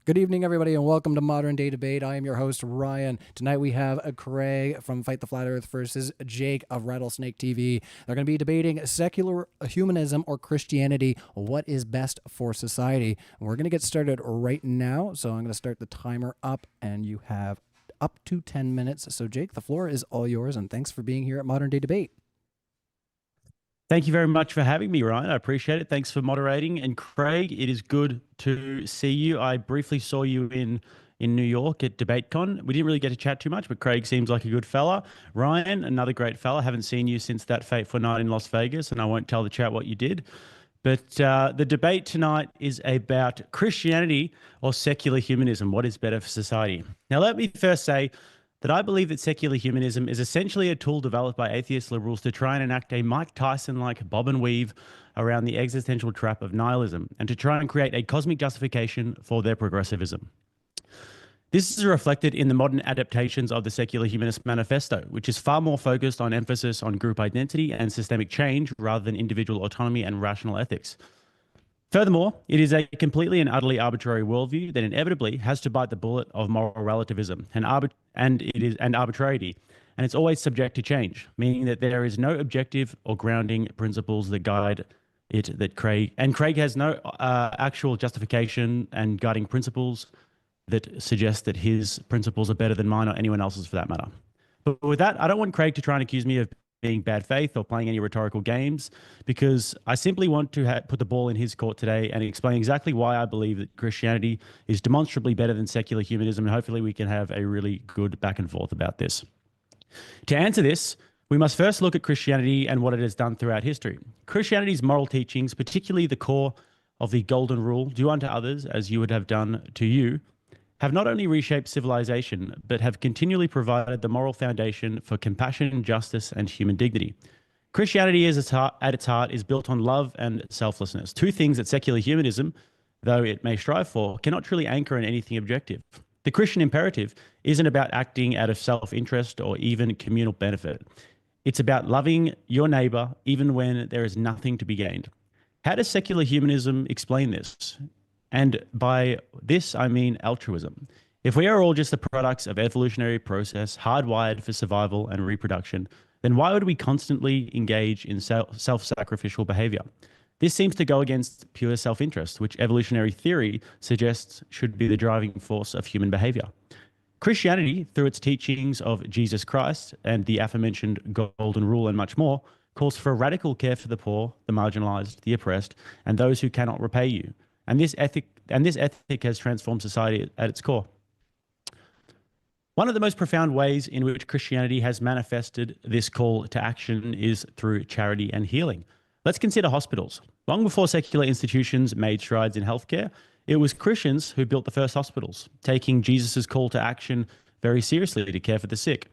Good evening, everybody, and welcome to Modern Day Debate. I am your host, Ryan. Tonight we have Craig from Fight the Flat Earth versus Jake of Rattlesnake TV. They're going to be debating secular humanism or Christianity. What is best for society? We're going to get started right now, so I'm going to start the timer up, and you have up to 10 minutes. So, Jake, the floor is all yours, and thanks for being here at Modern Day Debate. Thank you very much for having me, Ryan. I appreciate it. Thanks for moderating. And Craig, it is good to see you. I briefly saw you in New York at DebateCon. We didn't really get to chat too much, but Craig seems like a good fella. Ryan, another great fella. Haven't seen you since that fateful night in Las Vegas, and I won't tell the chat what you did. But the debate tonight is about Christianity or secular humanism. What is better for society? Now, let me first say that I believe that secular humanism is essentially a tool developed by atheist liberals to try and enact a Mike Tyson-like bob and weave around the existential trap of nihilism and to try and create a cosmic justification for their progressivism. This is reflected in the modern adaptations of the Secular Humanist Manifesto, which is far more focused on emphasis on group identity and systemic change rather than individual autonomy and rational ethics. Furthermore, it is a completely and utterly arbitrary worldview that inevitably has to bite the bullet of moral relativism and arbitrarity, and it's always subject to change, meaning that there is no objective or grounding principles that guide it. Craig has no actual justification and guiding principles that suggest that his principles are better than mine or anyone else's for that matter. But with that, I don't want Craig to try and accuse me of being bad faith or playing any rhetorical games, because I simply want to put the ball in his court today and explain exactly why I believe that Christianity is demonstrably better than secular humanism, and hopefully we can have a really good back and forth about this. To answer this, we must first look at Christianity and what it has done throughout history. Christianity's moral teachings, particularly the core of the golden rule, do unto others as you would have done to you, have not only reshaped civilization, but have continually provided the moral foundation for compassion, justice, and human dignity. Christianity at its heart is built on love and selflessness, two things that secular humanism, though it may strive for, cannot truly anchor in anything objective. The Christian imperative isn't about acting out of self-interest or even communal benefit. It's about loving your neighbor even when there is nothing to be gained. How does secular humanism explain this? And by this, I mean altruism. If we are all just the products of evolutionary process, hardwired for survival and reproduction, then why would we constantly engage in self-sacrificial behavior? This seems to go against pure self-interest, which evolutionary theory suggests should be the driving force of human behavior. Christianity, through its teachings of Jesus Christ and the aforementioned golden rule and much more, calls for radical care for the poor, the marginalized, the oppressed, and those who cannot repay you. And this ethic has transformed society at its core. One of the most profound ways in which Christianity has manifested this call to action is through charity and healing. Let's consider hospitals. Long before secular institutions made strides in healthcare, it was Christians who built the first hospitals, taking Jesus' call to action very seriously to care for the sick.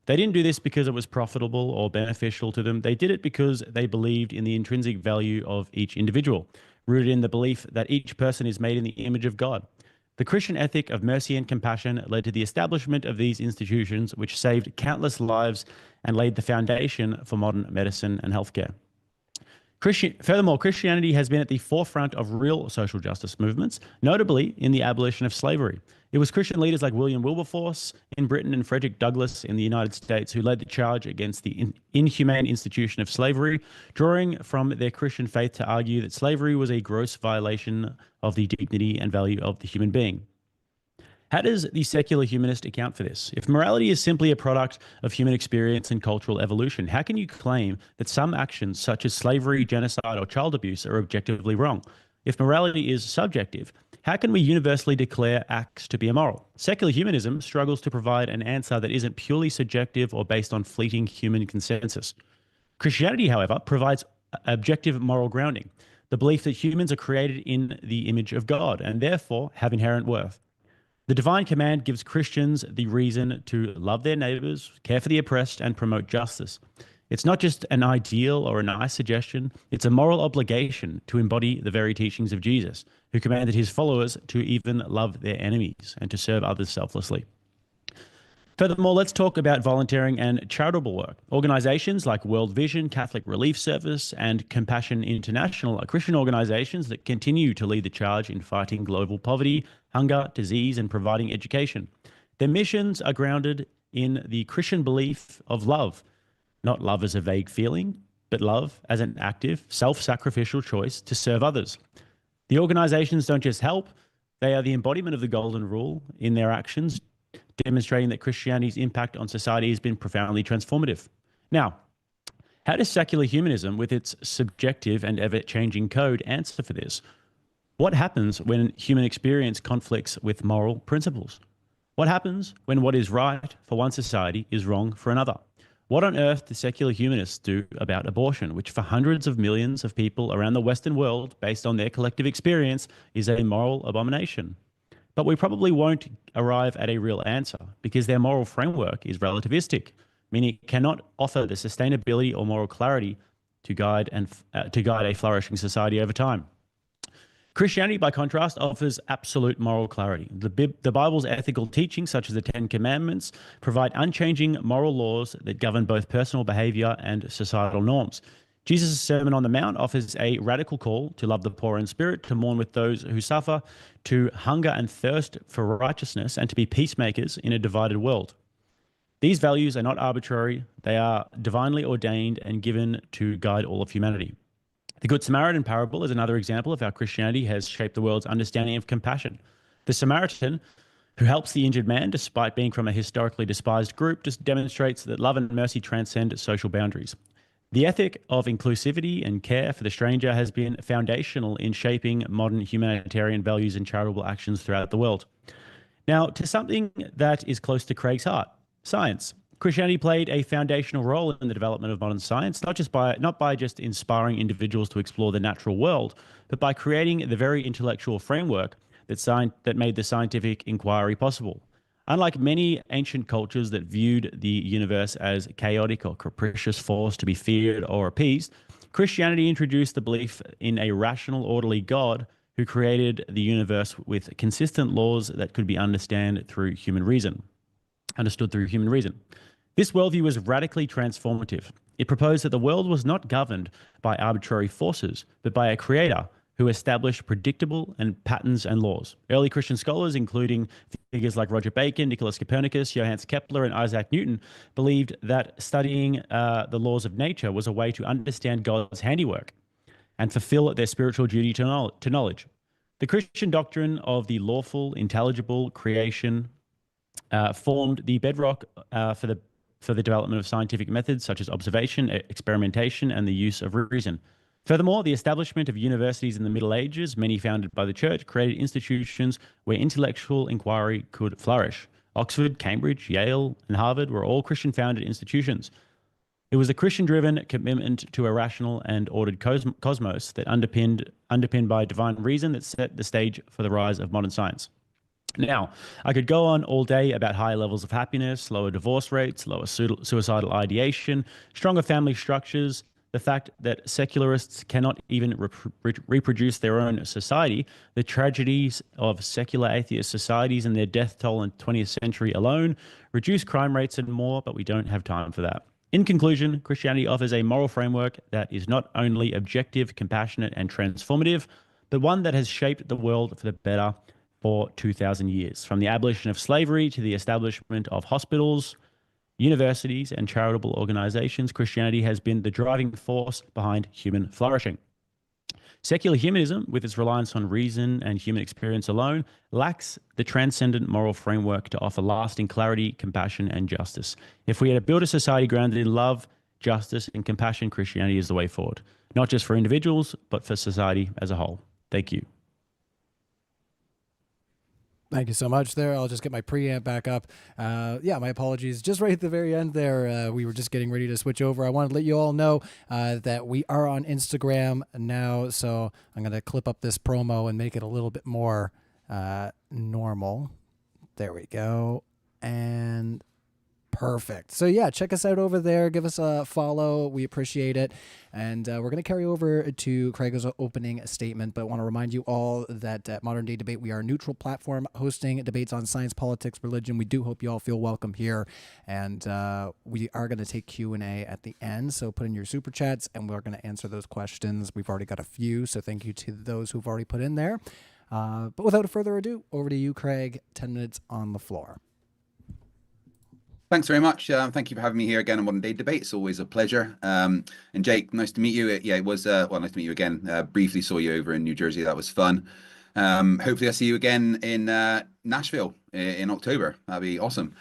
They didn't do this because it was profitable or beneficial to them. They did it because they believed in the intrinsic value of each individual, rooted in the belief that each person is made in the image of God. The Christian ethic of mercy and compassion led to the establishment of these institutions, which saved countless lives and laid the foundation for modern medicine and healthcare. Furthermore, Christianity has been at the forefront of real social justice movements, notably in the abolition of slavery. It was Christian leaders like William Wilberforce in Britain and Frederick Douglass in the United States who led the charge against the inhumane institution of slavery, drawing from their Christian faith to argue that slavery was a gross violation of the dignity and value of the human being. How does the secular humanist account for this? If morality is simply a product of human experience and cultural evolution, how can you claim that some actions such as slavery, genocide, or child abuse are objectively wrong? If morality is subjective, how can we universally declare acts to be immoral? Secular humanism struggles to provide an answer that isn't purely subjective or based on fleeting human consensus. Christianity, however, provides objective moral grounding, the belief that humans are created in the image of God and therefore have inherent worth. The divine command gives Christians the reason to love their neighbors, care for the oppressed, and promote justice. It's not just an ideal or a nice suggestion, it's a moral obligation to embody the very teachings of Jesus, who commanded his followers to even love their enemies and to serve others selflessly. Furthermore, let's talk about volunteering and charitable work. Organizations like World Vision, Catholic Relief Service, and Compassion International are Christian organizations that continue to lead the charge in fighting global poverty, hunger, disease, and providing education. Their missions are grounded in the Christian belief of love, not love as a vague feeling, but love as an active, self-sacrificial choice to serve others. The organizations don't just help, they are the embodiment of the golden rule in their actions, demonstrating that Christianity's impact on society has been profoundly transformative. Now, how does secular humanism, with its subjective and ever-changing code, answer for this? What happens when human experience conflicts with moral principles? What happens when what is right for one society is wrong for another? What on earth do secular humanists do about abortion, which for hundreds of millions of people around the Western world, based on their collective experience, is a moral abomination? But we probably won't arrive at a real answer because their moral framework is relativistic, meaning it cannot offer the sustainability or moral clarity to guide a flourishing society over time. Christianity, by contrast, offers absolute moral clarity. The Bible's ethical teachings, such as the Ten Commandments, provide unchanging moral laws that govern both personal behavior and societal norms. Jesus' Sermon on the Mount offers a radical call to love the poor in spirit, to mourn with those who suffer, to hunger and thirst for righteousness, and to be peacemakers in a divided world. These values are not arbitrary, they are divinely ordained and given to guide all of humanity. The Good Samaritan parable is another example of how Christianity has shaped the world's understanding of compassion. The Samaritan, who helps the injured man despite being from a historically despised group, just demonstrates that love and mercy transcend social boundaries. The ethic of inclusivity and care for the stranger has been foundational in shaping modern humanitarian values and charitable actions throughout the world. Now, to something that is close to Craig's heart, science. Christianity played a foundational role in the development of modern science, not by just inspiring individuals to explore the natural world, but by creating the very intellectual framework that made the scientific inquiry possible. Unlike many ancient cultures that viewed the universe as chaotic or capricious force to be feared or appeased, Christianity introduced the belief in a rational, orderly God who created the universe with consistent laws that could be understood through human reason. This worldview was radically transformative. It proposed that the world was not governed by arbitrary forces, but by a creator who established predictable patterns and laws. Early Christian scholars, including figures like Roger Bacon, Nicholas Copernicus, Johannes Kepler, and Isaac Newton, believed that studying the laws of nature was a way to understand God's handiwork and fulfill their spiritual duty to knowledge. The Christian doctrine of the lawful, intelligible creation formed the bedrock for the development of scientific methods such as observation, experimentation, and the use of reason. Furthermore, the establishment of universities in the Middle Ages, many founded by the Church, created institutions where intellectual inquiry could flourish. Oxford, Cambridge, Yale, and Harvard were all Christian-founded institutions. It was a Christian-driven commitment to a rational and ordered cosmos that underpinned by divine reason that set the stage for the rise of modern science. Now, I could go on all day about higher levels of happiness, lower divorce rates, lower suicidal ideation, stronger family structures, the fact that secularists cannot even reproduce their own society, the tragedies of secular atheist societies and their death toll in the 20th century alone, reduced crime rates and more, but we don't have time for that. In conclusion, Christianity offers a moral framework that is not only objective, compassionate, and transformative, but one that has shaped the world for the better for 2,000 years. From the abolition of slavery to the establishment of hospitals, universities, and charitable organizations, Christianity has been the driving force behind human flourishing. Secular humanism, with its reliance on reason and human experience alone, lacks the transcendent moral framework to offer lasting clarity, compassion, and justice. If we are to build a society grounded in love, justice, and compassion, Christianity is the way forward, not just for individuals, but for society as a whole. Thank you. Thank you so much there. I'll just get my preamp back up. Yeah, my apologies. Just right at the very end there, we were just getting ready to switch over. I wanted to let you all know that we are on Instagram now, so I'm going to clip up this promo and make it a little bit more normal. There we go. And Perfect. So yeah, check us out over there. Give us a follow. We appreciate it. And we're going to carry over to Craig's opening statement, but I want to remind you all that at Modern Day Debate, we are a neutral platform hosting debates on science, politics, religion. We do hope you all feel welcome here. And we are going to take Q&A at the end. So put in your super chats and we're going to answer those questions. We've already got a few. So thank you to those who've already put in there. But without further ado, over to you, Craig. 10 minutes on the floor. Thanks very much. Thank you for having me here again on Modern Day Debate. It's always a pleasure. And Jake, nice to meet you. Yeah, it was, well, nice to meet you again. Briefly saw you over in New Jersey. That was fun. Hopefully I'll see you again in Nashville in October. That'd be awesome.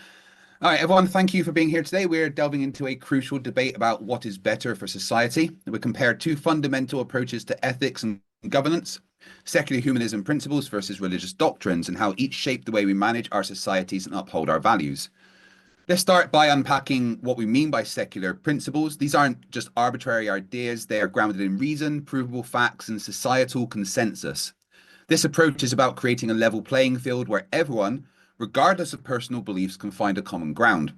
All right, everyone, thank you for being here today. We're delving into a crucial debate about what is better for society. We compare two fundamental approaches to ethics and governance, secular humanism principles versus religious doctrines, and how each shape the way we manage our societies and uphold our values. Let's start by unpacking what we mean by secular principles. These aren't just arbitrary ideas. They are grounded in reason, provable facts, and societal consensus. This approach is about creating a level playing field where everyone, regardless of personal beliefs, can find a common ground.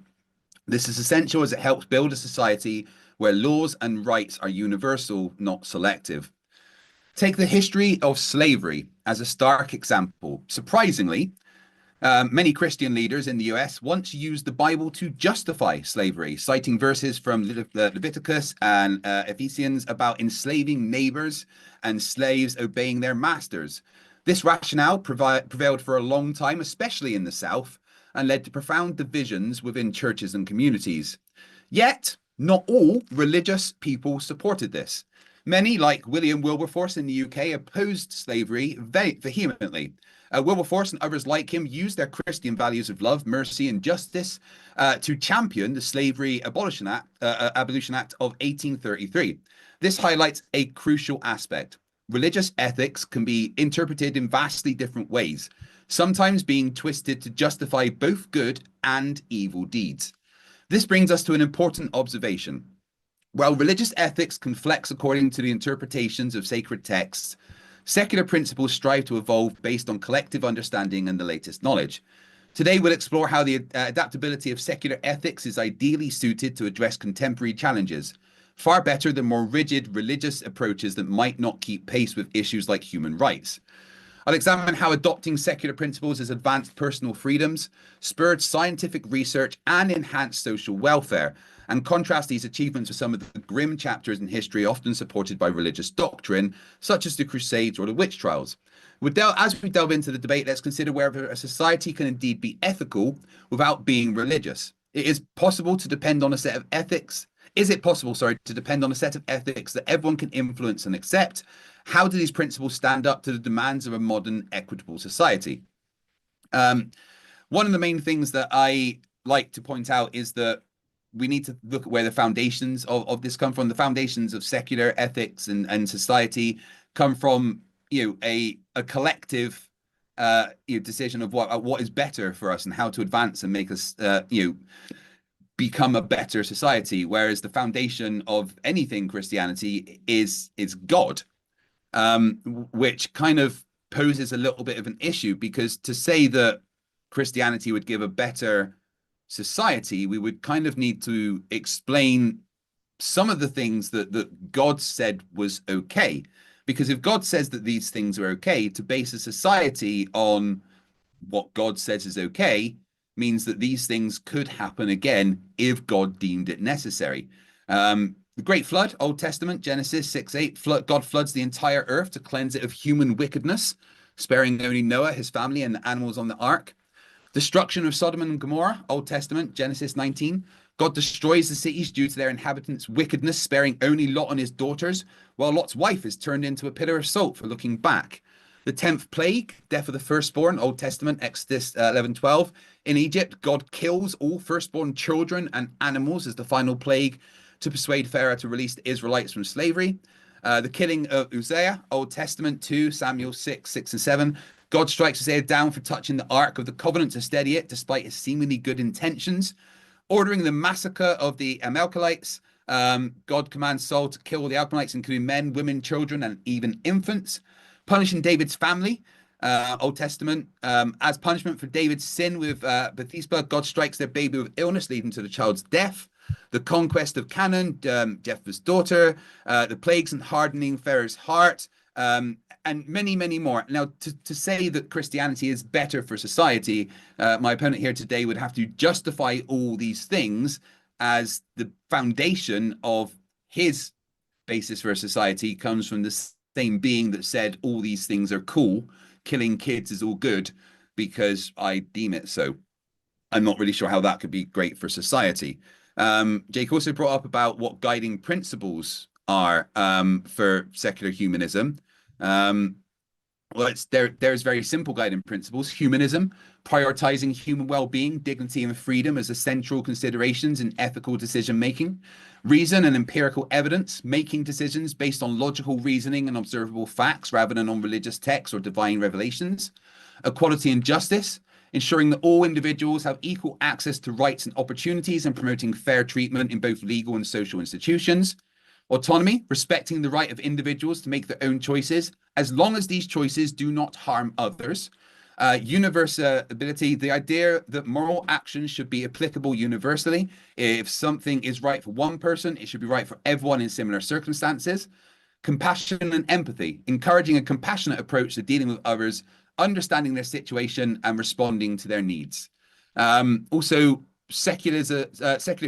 This is essential as it helps build a society where laws and rights are universal, not selective. Take the history of slavery as a stark example. Surprisingly, many Christian leaders in the US once used the Bible to justify slavery, citing verses from Leviticus and Ephesians about enslaving neighbors and slaves obeying their masters. This rationale prevailed for a long time, especially in the South, and led to profound divisions within churches and communities. Yet, not all religious people supported this. Many, like William Wilberforce in the UK, opposed slavery vehemently. Wilberforce and others like him used their Christian values of love, mercy, and justice to champion the Slavery Abolition Act of 1833. This highlights a crucial aspect. Religious ethics can be interpreted in vastly different ways, sometimes being twisted to justify both good and evil deeds. This brings us to an important observation. While religious ethics can flex according to the interpretations of sacred texts, secular principles strive to evolve based on collective understanding and the latest knowledge. Today, we'll explore how the adaptability of secular ethics is ideally suited to address contemporary challenges, far better than more rigid religious approaches that might not keep pace with issues like human rights. I'll examine how adopting secular principles has advanced personal freedoms, spurred scientific research, and enhanced social welfare, and contrast these achievements with some of the grim chapters in history often supported by religious doctrine, such as the Crusades or the witch trials. As we delve into the debate, let's consider whether a society can indeed be ethical without being religious. It is possible to depend on a set of ethics. Is it possible, to depend on a set of ethics that everyone can influence and accept? How do these principles stand up to the demands of a modern, equitable society? One of the main things that I like to point out is that we need to look at where the foundations of this come from. The foundations of secular ethics and society come from, a collective, decision of what is better for us and how to advance and make us, become a better society. Whereas the foundation of anything Christianity is God, which kind of poses a little bit of an issue, because to say that Christianity would give a better society, we would kind of need to explain some of the things that God said was okay. Because if God says that these things are okay, to base a society on what God says is okay means that these things could happen again if God deemed it necessary. The Great Flood, Old Testament, Genesis 6:8, God floods the entire earth to cleanse it of human wickedness, sparing only Noah, his family, and the animals on the ark. Destruction of Sodom and Gomorrah, Old Testament, Genesis 19. God destroys the cities due to their inhabitants' wickedness, sparing only Lot and his daughters, while Lot's wife is turned into a pillar of salt for looking back. The 10th plague, death of the firstborn, Old Testament, Exodus 11:12. In Egypt, God kills all firstborn children and animals as the final plague to persuade Pharaoh to release the Israelites from slavery. The killing of Uzziah, Old Testament 2 Samuel 6:6-7. God strikes Uzziah down for touching the Ark of the Covenant to steady it, despite his seemingly good intentions. Ordering the massacre of the Amalekites, God commands Saul to kill all the Amalekites, including men, women, children, and even infants. Punishing David's family, Old Testament. As punishment for David's sin with Bathsheba, God strikes their baby with illness, leading to the child's death. The conquest of Canaan, Jephthah's daughter, the plagues and hardening Pharaoh's heart, and many, many more. Now, to say that Christianity is better for society, my opponent here today would have to justify all these things as the foundation of his basis for a society comes from the same being that said all these things are cool. Killing kids is all good because I deem it so. I'm not really sure how that could be great for society. Jake also brought up about what guiding principles are for secular humanism. Well, there's very simple guiding principles. Humanism, prioritizing human well-being, dignity, and freedom as essential considerations in ethical decision-making. Reason and empirical evidence, making decisions based on logical reasoning and observable facts rather than on religious texts or divine revelations. Equality and justice, ensuring that all individuals have equal access to rights and opportunities and promoting fair treatment in both legal and social institutions. Autonomy, respecting the right of individuals to make their own choices, as long as these choices do not harm others. Universality, the idea that moral actions should be applicable universally. If something is right for one person, it should be right for everyone in similar circumstances. Compassion and empathy, encouraging a compassionate approach to dealing with others, understanding their situation and responding to their needs. Also, secular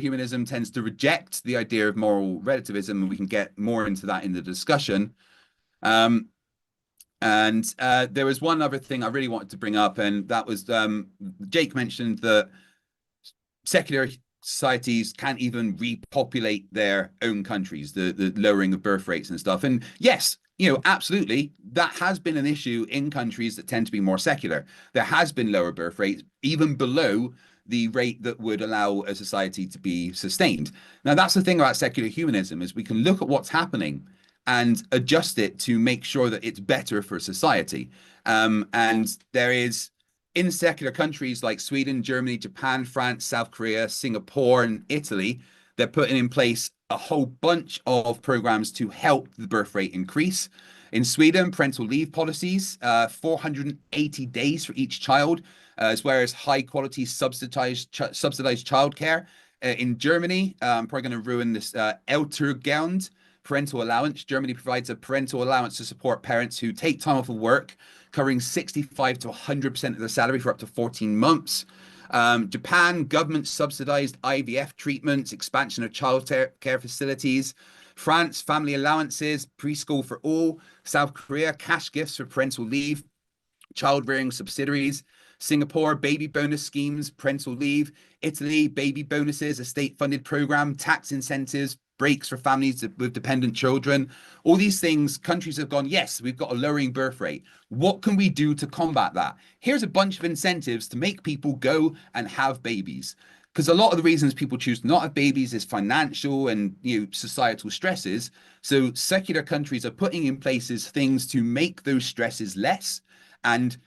humanism tends to reject the idea of moral relativism, and we can get more into that in the discussion. There was one other thing I really wanted to bring up, and that was Jake mentioned that secular societies can't even repopulate their own countries, the lowering of birth rates and stuff. And yes, absolutely, that has been an issue in countries that tend to be more secular. There has been lower birth rates, even below the rate that would allow a society to be sustained. Now, that's the thing about secular humanism, is we can look at what's happening and adjust it to make sure that it's better for society. And there is, in secular countries like Sweden, Germany, Japan, France, South Korea, Singapore, and Italy, they're putting in place a whole bunch of programs to help the birth rate increase. In Sweden, parental leave policies, 480 days for each child, as well as high quality subsidized childcare. In Germany, I'm probably going to ruin this, Eltergeld, parental allowance. Germany provides a parental allowance to support parents who take time off of work, covering 65 to 100% of their salary for up to 14 months. Japan, government subsidized IVF treatments, expansion of child care facilities. France, family allowances, preschool for all. South Korea, cash gifts for parental leave, child rearing subsidiaries. Singapore, baby bonus schemes, parental leave. Italy, baby bonuses, a state-funded program, tax incentives, breaks for families with dependent children. All these things, countries have gone, yes, we've got a lowering birth rate. What can we do to combat that? Here's a bunch of incentives to make people go and have babies. Because a lot of the reasons people choose to not have babies is financial and societal stresses. So secular countries are putting in places things to make those stresses less and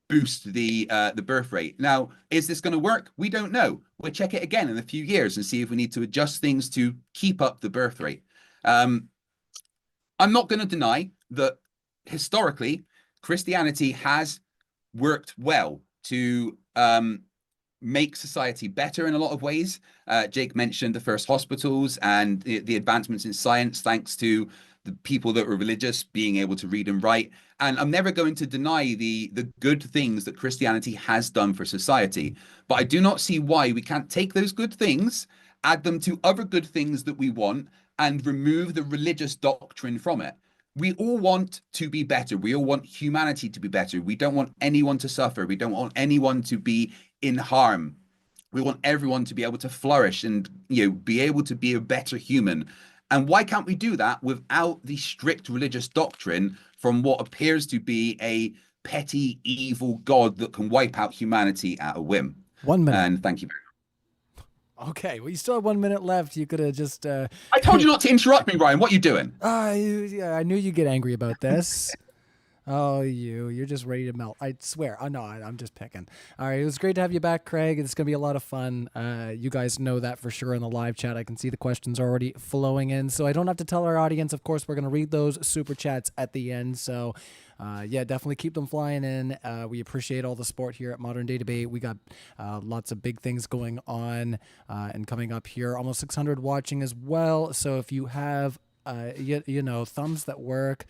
boost the birth rate. Now, is this going to work? We don't know. We'll check it again in a few years and see if we need to adjust things to keep up the birth rate. I'm not going to deny that historically Christianity has worked well to make society better in a lot of ways. Jake mentioned the first hospitals and the advancements in science, thanks to the people that were religious being able to read and write. And I'm never going to deny the good things that Christianity has done for society. But I do not see why we can't take those good things, add them to other good things that we want, and remove the religious doctrine from it. We all want to be better. We all want humanity to be better. We don't want anyone to suffer. We don't want anyone to be in harm. We want everyone to be able to flourish and be able to be a better human. And why can't we do that without the strict religious doctrine from what appears to be a petty, evil God that can wipe out humanity at a whim? 1 minute. And thank you. Okay, well, you still have 1 minute left. You could have just... I told you not to interrupt me, Ryan. What are you doing? Yeah, I knew you'd get angry about this. Oh, you're just ready to melt. I swear. Oh no, I'm just picking. All right, it was great to have you back, Craig. It's gonna be a lot of fun. You guys know that for sure in the live chat. I can see the questions already flowing in, so I don't have to tell our audience. Of course, we're gonna read those super chats at the end. So, yeah, definitely keep them flying in. We appreciate all the support here at Modern Day Debate. We got lots of big things going on and coming up here. Almost 600 watching as well. So if you have you know, thumbs that work,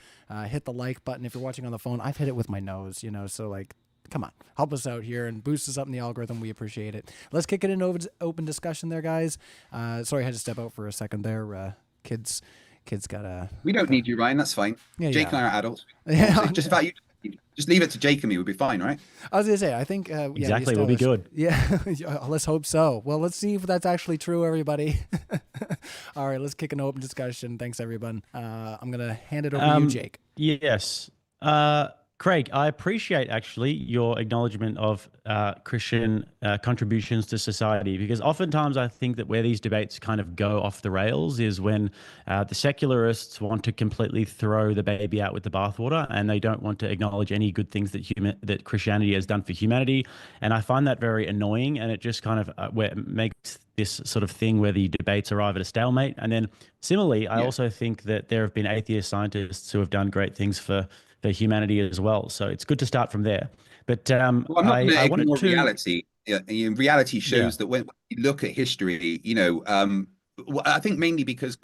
hit the like button. If you're watching on the phone, I've hit it with my nose, you know, so like, come on, help us out here and boost us up in the algorithm. We appreciate it. Let's kick it into open discussion there, guys. Sorry, I had to step out for a second there. Kids gotta. We don't need you, Ryan. That's fine. Yeah, Jake yeah. and I are adults. Yeah. Honestly, just about you. Just leave it to Jake and me. We'll be fine, right? I was gonna say, I think yeah, Exactly, we'll be good. Yeah, let's hope so. Well, let's see if that's actually true, everybody. All right, let's kick an open discussion. Thanks, everyone. I'm gonna hand it over to you, Jake. Yes. Craig, I appreciate actually your acknowledgement of Christian contributions to society, because oftentimes I think that where these debates kind of go off the rails is when the secularists want to completely throw the baby out with the bathwater, and they don't want to acknowledge any good things that Christianity has done for humanity. And I find that very annoying, and it just kind of makes this sort of thing where the debates arrive at a stalemate. And then similarly, I also think that there have been atheist scientists who have done great things for humanity as well. So it's good to start from there. But well, I'm not going to ignore to reality. Reality shows Yeah. that when you look at history, you know, I think mainly because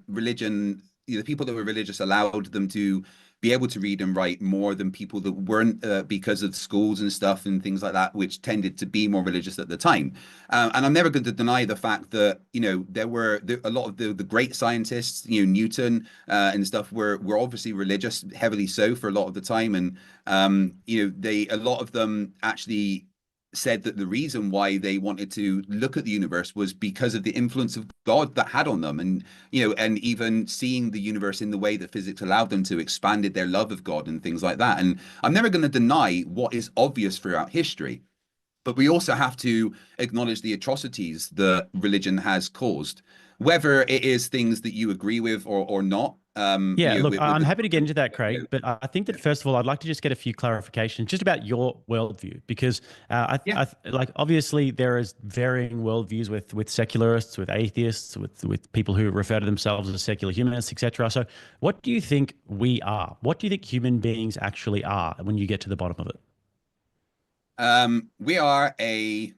religion, the people that were religious allowed them to be able to read and write more than people that weren't, because of schools and stuff and things like that, which tended to be more religious at the time. And I'm never going to deny the fact that, you know, there were a lot of the great scientists, you know, Newton and stuff were obviously religious, heavily so for a lot of the time. And, you know, a lot of them actually said that the reason why they wanted to look at the universe was because of the influence of God that had on them. And, you know, and even seeing the universe in the way that physics allowed them to expanded their love of God and things like that. And I'm never going to deny what is obvious throughout history, but we also have to acknowledge the atrocities that religion has caused, whether it is things that you agree with or not. Yeah, You know, look, I'm happy to get into that, you Craig, but I think that first of all, I'd like to just get a few clarifications just about your worldview, because like obviously there is varying worldviews with secularists, with atheists, with people who refer to themselves as secular humanists, etc. So, what do you think we are? What do you think human beings actually are when you get to the bottom of it? We are a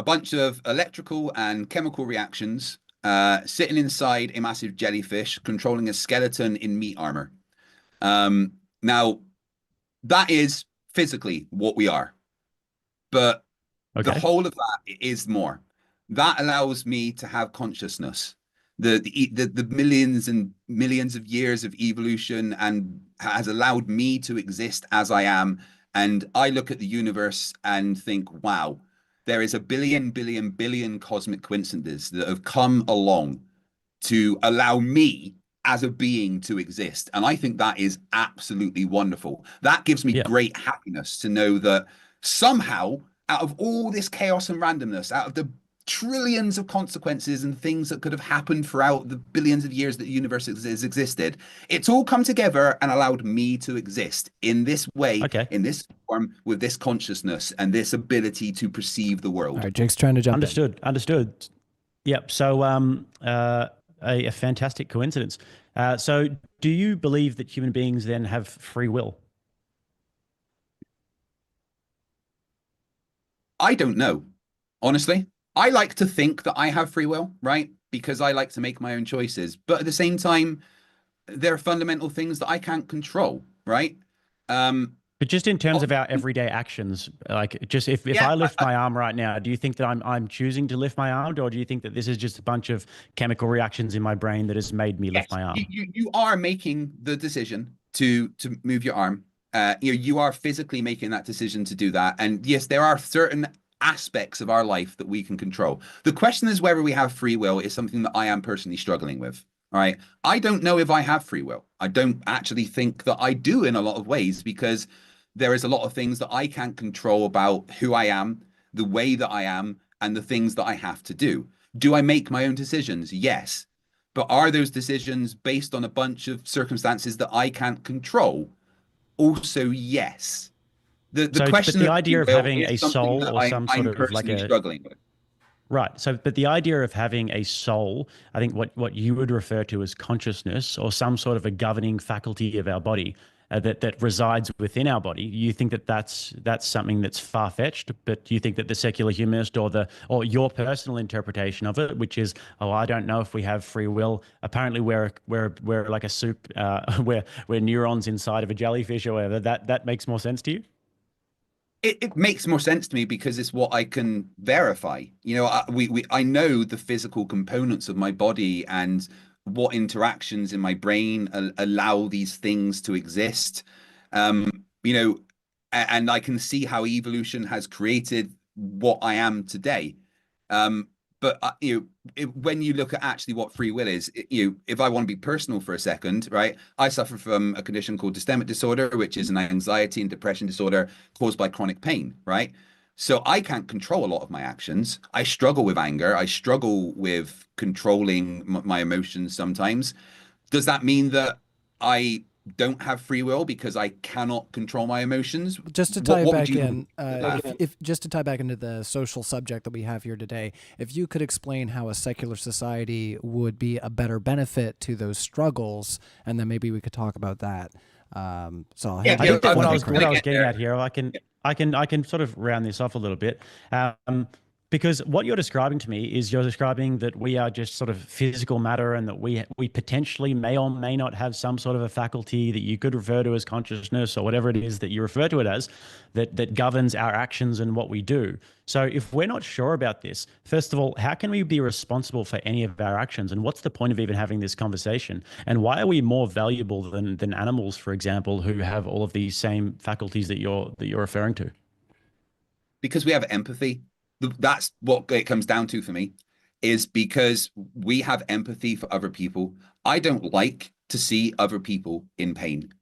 bunch of electrical and chemical reactions sitting inside a massive jellyfish controlling a skeleton in meat armor. Now, that is physically what we are, but the whole of that is more. That allows me to have consciousness. The millions and millions of years of evolution and has allowed me to exist as I am. And I look at the universe and think, wow, there is a billion cosmic coincidences that have come along to allow me as a being to exist. And I think that is absolutely wonderful. That gives me great happiness to know that somehow, out of all this chaos and randomness, out of the trillions of consequences and things that could have happened throughout the billions of years that the universe has existed, it's all come together and allowed me to exist in this way, in this form, with this consciousness and this ability to perceive the world. All right, Jake's trying to jump in. Understood. Yep. So a fantastic coincidence. So do you believe that human beings then have free will? I don't know, honestly. I like to think that I have free will, right? Because I like to make my own choices. But at the same time, there are fundamental things that I can't control, right? But just in terms of our everyday actions, like just if I lift my arm right now, do you think that I'm choosing to lift my arm, or do you think that this is just a bunch of chemical reactions in my brain that has made me lift my arm? You are making the decision to move your arm. You are physically making that decision to do that. And yes, there are certain aspects of our life that we can control. The question is whether we have free will is something that I am personally struggling with. All right. I don't know if I have free will. I don't actually think that I do in a lot of ways, because there is a lot of things that I can't control about who I am, the way that I am, and the things that I have to do. Do I make my own decisions? Yes. But are those decisions based on a bunch of circumstances that I can't control? Also, yes. The So, but question the of free idea of will having is a something soul that or some sort I'm of like personally a struggling with. right. So, but the idea of having a soul, I think what you would refer to as consciousness or some sort of a governing faculty of our body that resides within our body, you think that that's something that's far fetched. But do you think that the secular humanist or your personal interpretation of it, which is, oh, I don't know if we have free will. Apparently, we're like a soup, we're neurons inside of a jellyfish or whatever. That makes more sense to you? It makes more sense to me because it's what I can verify. You know, I know the physical components of my body and what interactions in my brain allow these things to exist. You know, and I can see how evolution has created what I am today. But you know, when you look at actually what free will is, if I want to be personal for a second, right? I suffer from a condition called dystemic disorder, which is an anxiety and depression disorder caused by chronic pain, right? So I can't control a lot of my actions. I struggle with anger. I struggle with controlling my emotions sometimes. Does that mean that I don't have free will because I cannot control my emotions? Just to tie What it would back you in, that? if just to tie back into the social subject that we have here today, if you could explain how a secular society would be a better benefit to those struggles, and then maybe we could talk about that. So I'll hand Yeah, I it think over that to what I you, was Craig. getting at here, I can sort of round this off a little bit. Because what you're describing to me is you're describing that we are just sort of physical matter and that we potentially may or may not have some sort of a faculty that you could refer to as consciousness or whatever it is that you refer to it as that governs our actions and what we do. So if we're not sure about this, first of all, how can we be responsible for any of our actions? And what's the point of even having this conversation? And why are we more valuable than animals, for example, who have all of these same faculties that you're referring to? Because we have empathy. That's what it comes down to for me, is because we have empathy for other people. I don't like to see other people in pain.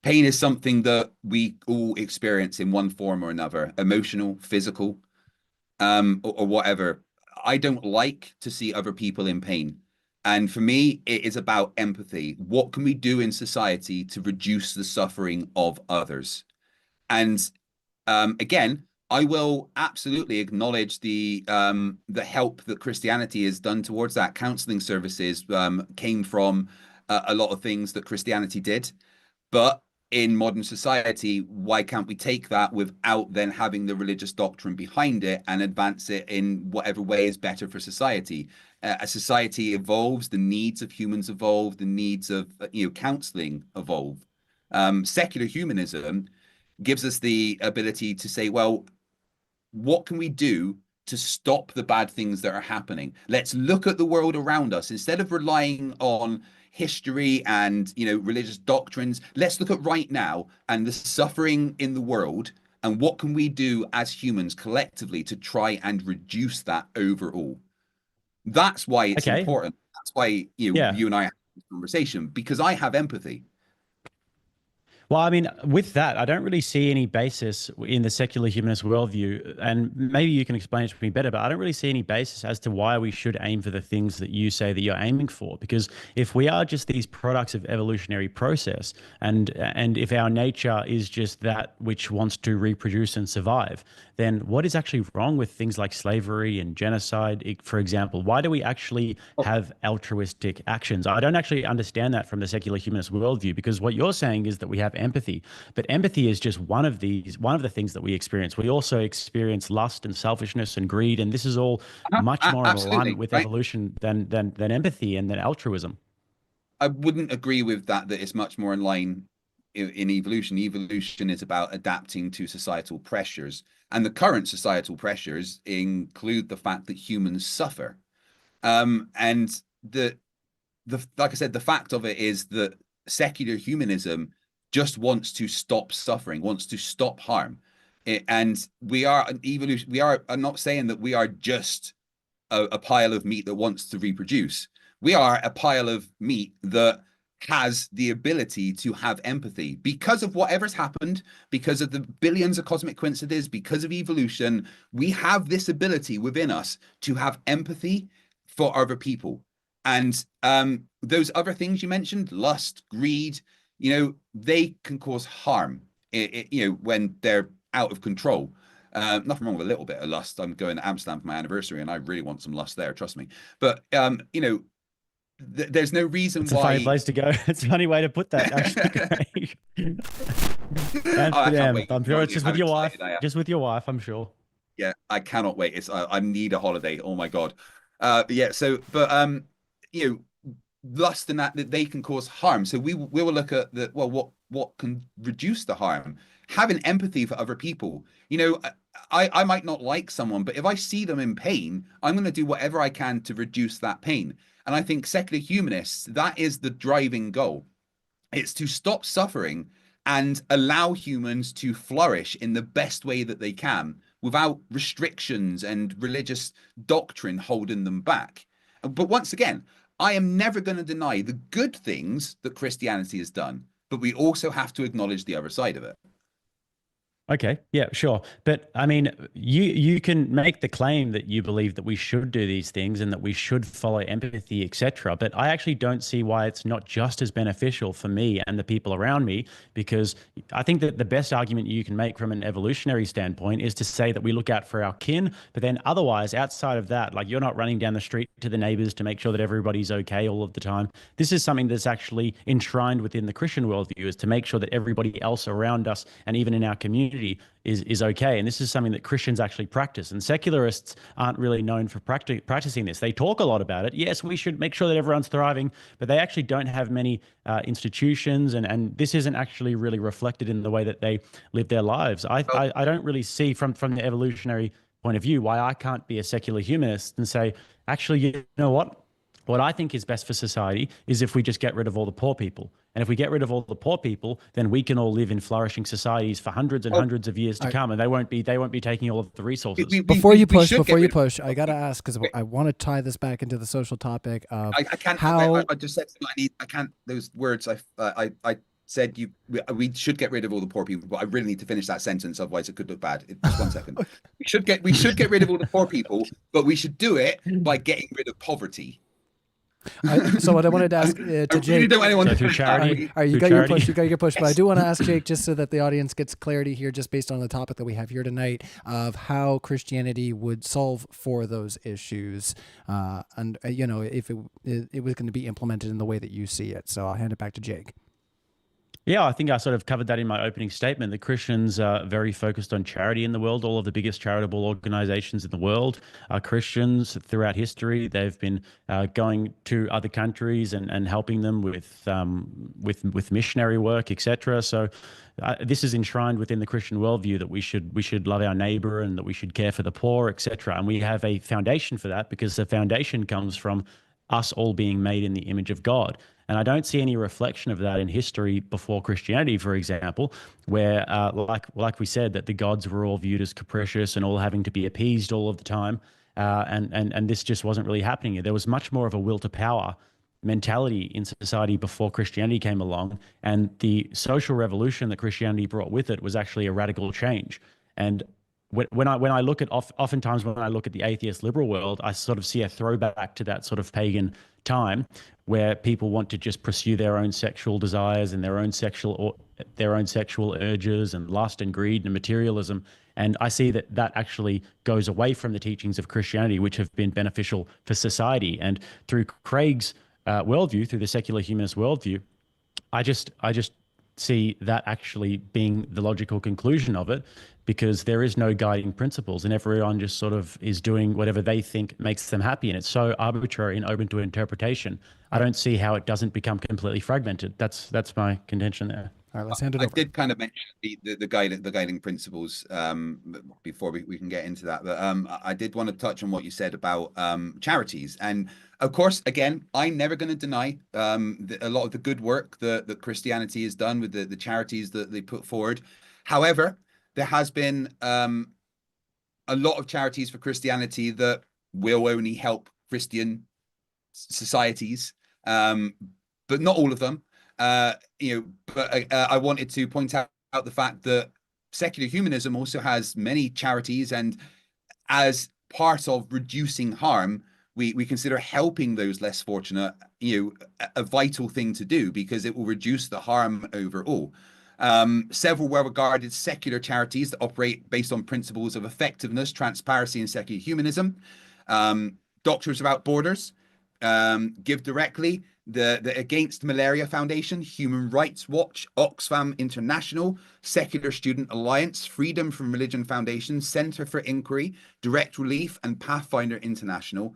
Pain is something that we all experience in one form or another, emotional, physical, or whatever. I don't like to see other people in pain. And for me, it is about empathy. What can we do in society to reduce the suffering of others? And again, I will absolutely acknowledge the help that Christianity has done towards that. Counseling services came from a lot of things that Christianity did, but in modern society, why can't we take that without then having the religious doctrine behind it and advance it in whatever way is better for society? A society evolves, the needs of humans evolve, the needs of counseling evolve. Secular humanism gives us the ability to say, well, what can we do to stop the bad things that are happening? Let's look at the world around us instead of relying on history and religious doctrines. Let's look at right now and the suffering in the world, and what can we do as humans collectively to try and reduce that overall. That's why it's Okay. important. That's why Yeah. you and I have this conversation, because I have empathy. Well, I mean, with that, I don't really see any basis in the secular humanist worldview, and maybe you can explain it to me better, but I don't really see any basis as to why we should aim for the things that you say that you're aiming for. Because if we are just these products of evolutionary process, and if our nature is just that which wants to reproduce and survive, then what is actually wrong with things like slavery and genocide, for example? Why do we actually have altruistic actions? I don't actually understand that from the secular humanist worldview, because what you're saying is that we have empathy, but empathy is just one of the things that we experience. We also experience lust and selfishness and greed, and this is all much more in Absolutely, alignment with right? evolution than empathy and than altruism. I wouldn't agree with that it's much more in line in evolution. Evolution is about adapting to societal pressures, and the current societal pressures include the fact that humans suffer. And the like I said, the fact of it is that secular humanism just wants to stop suffering, wants to stop harm. And we are an evolution. I'm not saying that we are just a pile of meat that wants to reproduce. We are a pile of meat that has the ability to have empathy because of whatever's happened, because of the billions of cosmic coincidences, because of evolution. We have this ability within us to have empathy for other people. And those other things you mentioned, lust, greed, they can cause harm, when they're out of control. Nothing wrong with a little bit of lust. I'm going to Amsterdam for my anniversary and I really want some lust there, trust me. But, there's no reason It's why. a funny place to go. It's a funny way to put that, actually, Craig. I can't Amsterdam. wait. I'm sure it's just How with your wife. excited I am. Just with your wife, I'm sure. Yeah, I cannot wait. I need a holiday. Oh my God. Yeah. So, but you know, lust and that they can cause harm. So we will look at what can reduce the harm. Having empathy for other people. I might not like someone, but if I see them in pain, I'm going to do whatever I can to reduce that pain. And I think secular humanists, that is the driving goal. It's to stop suffering and allow humans to flourish in the best way that they can without restrictions and religious doctrine holding them back. But once again, I am never going to deny the good things that Christianity has done, but we also have to acknowledge the other side of it. Okay, yeah, sure. But I mean, you can make the claim that you believe that we should do these things and that we should follow empathy, etc. But I actually don't see why it's not just as beneficial for me and the people around me, because I think that the best argument you can make from an evolutionary standpoint is to say that we look out for our kin, but then otherwise, outside of that, like you're not running down the street to the neighbors to make sure that everybody's okay all of the time. This is something that's actually enshrined within the Christian worldview, is to make sure that everybody else around us and even in our community is okay. And this is something that Christians actually practice. And secularists aren't really known for practicing this. They talk a lot about it. Yes, we should make sure that everyone's thriving, but they actually don't have many institutions. And this isn't actually really reflected in the way that they live their lives. I don't really see from the evolutionary point of view why I can't be a secular humanist and say, actually, you know what? What I think is best for society is if we just get rid of all the poor people. And if we get rid of all the poor people, then we can all live in flourishing societies for hundreds and hundreds of years to come, and they won't be taking all of the resources. Before you push, I gotta ask, because I want to tie this back into the social topic of I can't. how I just said I can't. Those words I said we should get rid of all the poor people, but I really need to finish that sentence, otherwise it could look bad. Just 1 second. We should get rid of all the poor people, but we should do it by getting rid of poverty. So what I wanted to ask to Jake, really don't anyone through charity. All right, you got your push. You got your push. But I do want to ask Jake, just so that the audience gets clarity here, just based on the topic that we have here tonight, of how Christianity would solve for those issues, and if it was going to be implemented in the way that you see it. So I'll hand it back to Jake. Yeah, I think I sort of covered that in my opening statement. The Christians are very focused on charity in the world. All of the biggest charitable organizations in the world are Christians throughout history. They've been going to other countries and helping them with missionary work, etc. So this is enshrined within the Christian worldview that we should love our neighbor and that we should care for the poor, etc. And we have a foundation for that, because the foundation comes from us all being made in the image of God. And I don't see any reflection of that in history before Christianity, for example, where, like we said, that the gods were all viewed as capricious and all having to be appeased all of the time. And this just wasn't really happening. There was much more of a will to power mentality in society before Christianity came along. And the social revolution that Christianity brought with it was actually a radical change. And when I look at oftentimes when I look at the atheist liberal world, I sort of see a throwback to that sort of pagan time where people want to just pursue their own sexual desires and their own sexual urges and lust and greed and materialism. And I see that actually goes away from the teachings of Christianity, which have been beneficial for society. And through Craig's worldview, through the secular humanist worldview, I just see that actually being the logical conclusion of it, because there is no guiding principles and everyone just sort of is doing whatever they think makes them happy. And it's so arbitrary and open to interpretation. I don't see how it doesn't become completely fragmented. That's my contention there. All right, let's hand it over. I did kind of mention the guiding principles before we can get into that. But I did want to touch on what you said about charities. And of course, again, I'm never going to deny a lot of the good work that Christianity has done with the charities that they put forward. However, there has been a lot of charities for Christianity that will only help Christian societies, but not all of them. But I wanted to point out the fact that secular humanism also has many charities, and as part of reducing harm, we consider helping those less fortunate, a vital thing to do because it will reduce the harm overall. Several well-regarded secular charities that operate based on principles of effectiveness, transparency, and secular humanism. Doctors Without Borders, Give Directly, the Against Malaria Foundation, Human Rights Watch, Oxfam International, Secular Student Alliance, Freedom from Religion Foundation, Center for Inquiry, Direct Relief, and Pathfinder International.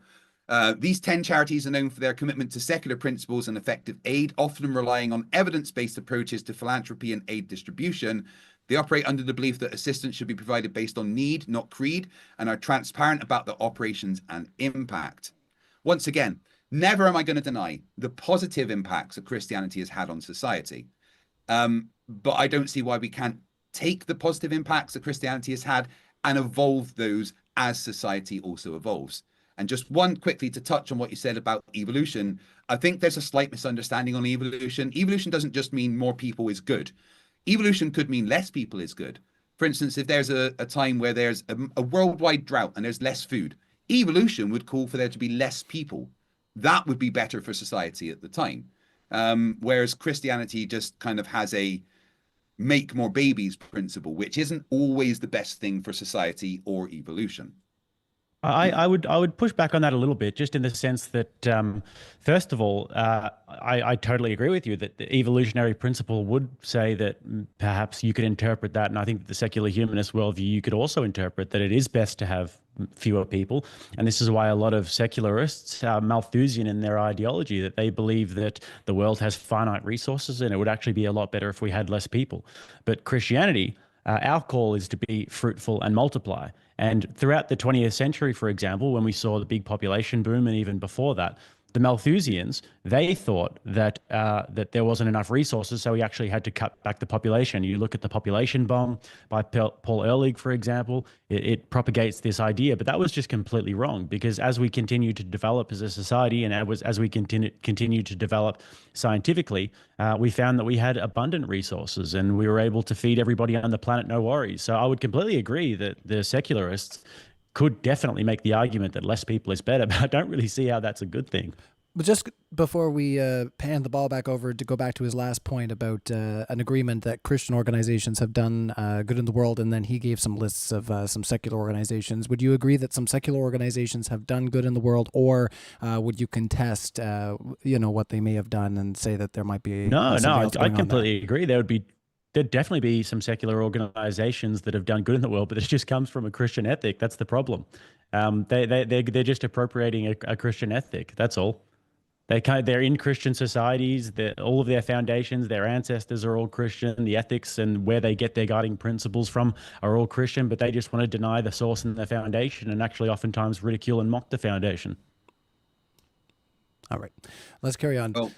These 10 charities are known for their commitment to secular principles and effective aid, often relying on evidence-based approaches to philanthropy and aid distribution. They operate under the belief that assistance should be provided based on need, not creed, and are transparent about their operations and impact. Once again, never am I going to deny the positive impacts that Christianity has had on society. But I don't see why we can't take the positive impacts that Christianity has had and evolve those as society also evolves. And just one quickly to touch on what you said about evolution, I think there's a slight misunderstanding on evolution. Evolution doesn't just mean more people is good. Evolution could mean less people is good. For instance, if there's a time where there's a worldwide drought and there's less food, evolution would call for there to be less people. That would be better for society at the time. Whereas Christianity just kind of has a make more babies principle, which isn't always the best thing for society or evolution. I would push back on that a little bit, just in the sense that, first of all, I totally agree with you that the evolutionary principle would say that perhaps you could interpret that, and I think that the secular humanist worldview, you could also interpret that it is best to have fewer people. And this is why a lot of secularists are Malthusian in their ideology, that they believe that the world has finite resources and it would actually be a lot better if we had less people. But Christianity, our call is to be fruitful and multiply. And throughout the 20th century, for example, when we saw the big population boom, and even before that, the Malthusians, they thought that that there wasn't enough resources, so we actually had to cut back the population. You look at the population bomb by Paul Ehrlich, for example, it propagates this idea, but that was just completely wrong, because as we continue to develop as a society, and as we continue to develop scientifically, we found that we had abundant resources and we were able to feed everybody on the planet, no worries. So I would completely agree that the secularists could definitely make the argument that less people is better, but I don't really see how that's a good thing. But just before we hand the ball back over to go back to his last point about an agreement that Christian organizations have done good in the world, and then he gave some lists of some secular organizations. Would you agree that some secular organizations have done good in the world, or would you contest, what they may have done and say that there might be I completely agree. There'd definitely be some secular organizations that have done good in the world, but it just comes from a Christian ethic. That's the problem. They're just appropriating a Christian ethic. That's all. They're in Christian societies. All of their foundations, their ancestors are all Christian. The ethics and where they get their guiding principles from are all Christian, but they just want to deny the source and the foundation, and actually oftentimes ridicule and mock the foundation. All right, let's carry on. Well,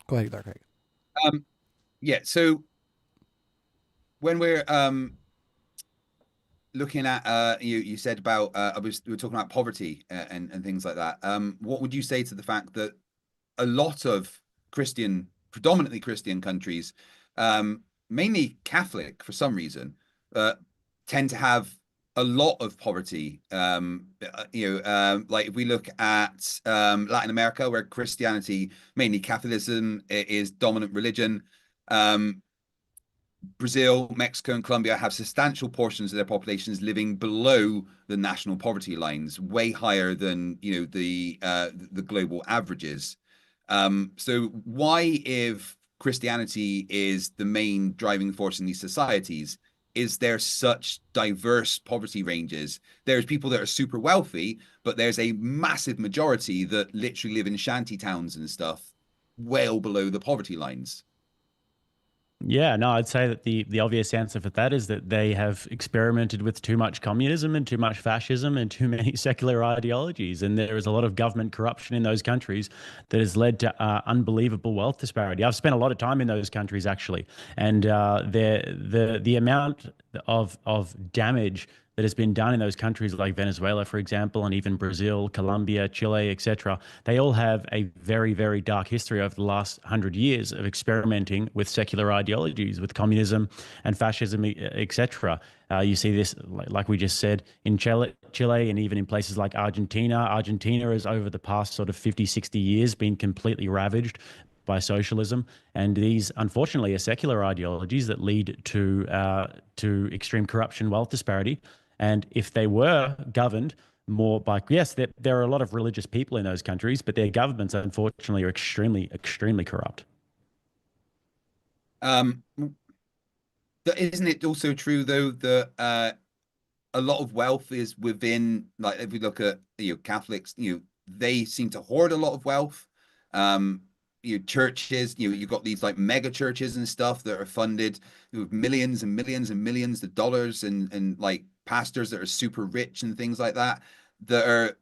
go ahead, Craig. Yeah, so when we're looking at you said about we were talking about poverty and things like that. What would you say to the fact that a lot of predominantly Christian countries, mainly Catholic for some reason, tend to have a lot of poverty? Like if we look at Latin America, where Christianity, mainly Catholicism, is dominant religion. Brazil, Mexico, and Colombia have substantial portions of their populations living below the national poverty lines, way higher than the global averages. So why, if Christianity is the main driving force in these societies, is there such diverse poverty ranges? There's people that are super wealthy, but there's a massive majority that literally live in shanty towns and stuff, well below the poverty lines. Yeah, no, I'd say that the obvious answer for that is that they have experimented with too much communism and too much fascism and too many secular ideologies. And there is a lot of government corruption in those countries that has led to unbelievable wealth disparity. I've spent a lot of time in those countries, actually. And the amount of damage that has been done in those countries like Venezuela, for example, and even Brazil, Colombia, Chile, etc. They all have a very, very dark history over the last 100 years of experimenting with secular ideologies, with communism and fascism, etc. You see this, like we just said, in Chile, and even in places like Argentina. Argentina has, over the past sort of 50, 60 years, been completely ravaged by socialism, and these, unfortunately, are secular ideologies that lead to extreme corruption, wealth disparity. And if they were governed more by, yes, there are a lot of religious people in those countries, but their governments, unfortunately, are extremely, extremely corrupt. Isn't it also true though that a lot of wealth is within, like if we look at Catholics, they seem to hoard a lot of wealth. Churches, you've got these like mega churches and stuff that are funded with millions and millions and millions of dollars, and like pastors that are super rich and things like that, that are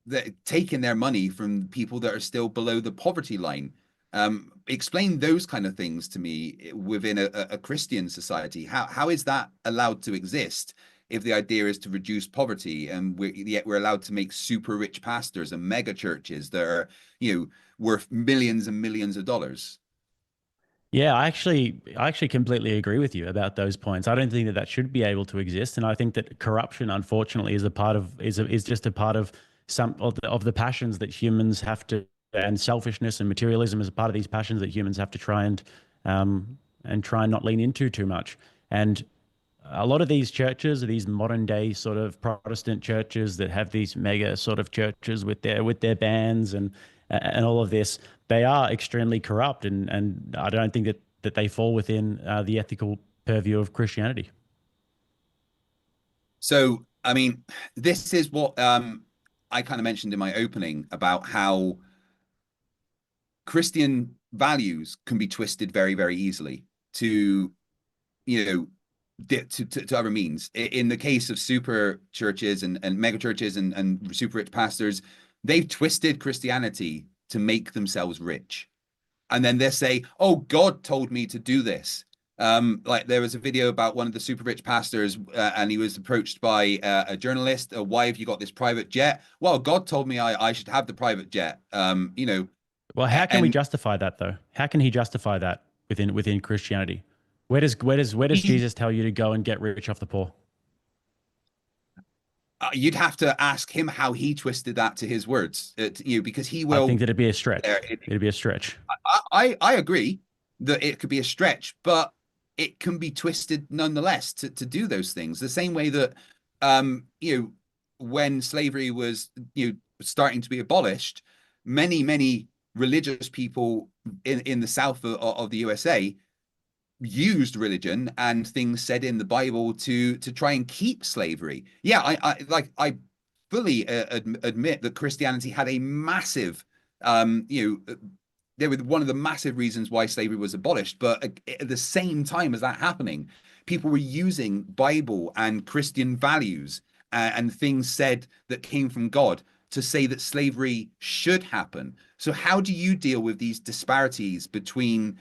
that are taking their money from people that are still below the poverty line. Explain those kind of things to me within a Christian society. How is that allowed to exist if the idea is to reduce poverty, and yet we're allowed to make super rich pastors and mega churches that are worth millions and millions of dollars? Yeah, I actually completely agree with you about those points. I don't think that should be able to exist, and I think that corruption, unfortunately, is a part of is just a part of some of the passions that humans have to, and selfishness and materialism is a part of these passions that humans have to try and try and not lean into too much. And a lot of these churches are these modern day sort of Protestant churches that have these mega sort of churches with their bands and all of this. They are extremely corrupt, and I don't think that they fall within the ethical purview of Christianity. So, I mean, this is what I kind of mentioned in my opening about how Christian values can be twisted very, very easily to, you know, to other means. In the case of super churches and mega churches and super rich pastors, they've twisted Christianity to make themselves rich. And then they say, oh, God told me to do this. Like there was a video about one of the super rich pastors, and he was approached by a journalist. Why have you got this private jet? Well, God told me I should have the private jet. Well, how can we justify that though? How can he justify that within Christianity? Where does Jesus tell you to go and get rich off the poor? You'd have to ask him how he twisted that to his words, because he I will. think that it'd be a stretch. It'd be a stretch. I agree that it could be a stretch, but it can be twisted nonetheless to do those things. The same way that when slavery was starting to be abolished, many religious people in the south of the USA used religion and things said in the Bible to try and keep slavery. Yeah, I fully admit that Christianity had a massive they were one of the massive reasons why slavery was abolished. But at the same time as that happening, people were using Bible and Christian values and things said that came from God to say that slavery should happen. So how do you deal with these disparities between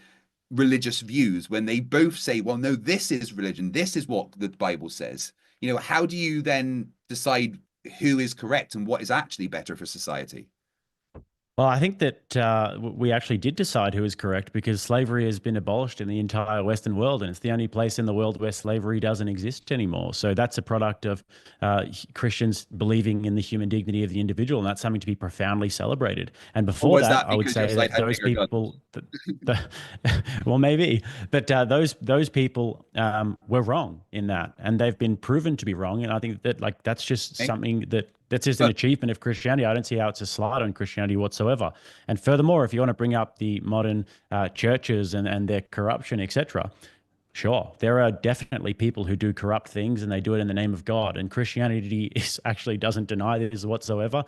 religious views when they both say, well, no, this is religion, this is what the Bible says? How do you then decide who is correct and what is actually better for society? Well, I think that we actually did decide who is correct, because slavery has been abolished in the entire Western world, and it's the only place in the world where slavery doesn't exist anymore. So that's a product of Christians believing in the human dignity of the individual, and that's something to be profoundly celebrated. And before that, I would say that those people, well, maybe, but those people were wrong in that, and they've been proven to be wrong. And I think that that's just something that's just an achievement of Christianity. I don't see how it's a slight on Christianity whatsoever. And furthermore, if you want to bring up the modern churches and their corruption, etc., sure, there are definitely people who do corrupt things, and they do it in the name of God. And Christianity actually doesn't deny this whatsoever.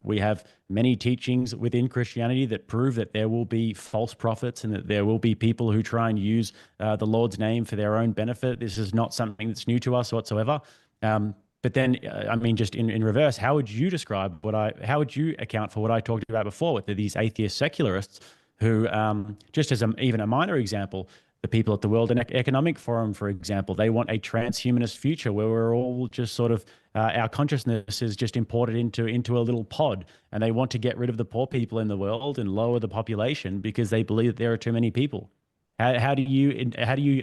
We have many teachings within Christianity that prove that there will be false prophets and that there will be people who try and use the Lord's name for their own benefit. This is not something that's new to us whatsoever. But then, I mean, just in reverse, how would you how would you account for what I talked about before with these atheist secularists who, just as even a minor example, the people at the World Economic Forum, for example. They want a transhumanist future where we're all just sort of our consciousness is just imported into a little pod, and they want to get rid of the poor people in the world and lower the population because they believe that there are too many people. How do you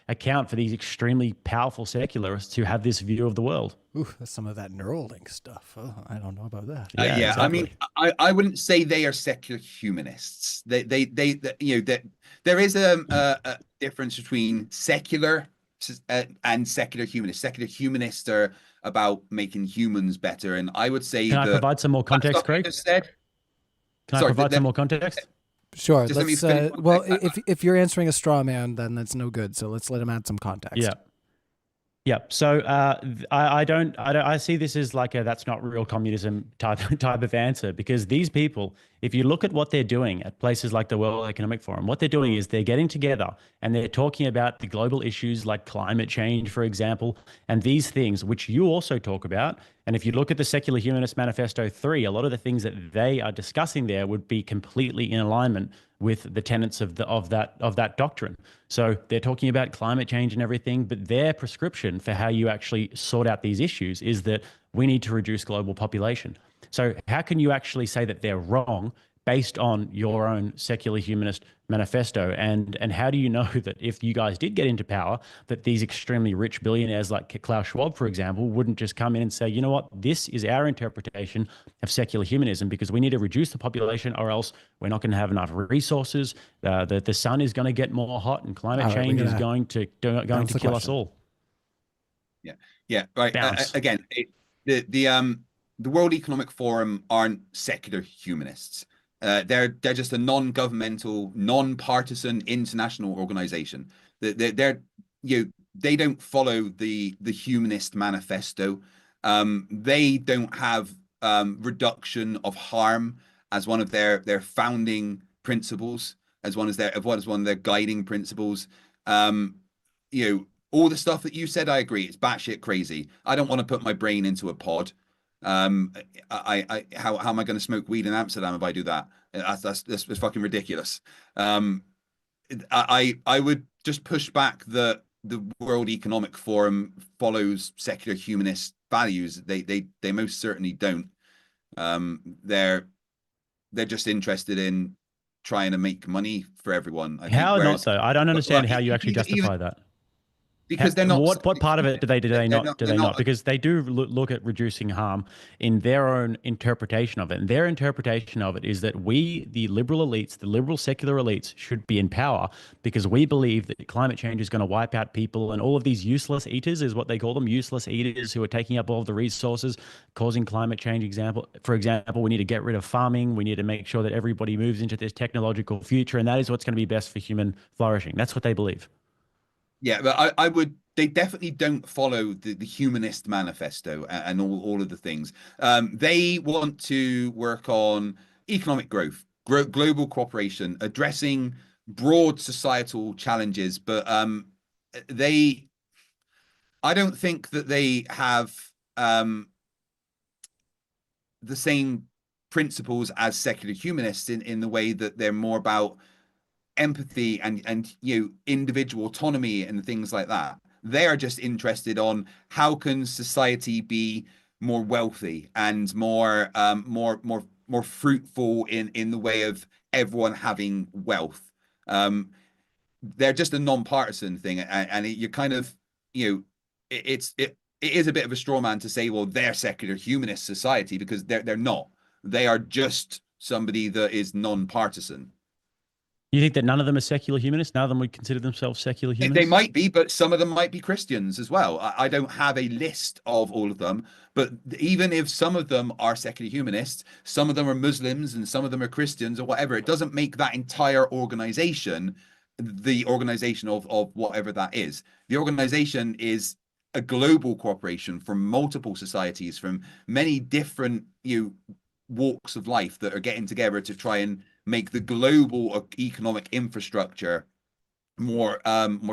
account for these extremely powerful secularists who have this view of the world? Ooh, that's some of that Neuralink stuff. Oh, I don't know about that. Yeah, Yeah, I mean, exactly. I wouldn't say they are secular humanists. You know, that there is a difference between secular and secular humanists. Secular humanists are about making humans better, and I would say Can I that provide some more that context, stuff you Craig? just said. Can I Sorry, provide some more context? Sure. just let me Let's. finish. Well, if you're answering a straw man, then that's no good. So let's let him add some context. Yeah. Yeah. So I see this as like a that's not real communism type of answer, because these people, if you look at what they're doing at places like the World Economic Forum, what they're doing is they're getting together and they're talking about the global issues like climate change, for example, and these things which you also talk about. And if you look at the Secular Humanist Manifesto 3, a lot of the things that they are discussing there would be completely in alignment with the tenets of that doctrine. So they're talking about climate change and everything, but their prescription for how you actually sort out these issues is that we need to reduce global population. So how can you actually say that they're wrong based on your own secular humanist manifesto? And how do you know that if you guys did get into power, that these extremely rich billionaires like Klaus Schwab, for example, wouldn't just come in and say, you know what, this is our interpretation of secular humanism because we need to reduce the population or else we're not going to have enough resources. The sun is going to get more hot and climate All right, change is going to kill us all. Yeah, right. Bounce. Again, the World Economic Forum aren't secular humanists. They're just a non-governmental, non-partisan international organization. They don't follow the humanist manifesto. They don't have reduction of harm as one of their founding principles, as one of their guiding principles. You know, all the stuff that you said, I agree. It's batshit crazy. I don't want to put my brain into a pod. How am I going to smoke weed in Amsterdam if I do that? That's fucking ridiculous. I would just push back that the World Economic Forum follows secular humanist values. They most certainly don't. They're just interested in trying to make money for everyone, I think. How not Whereas, though? I don't understand how you actually even justify that. because they're not. What part of it do they not? Because they do look at reducing harm in their own interpretation of it. And their interpretation of it is that we, the liberal elites, the liberal secular elites, should be in power because we believe that climate change is going to wipe out people, and all of these useless eaters is what they call them, useless eaters who are taking up all of the resources, causing climate change. For example, we need to get rid of farming. We need to make sure that everybody moves into this technological future, and that is what's going to be best for human flourishing. That's what they believe. Yeah, but I would. They definitely don't follow the humanist manifesto and all of the things. They want to work on economic growth, global cooperation, addressing broad societal challenges. But I don't think that they have the same principles as secular humanists in the way that they're more about empathy and individual autonomy and things like that. They are just interested on how can society be more wealthy and more fruitful in the way of everyone having wealth. They're just a non-partisan thing, and you kind of it is a bit of a straw man to say, well, they're secular humanist society, because they're not. They are just somebody that is non-partisan. You think that none of them are secular humanists? None of them would consider themselves secular humanists? They might be, but some of them might be Christians as well. I don't have a list of all of them, but even if some of them are secular humanists, some of them are Muslims and some of them are Christians or whatever, it doesn't make that entire organization the organization of whatever that is. The organization is a global corporation from multiple societies, from many different walks of life that are getting together to try and make the global economic infrastructure more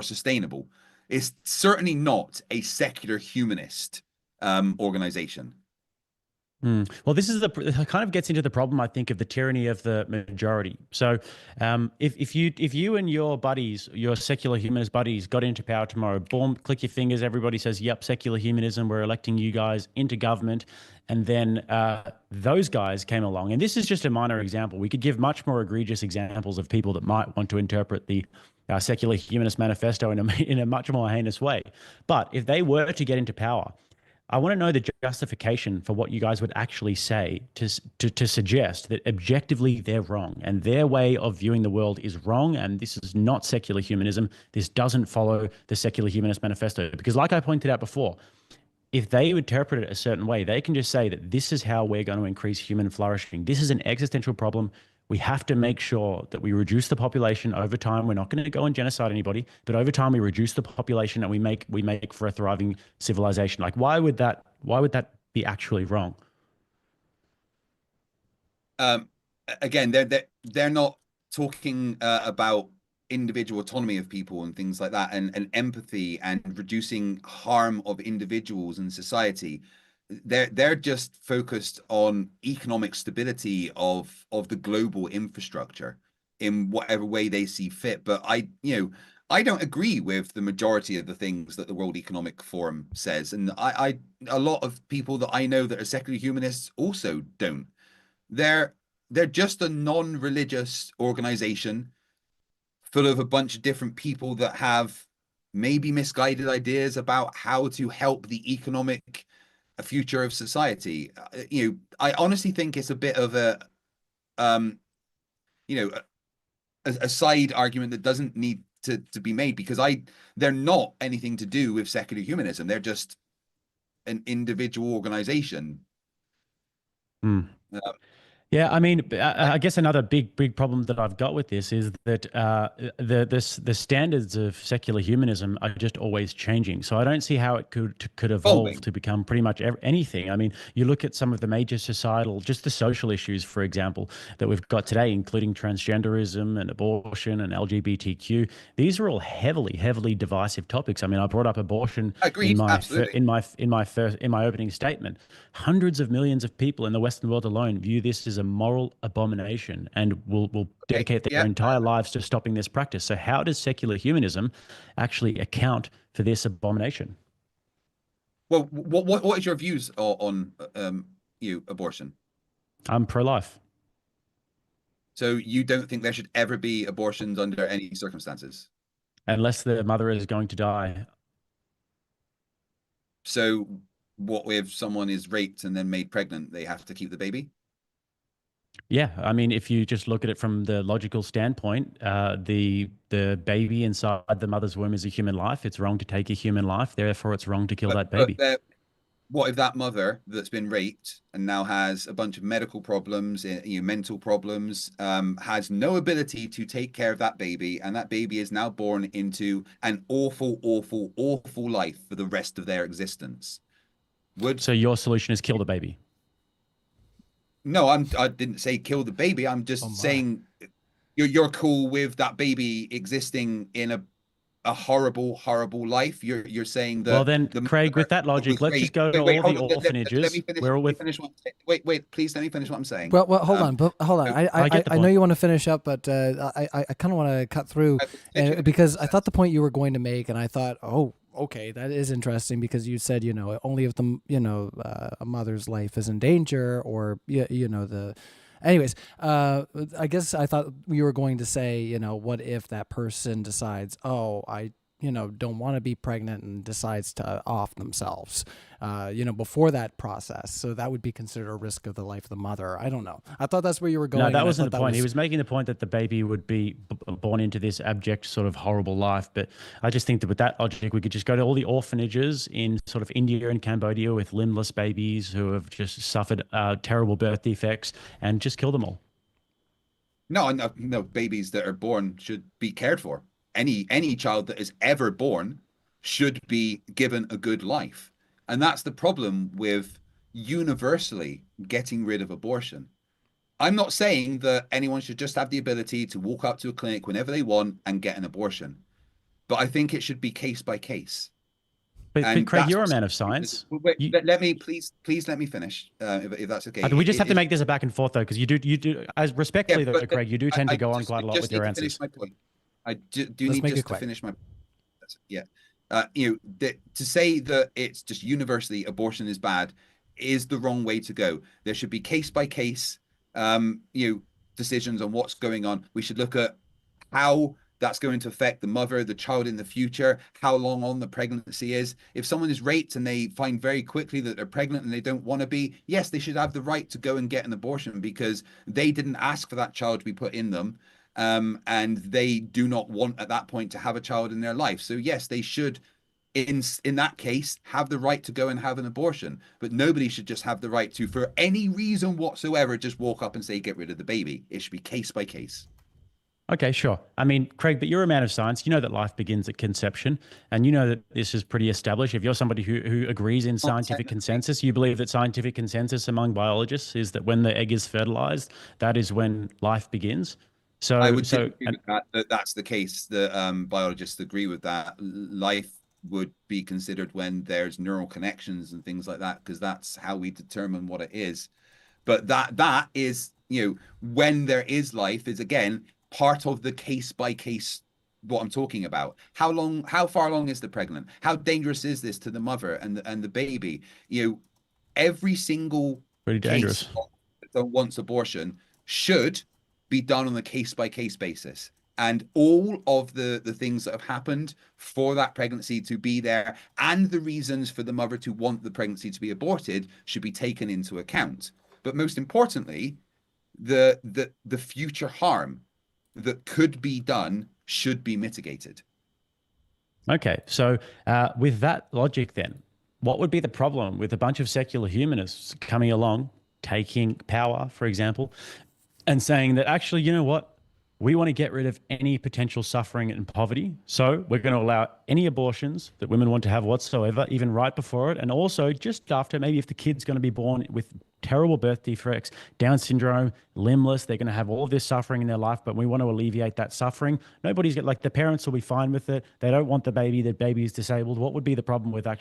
sustainable. It's certainly not a secular humanist organization. Well, this is it kind of gets into the problem, I think, of the tyranny of the majority. So, if you and your buddies, your secular humanist buddies, got into power tomorrow, boom, click your fingers, everybody says, "Yep, secular humanism, we're electing you guys into government," and then those guys came along, and this is just a minor example. We could give much more egregious examples of people that might want to interpret the secular humanist manifesto in in a much more heinous way. But if they were to get into power, I want to know the justification for what you guys would actually say to suggest that objectively they're wrong and their way of viewing the world is wrong. And this is not secular humanism. This doesn't follow the secular humanist manifesto. Because, like I pointed out before, if they interpret it a certain way, they can just say that this is how we're going to increase human flourishing. This is an existential problem. We have to make sure that we reduce the population over time. We're not going to go and genocide anybody, but over time we reduce the population and we make for a thriving civilization. Like, why would that be actually wrong? Um, Again, they're not talking about individual autonomy of people and things like that, and empathy and reducing harm of individuals and society. They're just focused on economic stability of the global infrastructure in whatever way they see fit. But I don't agree with the majority of the things that the World Economic Forum says, and a lot of people that I know that are secular humanists also don't. They're they're just a non-religious organization full of a bunch of different people that have maybe misguided ideas about how to help the economic future of society. I honestly think it's a bit of um, you know, a side argument that doesn't need to be made, because they're not anything to do with secular humanism. They're just an individual organization. Hmm. Uh, Yeah, I mean, I guess another big problem that I've got with this is that the standards of secular humanism are just always changing. So I don't see how it could evolve Evolving. to become pretty much anything. I mean, you look at some of the major societal, just the social issues, for example, that we've got today, including transgenderism and abortion and LGBTQ. These are all heavily divisive topics. I mean, I brought up abortion in Agreed. my Absolutely. in my opening statement. Hundreds of millions of people in the Western world alone view this as a moral abomination and will Okay. dedicate their Yeah. entire lives to stopping this practice. So how does secular humanism actually account for this abomination? Well, what is your views on abortion? I'm pro-life. So you don't think there should ever be abortions under any circumstances? Unless the mother is going to die. So what if someone is raped and then made pregnant? They have to keep the baby? Yeah, I mean, if you just look at it from the logical standpoint, the baby inside the mother's womb is a human life. It's wrong to take a human life. Therefore, it's wrong to kill that But baby. what if that mother that's been raped and now has a bunch of medical problems, mental problems, has no ability to take care of that baby, and that baby is now born into an awful life for the rest of their existence? Would So your solution is kill the baby. No, I didn't say kill the baby. I'm Oh just my. saying you're cool with that baby existing in a horrible life. You're saying Well, that then, the Craig, mother with that that logic, was let's just raped. go to Wait, all the hold on. Let me orphanages. finish. We're all Let me with. finish what. Wait. Please let me finish what I'm saying. Well, hold on, but hold on. So, I get the I know point. you want to finish up, but I kind of want to cut through, and because I thought the point you were going to make, and I thought, oh, okay, that is interesting because you said, only if a mother's life is in danger, or the. Anyways, I guess I thought you were going to say, what if that person decides, oh, I don't want to be pregnant and decides to off themselves, before that process. So that would be considered a risk of the life of the mother. I don't know. I thought that's where you were going. No, that and I wasn't thought the that point. He was was making the point that the baby would be born into this abject, sort of horrible life. But I just think that with that logic, we could just go to all the orphanages in sort of India and Cambodia with limbless babies who have just suffered terrible birth defects and just kill them all. No, babies that are born should be cared for. Any child that is ever born should be given a good life. And that's the problem with universally getting rid of abortion. I'm not saying that anyone should just have the ability to walk up to a clinic whenever they want and get an abortion, but I think it should be case by case. But And Craig, that's you're a what's man of science. wait, let me please let me finish, if that's okay. We just have to make this a back and forth though, because you do as Yeah, respectfully though, but Craig, you do tend I to go on just quite a lot with need your to finish answers. my point. I do Let's need make it just to quick. finish my. Yeah, to say that it's just universally abortion is bad is the wrong way to go. There should be case by case, decisions on what's going on. We should look at how that's going to affect the mother, the child in the future, how long on the pregnancy is. If someone is raped and they find very quickly that they're pregnant and they don't want to be, yes, they should have the right to go and get an abortion because they didn't ask for that child to be put in them. And they do not want at that point to have a child in their life. So yes, they should, in that case, have the right to go and have an abortion. But nobody should just have the right to, for any reason whatsoever, just walk up and say, get rid of the baby. It should be case by case. Okay, sure. I mean, Craig, but you're a man of science. You know that life begins at conception, and you know that this is pretty established. If you're somebody who agrees in scientific consensus, you believe that scientific consensus among biologists is that when the egg is fertilized, that is when life begins. So, I would disagree with that. That's the case. The biologists agree with that. Life would be considered when there's neural connections and things like that, because that's how we determine what it is. But that is, when there is life is again part of the case by case. What I'm talking about. How far along is the pregnant? How dangerous is this to the mother and the baby? Every single pretty dangerous. case that wants abortion should be done on a case by case basis. And all of the things that have happened for that pregnancy to be there and the reasons for the mother to want the pregnancy to be aborted should be taken into account. But most importantly, the future harm that could be done should be mitigated. Okay, so with that logic then, what would be the problem with a bunch of secular humanists coming along, taking power, for example, and saying that actually, you know what? We want to get rid of any potential suffering and poverty. So we're going to allow any abortions that women want to have whatsoever, even right before it. And also just after, maybe if the kid's going to be born with terrible birth defects, Down syndrome, limbless, they're going to have all of this suffering in their life, but we want to alleviate that suffering. Nobody's got, like, the parents will be fine with it. They don't want the baby is disabled. What would be the problem with what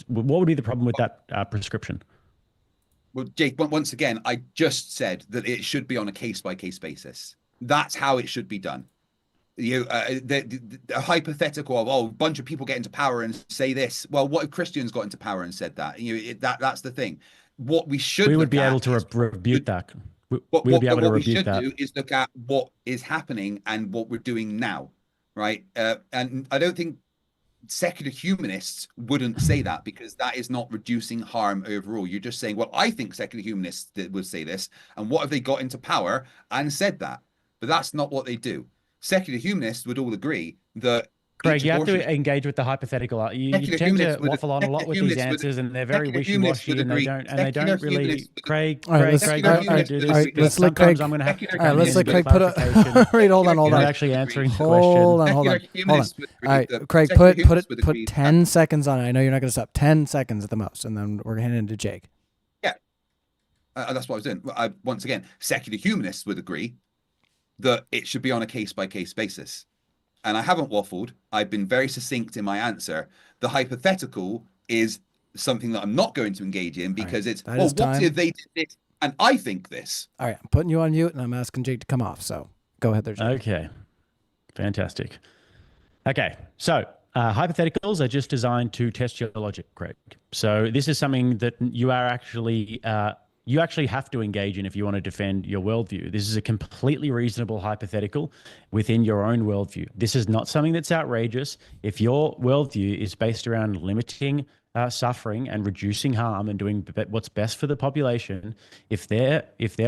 would be the problem with that prescription? Well, Jake, once again, I just said that it should be on a case by case basis. That's how it should be done. The hypothetical of a bunch of people get into power and say this. Well, what if Christians got into power and said that? That's the thing. What we should we would be able to rebuke that. What we should do is look at what is happening and what we're doing now, right? And I don't think secular humanists wouldn't say that, because that is not reducing harm overall. You're just saying, well, I think secular humanists would say this, and what if they got into power and said that? But that's not what they do. Secular humanists would all agree that Craig, you have to engage with the hypothetical. You tend to waffle on a lot with these answers, and they're very wishy-washy, and they don't really. Craig, let's let Craig. I'm going to have. Let's let Craig put a. Wait, hold on. Actually answering the question. Hold on. All right, Craig, put 10 seconds seconds on it. I know you're not going to stop. 10 seconds at the most, and then we're handing it to Jake. Yeah, that's what I was doing. Once again, secular humanists would agree that it should be on a case by case basis. And I haven't waffled. I've been very succinct in my answer. The hypothetical is something that I'm not going to engage in, because it's, well, what if they did this and I think this? All right, I'm putting you on mute and I'm asking Jake to come off. So go ahead there, Jake. Okay, fantastic. Okay, so hypotheticals are just designed to test your logic, Craig. So this is something that you actually have to engage in if you want to defend your worldview. This is a completely reasonable hypothetical within your own worldview. This is not something that's outrageous. If your worldview is based around limiting suffering and reducing harm and doing what's best for the population, if there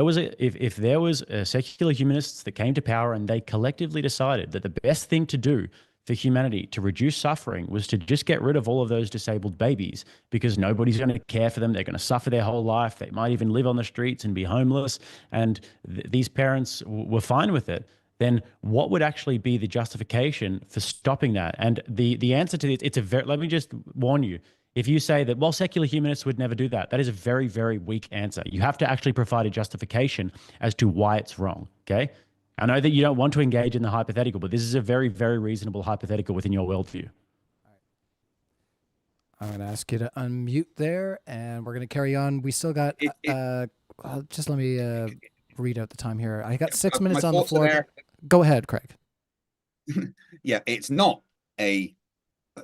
was a secular humanists that came to power and they collectively decided that the best thing to do for humanity to reduce suffering was to just get rid of all of those disabled babies, because nobody's going to care for them. They're going to suffer their whole life. They might even live on the streets and be homeless. And these parents were fine with it. Then what would actually be the justification for stopping that? And the answer to this, let me just warn you. If you say that, well, secular humanists would never do that, that is a very, very weak answer. You have to actually provide a justification as to why it's wrong, okay? I know that you don't want to engage in the hypothetical, but this is a very, very reasonable hypothetical within your worldview. I'm going to ask you to unmute there, and we're going to carry on. We still got, just let me read out the time here. I got 6 minutes on the floor. Go ahead, Craig. Yeah, it's not a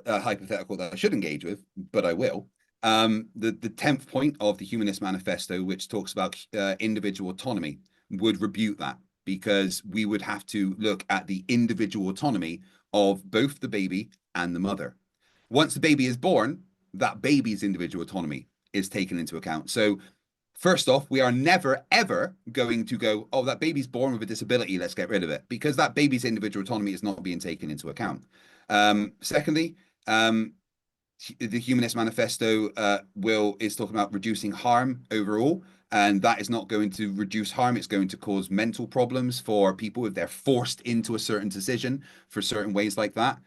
hypothetical that I should engage with, but I will. The 10th point of the Humanist Manifesto, which talks about individual autonomy, would rebuke that, because we would have to look at the individual autonomy of both the baby and the mother. Once the baby is born, that baby's individual autonomy is taken into account. So first off, we are never, ever going to go, oh, that baby's born with a disability, let's get rid of it, because that baby's individual autonomy is not being taken into account. Secondly, the Humanist Manifesto is talking about reducing harm overall, and that is not going to reduce harm. It's going to cause mental problems for people if they're forced into a certain decision for certain ways like that.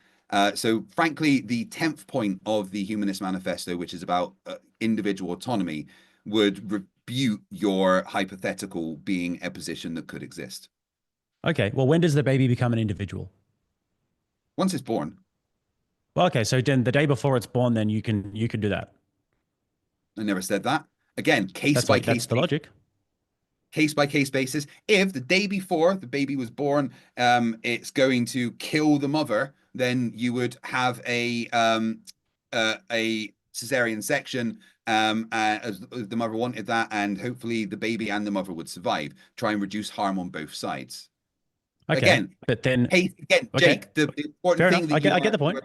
So frankly, the 10th point of the Humanist Manifesto, which is about individual autonomy, would rebuke your hypothetical being a position that could exist. Okay, well, when does the baby become an individual? Once it's born. Well, okay, so then the day before it's born, then you can do that. I never said that. Again, case by case. That's the logic. Case by case basis. If the day before the baby was born, it's going to kill the mother, then you would have a cesarean section, as the mother wanted that, and hopefully the baby and the mother would survive. Try and reduce harm on both sides. Okay, again, but then Jake, okay. the important thing that I get the point.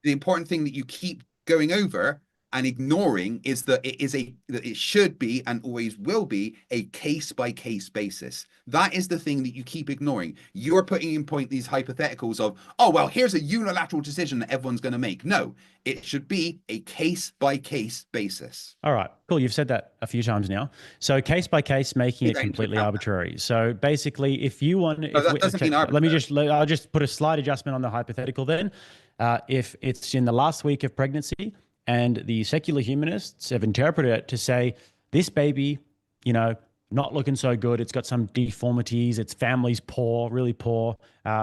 The important thing that you keep going over and ignoring is that it should be and always will be a case by case basis. That is the thing that you keep ignoring. You're putting in point these hypotheticals of, oh, well, here's a unilateral decision that everyone's going to make. No, it should be a case by case basis. All right, cool. You've said that a few times now. So case by case, making it completely arbitrary. So basically, if you want, that doesn't mean arbitrary. I'll just put a slight adjustment on the hypothetical then. If it's in the last week of pregnancy, and the secular humanists have interpreted it to say, this baby, not looking so good. It's got some deformities. Its family's poor, really poor.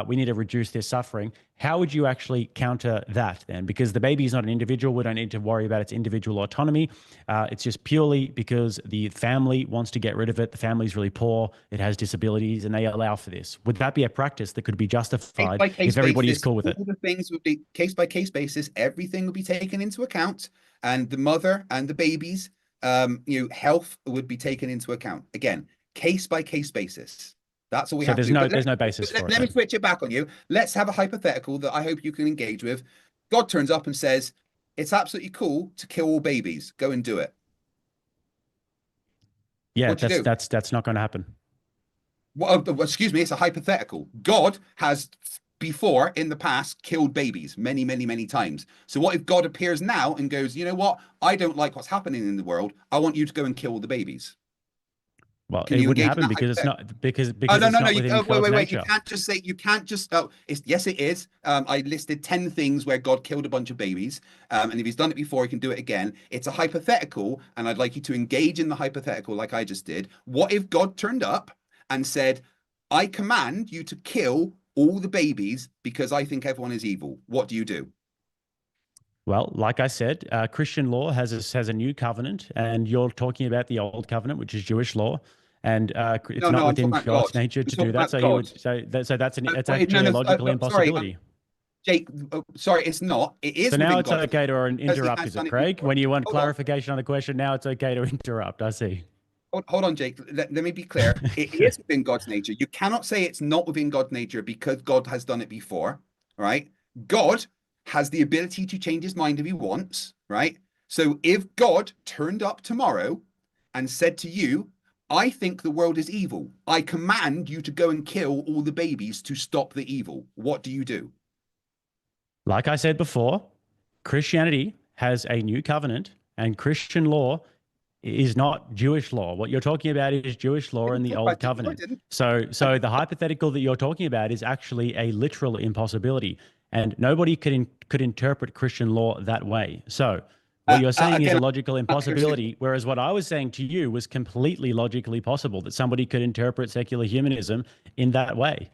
We need to reduce their suffering. How would you actually counter that then? Because the baby is not an individual. We don't need to worry about its individual autonomy. It's just purely because the family wants to get rid of it. The family's really poor. It has disabilities, and they allow for this. Would that be a practice that could be justified if everybody is cool with it? All the things would be case by case basis. Everything would be taken into account, and the mother and the baby's health would be taken into account. Again, case by case basis. That's all we have to do. There's no basis for it. Let me switch it back on you. Let's have a hypothetical that I hope you can engage with. God turns up and says, it's absolutely cool to kill all babies. Go and do it. Yeah, that's not going to happen. Well, excuse me, it's a hypothetical. God has before in the past killed babies many, many, many times. So what if God appears now and goes, you know what? I don't like what's happening in the world. I want you to go and kill all the babies. Well, it wouldn't happen because it's not because no, it's not within God's nature. You can't just say yes, it is. I listed 10 things where God killed a bunch of babies, and if he's done it before, he can do it again. It's a hypothetical, and I'd like you to engage in the hypothetical like I just did. What if God turned up and said, I command you to kill all the babies because I think everyone is evil? What do you do? Well, like I said, Christian law has a new covenant, and you're talking about the old covenant, which is Jewish law, and it's not within God's nature to do that. So it's actually a logical impossibility. Jake, sorry, it's not. It is. So now it's okay to interrupt, is it, Craig? When you want clarification on the question, now it's okay to interrupt. I see. Hold on, Jake. Let me be clear. It is within God's nature. You cannot say it's not within God's nature because God has done it before, right? God has the ability to change his mind if he wants, right? So if God turned up tomorrow and said to you, I think the world is evil. I command you to go and kill all the babies to stop the evil. What do you do? Like I said before, Christianity has a new covenant, and Christian law is not Jewish law. What you're talking about is Jewish law in the old covenant. So the hypothetical that you're talking about is actually a literal impossibility, and nobody could interpret Christian law that way. So what you're saying is a logical impossibility, whereas what I was saying to you was completely logically possible, that somebody could interpret secular humanism in that way.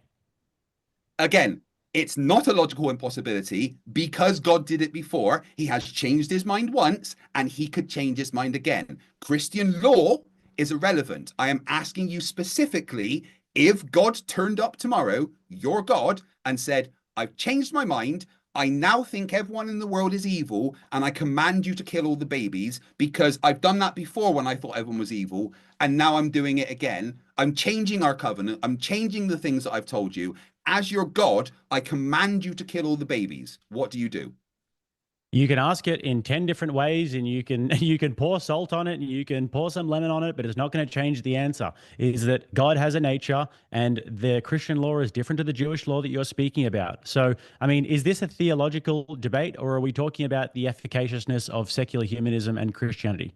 Again, It's not a logical impossibility because God did it before. He has changed his mind once and he could change his mind again. Christian law is irrelevant. I am asking you specifically, if God turned up tomorrow, your God, and said, I've changed my mind. I now think everyone in the world is evil, and I command you to kill all the babies because I've done that before when I thought everyone was evil, and now I'm doing it again. I'm changing our covenant. I'm changing the things that I've told you. As your God, I command you to kill all the babies. What do you do? You can ask it in 10 different ways, and you can pour salt on it and you can pour some lemon on it, but it's not going to change the answer. Is that God has a nature, and the Christian law is different to the Jewish law that you're speaking about. So, I mean, is this a theological debate, or are we talking about the efficaciousness of secular humanism and Christianity?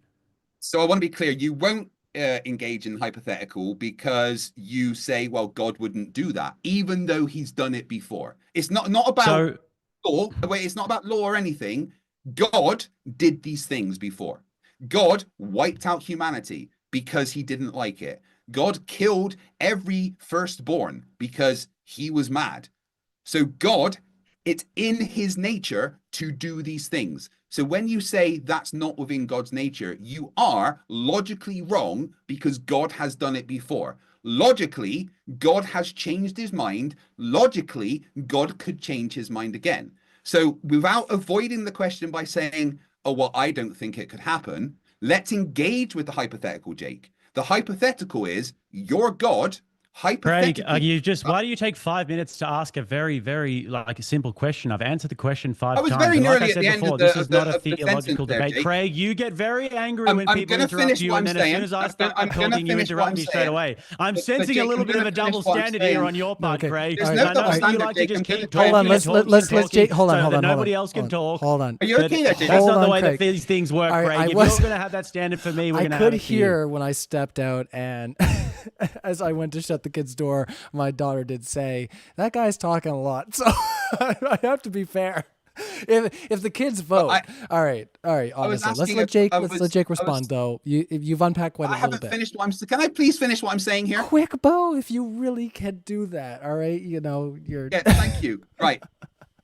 So I want to be clear. You won't engage in hypothetical because you say, well, God wouldn't do that, even though he's done it before. It's not about law. Wait, it's not about law or anything. God did these things before. God wiped out humanity because he didn't like it. God killed every firstborn because he was mad. So God, it's in his nature to do these things. So when you say that's not within God's nature, you are logically wrong because God has done it before. Logically, God has changed his mind. Logically, God could change his mind again. So without avoiding the question by saying, oh, well, I don't think it could happen, let's engage with the hypothetical, Jake. The hypothetical is your God Craig, why do you take 5 minutes to ask a very, very like a simple question? I've answered the question five times. I was very nearly at the end of the this is not a theological debate. Jake. Craig, you get very angry when people interrupt you, and then as soon as I start talking, you interrupt me straight away. I'm sensing a little bit of a double standard here on your part, Craig. There's no double standard, you like to just keep talking. Hold on, let's Jake. Hold on. Nobody else can talk. Hold on. Are you okay there, Jake? That's not the way that these things work, Craig. If you're going to have that standard for me, we're going to have it. I could hear when I stepped out, and as I went to shut the kid's door, my daughter did say, that guy's talking a lot. So I have to be fair. If the kids vote, all right. Honestly, let's let Jake respond though. You've unpacked quite a little bit. I haven't finished what I'm saying. Can I please finish what I'm saying here? Quick, Bo, if you really can do that. All right, you're. Yeah, thank you. Right.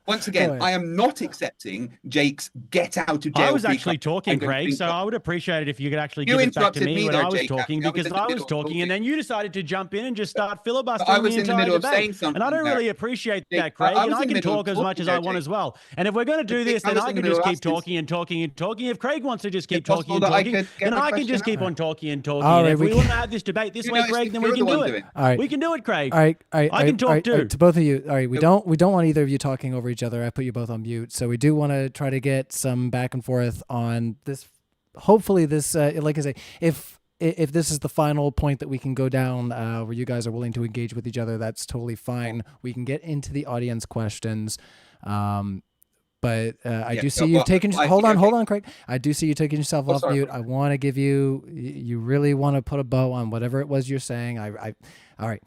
Once again, I am not accepting Jake's get out of jail. I was actually talking, Craig, so I would appreciate it if you could actually give it back to me when I was talking, because I was talking and then you decided to jump in and just start filibustering the entire debate. And I don't really appreciate that, Craig, and I can talk as much as I want as well. And if we're going to do this, then I can just keep talking and talking and talking. If Craig wants to just keep talking and talking, then I can just keep on talking and talking. If we want to have this debate this way, Craig, then we can do it. All right. We can do it, Craig. All right. I can talk too. To both of you. All right. We don't want either of you talking over each other. I put you both on mute. So we do want to try to get some back and forth on this. Hopefully this, like I say, if this is the final point that we can go down where you guys are willing to engage with each other, that's totally fine. We can get into the audience questions. But I do see you taking. Hold on, Craig. I do see you taking yourself off mute. I want to give you. You really want to put a bow on whatever it was you're saying. All right. I'm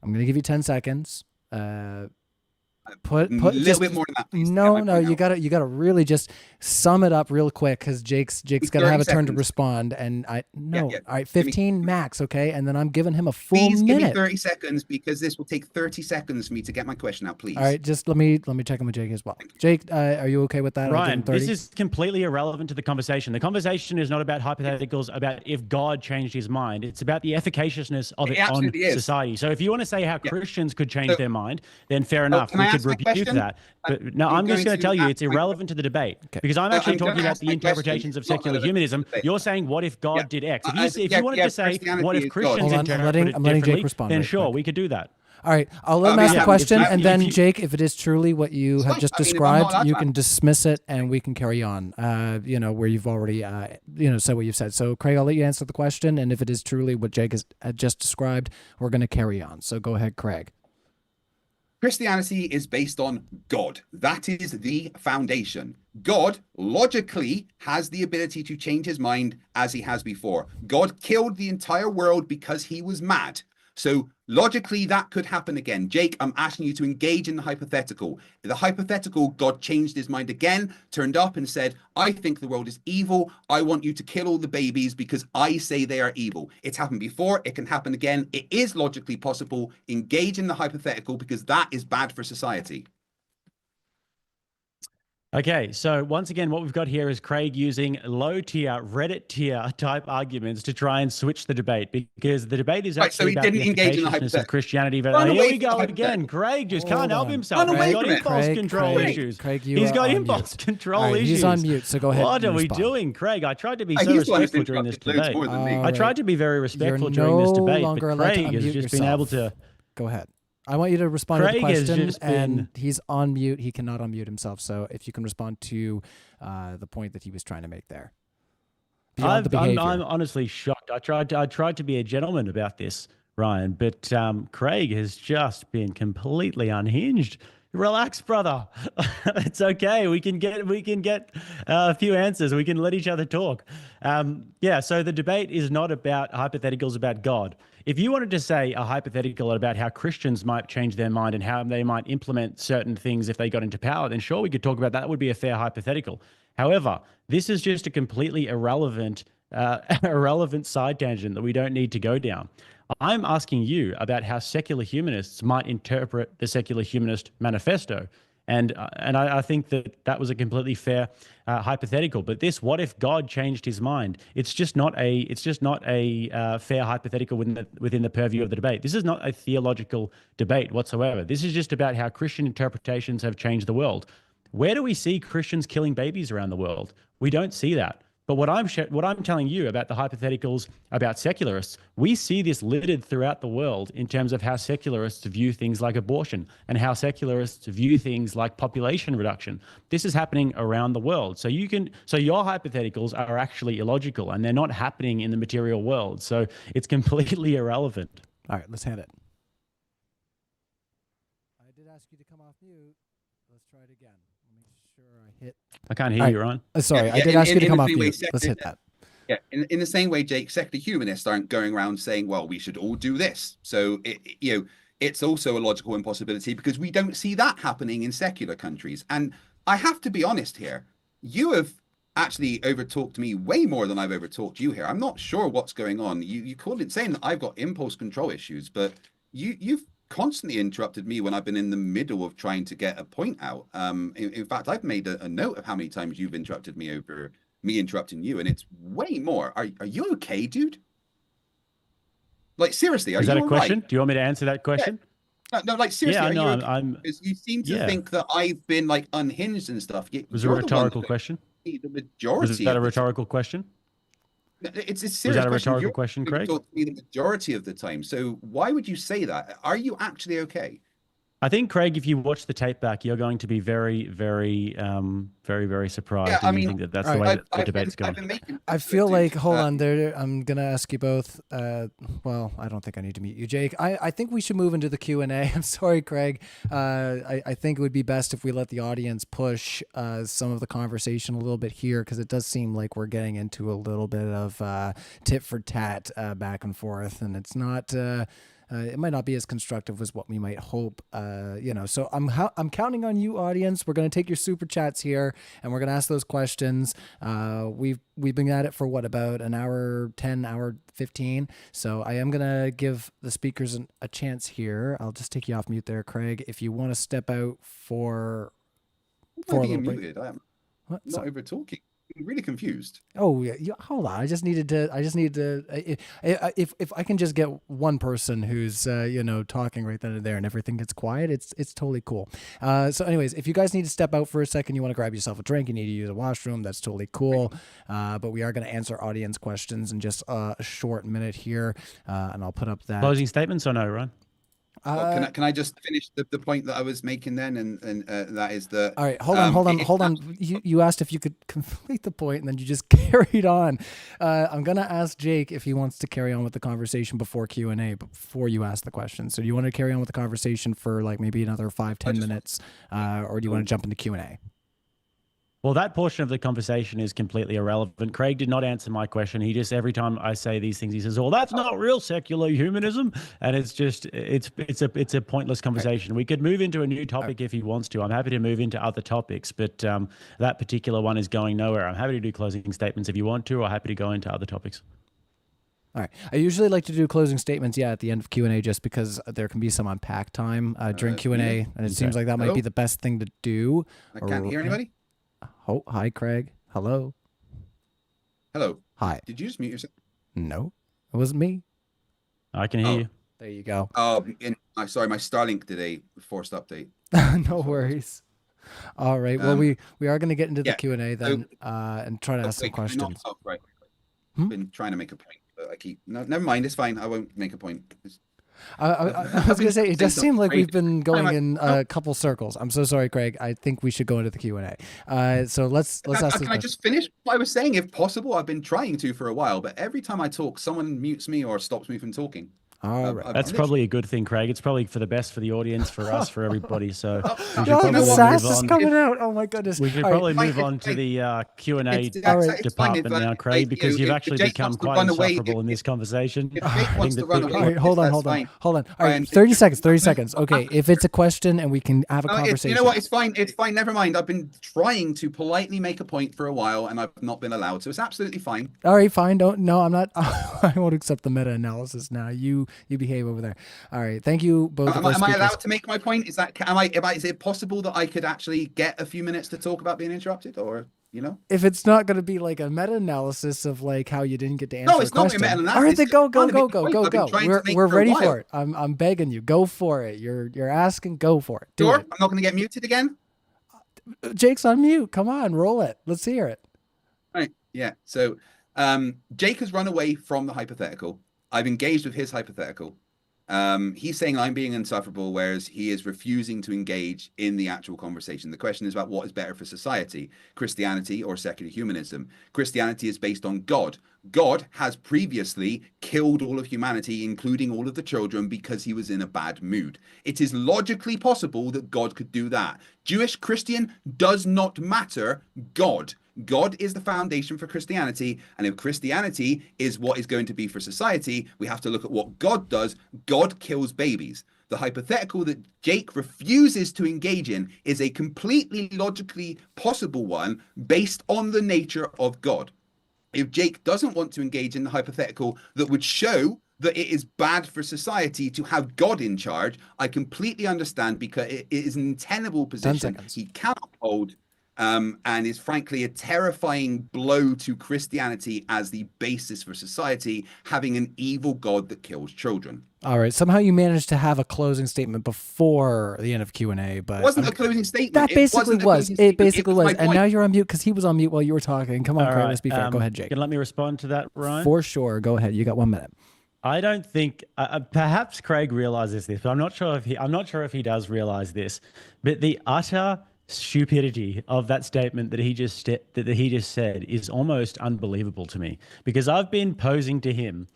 going to give you 10 seconds. Put a little bit more than that, please. No, you gotta really just sum it up real quick, because Jake's gotta have a turn to respond, and all right, 15 max, okay, and then I'm giving him a full minute. Please give me 30 seconds, because this will take 30 seconds for me to get my question out, please. All right, just let me check in with Jake as well. Jake, are you okay with that? Ryan, this is completely irrelevant to the conversation. The conversation is not about hypotheticals, about if God changed his mind. It's about the efficaciousness of it on society. So if you want to say how Christians could change their mind, then fair enough. We could rebuke that. But no, I'm just going to tell you it's irrelevant to the debate, because I'm actually talking about the interpretations of secular humanism. You're saying, what if God did X? If you wanted to say, what if Christians interpreted it differently, then sure, we could do that. All right, I'll let him ask the question, and then Jake, if it is truly what you have just described, you can dismiss it, and we can carry on. Where you've already, said what you've said. So, Craig, I'll let you answer the question, and if it is truly what Jake has just described, we're going to carry on. So, go ahead, Craig. Christianity is based on God. That is the foundation. God logically has the ability to change his mind as he has before. God killed the entire world because he was mad. So logically, that could happen again. Jake, I'm asking you to engage in the hypothetical. The hypothetical, God changed his mind again, turned up and said, I think the world is evil. I want you to kill all the babies because I say they are evil. It's happened before. It can happen again. It is logically possible. Engage in the hypothetical, because that is bad for society. Okay, so once again, what we've got here is Craig using low tier, Reddit tier type arguments to try and switch the debate, because the debate is Right, so actually he about didn't the engage in the efficaciousness of hypothetical. Christianity. But Run here away we from the go again. hypothetical. Craig just Hold can't help on. himself. Run away He's got from it. impulse control Craig. issues. Craig, He's got on impulse mute. control All right, issues. he's on mute, so go ahead. What and are we respond. doing, Craig? I tried to be so He's the one who's respectful during this interrupted loads debate. more than me. All I tried right. to be very respectful You're during this no debate, longer but allowed to Craig has unmute just been able yourself. to. Go ahead. I want you to respond to the Craig has question, just and been- he's on mute. He cannot unmute himself. So if you can respond to the point that he was trying to make there. Beyond the behavior. I'm honestly shocked. I tried to be a gentleman about this, Ryan, but Craig has just been completely unhinged. Relax, brother. It's okay. We can get a few answers. We can let each other talk. Yeah. So the debate is not about hypotheticals about God. If you wanted to say a hypothetical about how Christians might change their mind and how they might implement certain things if they got into power, then sure, we could talk about that. That would be a fair hypothetical. However, this is just a completely irrelevant side tangent that we don't need to go down. I'm asking you about how secular humanists might interpret the secular humanist manifesto. And I think that was a completely fair hypothetical. But this, what if God changed his mind? It's just not a fair hypothetical within the purview of the debate. This is not a theological debate whatsoever. This is just about how Christian interpretations have changed the world. Where do we see Christians killing babies around the world? We don't see that. But what I'm telling you about the hypotheticals about secularists, we see this littered throughout the world in terms of how secularists view things like abortion and how secularists view things like population reduction. This is happening around the world. So your hypotheticals are actually illogical and they're not happening in the material world. So it's completely irrelevant. All right, let's have it. I did ask you to come off mute. Let's try it again. Make sure I hit. I can't hear you, Ryan. Sorry, Yeah, I did ask you to come off the same way mute. Let's hit that. Yeah, in the same way, Jake, secular humanists aren't going around saying, well, we should all do this. So, it's also a logical impossibility because we don't see that happening in secular countries. And I have to be honest here. You have actually overtalked me way more than I've overtalked you here. I'm not sure what's going on. You called it saying that I've got impulse control issues, but you've constantly interrupted me when I've been in the middle of trying to get a point out. In fact, I've made a note of how many times you've interrupted me over me interrupting you, and it's way more. Are you okay, dude? Like, seriously, are Is that you a question? right? Do you want me to answer that question? Yeah. No, like, seriously, Yeah, are no, you okay? I'm. Because you seem to Yeah. think that I've been like unhinged and stuff. It was a rhetorical question. The majority. Was that a rhetorical question? It's serious. Was that a question. rhetorical You're question, Craig? talking to me the majority of the time. So why would you say that? Are you actually okay? I think, Craig, if you watch the tape back, you're going to be very, very, very, very surprised. Yeah, and you think that's the way that the debate's going. I feel like, hold on there. I'm going to ask you both. Well, I don't think I need to meet you, Jake. I think we should move into the Q&A. I'm sorry, Craig. I think it would be best if we let the audience push some of the conversation a little bit here, because it does seem like we're getting into a little bit of tit for tat back and forth, and it's not... it might not be as constructive as what we might hope, So I'm counting on you, audience. We're going to take your super chats here, and we're going to ask those questions. We've been at it for about an hour 10, hour 15. So I am going to give the speakers a chance here. I'll just take you off mute there, Craig. If you want to step out for a little break. I am not over talking. I'm really confused. Oh yeah, hold on. I just needed to. If I can just get one person who's talking right then and there, and everything gets quiet, it's totally cool. So, anyways, if you guys need to step out for a second, you want to grab yourself a drink, you need to use a washroom, that's totally cool. But we are going to answer audience questions in just a short minute here, and I'll put up that Closing statements or no, Ron? Well, can I just finish the point that I was making then, and that is that. All right, hold on. You asked if you could complete the point, and then you just carried on. I'm gonna ask Jake if he wants to carry on with the conversation before Q&A, before you ask the question. So do you want to carry on with the conversation for like maybe another 5-10 minutes, or do you want to jump into Q&A? Well, that portion of the conversation is completely irrelevant. Craig did not answer my question. He just, every time I say these things, he says, "Well, that's not real secular humanism," and it's a pointless conversation. We could move into a new topic if he wants to. I'm happy to move into other topics, but that particular one is going nowhere. I'm happy to do closing statements if you want to, or happy to go into other topics. All right. I usually like to do closing statements, at the end of Q&A, just because there can be some unpack time during Q&A, and it seems like that might be the best thing to do. I can't hear anybody. Oh, hi, Craig. Hello. Hello. Hi. Did you just mute yourself? No, it wasn't me. I can hear Oh, you. There you go. sorry, my Starlink did a forced update. No So worries. All right. Well, um, we are going to get into the yeah. Q&A So, then, and try to ask some wait, can I not? questions. Oh, right. Hmm? Been trying to make a point, but I keep. No, never mind. It's fine. I won't make a point. I I've was going to been say, trying to it say does seem something like great. we've been going in No, a couple circles. I'm so sorry, Craig. I think we should go into the Q&A. So let's ask this can I question. just finish what I was saying? If possible, I've been trying to for a while, but every time I talk, someone mutes me or stops me from talking. All right. That's probably a good thing, Craig. It's probably for the best for the audience, for us, for everybody. So we should God, you know the probably what? sass move is on. coming out. Oh my goodness. We should All right. probably move It's on to fine. the Q&A All right. It's fine department now, if Craig, because you've if actually Jake become wants to quite run away. insufferable in this conversation. If I Jake think wants to that run people. All away, right, hold on, that's hold on, fine. hold on. All right, Ryan, 30 seconds, 30 seconds. Okay, if it's a question and we can have a No, conversation. you know what? It's fine. It's fine. Never mind. I've been trying to politely make a point for a while, and I've not been allowed. So it's absolutely fine. All right, fine. I'm not. I won't accept the meta-analysis now. You behave over there. All right, thank you both of our Am I speakers. allowed to make my point? Is that is it possible that I could actually get a few minutes to talk about being interrupted, or If it's not going to be like a meta-analysis of like how you didn't get to No, answer a it's not a question. meta-analysis. All right, then It's go, trying go, to make go, a go, point go, I've been go. trying to make We're for a ready while. for it. I'm begging you. Go for it. You're asking. Go for it. Do Sure, it. I'm not going to get muted again. Jake's on mute. Come on, roll it. Let's hear it. Right. Yeah. So, Jake has run away from the hypothetical. I've engaged with his hypothetical. He's saying I'm being insufferable, whereas he is refusing to engage in the actual conversation. The question is about what is better for society, Christianity or secular humanism. Christianity is based on God. God has previously killed all of humanity, including all of the children, because he was in a bad mood. It is logically possible that God could do that. Jewish, Christian does not matter. God is the foundation for Christianity. And if Christianity is what is going to be for society, we have to look at what God does. God kills babies. The hypothetical that Jake refuses to engage in is a completely logically possible one based on the nature of God. If Jake doesn't want to engage in the hypothetical that would show that it is bad for society to have God in charge, I completely understand, because it is an untenable 10 position seconds. he cannot hold, and is frankly a terrifying blow to Christianity as the basis for society, having an evil God that kills children. All right. Somehow you managed to have a closing statement before the end of Q&A, but It wasn't a closing statement. that basically was. It basically was. my And point. now you're on mute because he was on mute while you were talking. Come on, All Craig. right, Let's be fair. Go ahead, Jake. Can you let me respond to that, Ryan? For sure. Go ahead. You got 1 minute. I don't think perhaps Craig realizes this, but I'm not sure if he does realize this. But the utter stupidity of that statement that he just said is almost unbelievable to me, because I've been posing to him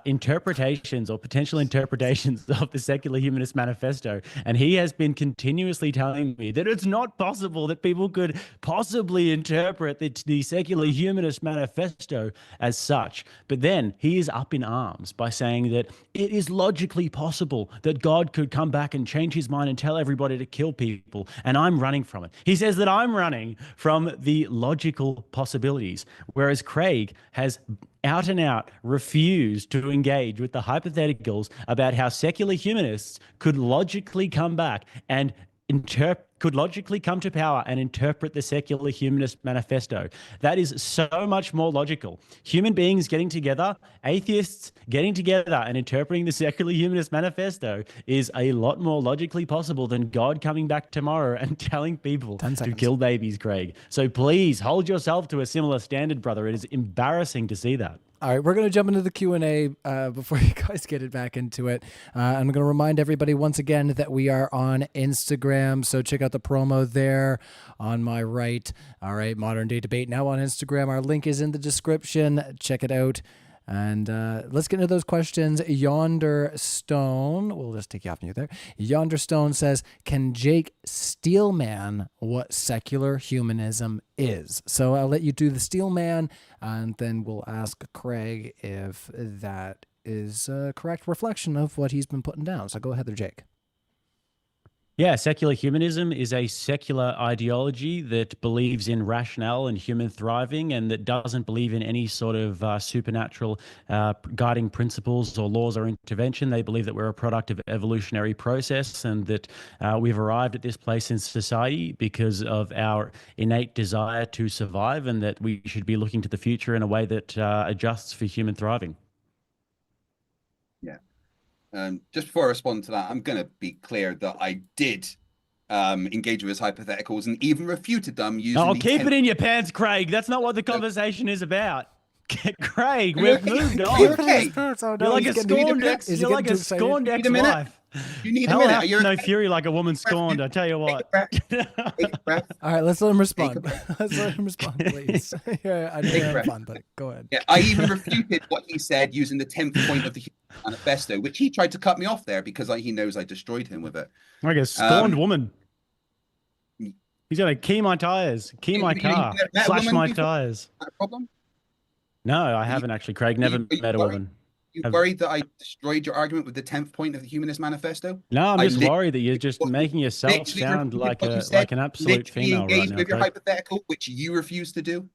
interpretations or potential interpretations of the Secular Humanist Manifesto, and he has been continuously telling me that it's not possible that people could possibly interpret the Secular Humanist Manifesto as such. But then he is up in arms by saying that it is logically possible that God could come back and change his mind and tell everybody to kill people, and I'm running from it. He says that I'm running from the logical possibilities, whereas Craig has out and out refused to engage with the hypotheticals about how secular humanists could logically come back and could logically come to power and interpret the Secular Humanist Manifesto. That is so much more logical. Human beings getting together, atheists getting together and interpreting the Secular Humanist Manifesto is a lot more logically possible than God coming back tomorrow and telling people 10 to seconds. kill babies, Craig. So please hold yourself to a similar standard, brother. It is embarrassing to see that. All right, we're going to jump into the Q&A before you guys get it back into it. I'm going to remind everybody once again that we are on Instagram, so check out the promo there on my right. All right, Modern Day Debate now on Instagram. Our link is in the description. Check it out. And let's get into those questions. Yonder Stone, we'll just take you off mute there. Yonder Stone says, can Jake Steelman what secular humanism is? So I'll let you do the Steelman, and then we'll ask Craig if that is a correct reflection of what he's been putting down. So go ahead there, Jake. Yeah, secular humanism is a secular ideology that believes in rationale and human thriving, and that doesn't believe in any sort of supernatural guiding principles or laws or intervention. They believe that we're a product of evolutionary process, and that we've arrived at this place in society because of our innate desire to survive, and that we should be looking to the future in a way that adjusts for human thriving. Yeah. Just before I respond to that, I'm going to be clear that I did engage with his hypotheticals and even refuted them using Oh, keep it in your pants, Craig. That's not what the conversation is about. Craig, we've moved on. You're okay. You're like a scorned ex. You're like a scorned ex-wife. You need a Hell minute. hath no fury like a woman scorned. I tell you what. Take a breath. All right, let's let him respond. Let's let him respond, please. Yeah, I know you're having fun, but go ahead. Yeah, I even refuted what he said using the 10th point of the Humanist Manifesto, which he tried to cut me off there because he knows I destroyed him with it. Like a scorned woman. He's gonna key my tires, key my car, slash my tires. Not a problem? No, I haven't actually, Craig. Never met a woman. You worried that I destroyed your argument with the 10th point of the Humanist Manifesto? No, I'm just worried that you're just making yourself sound like an absolute female right now. With your hypothetical, which you refuse to do.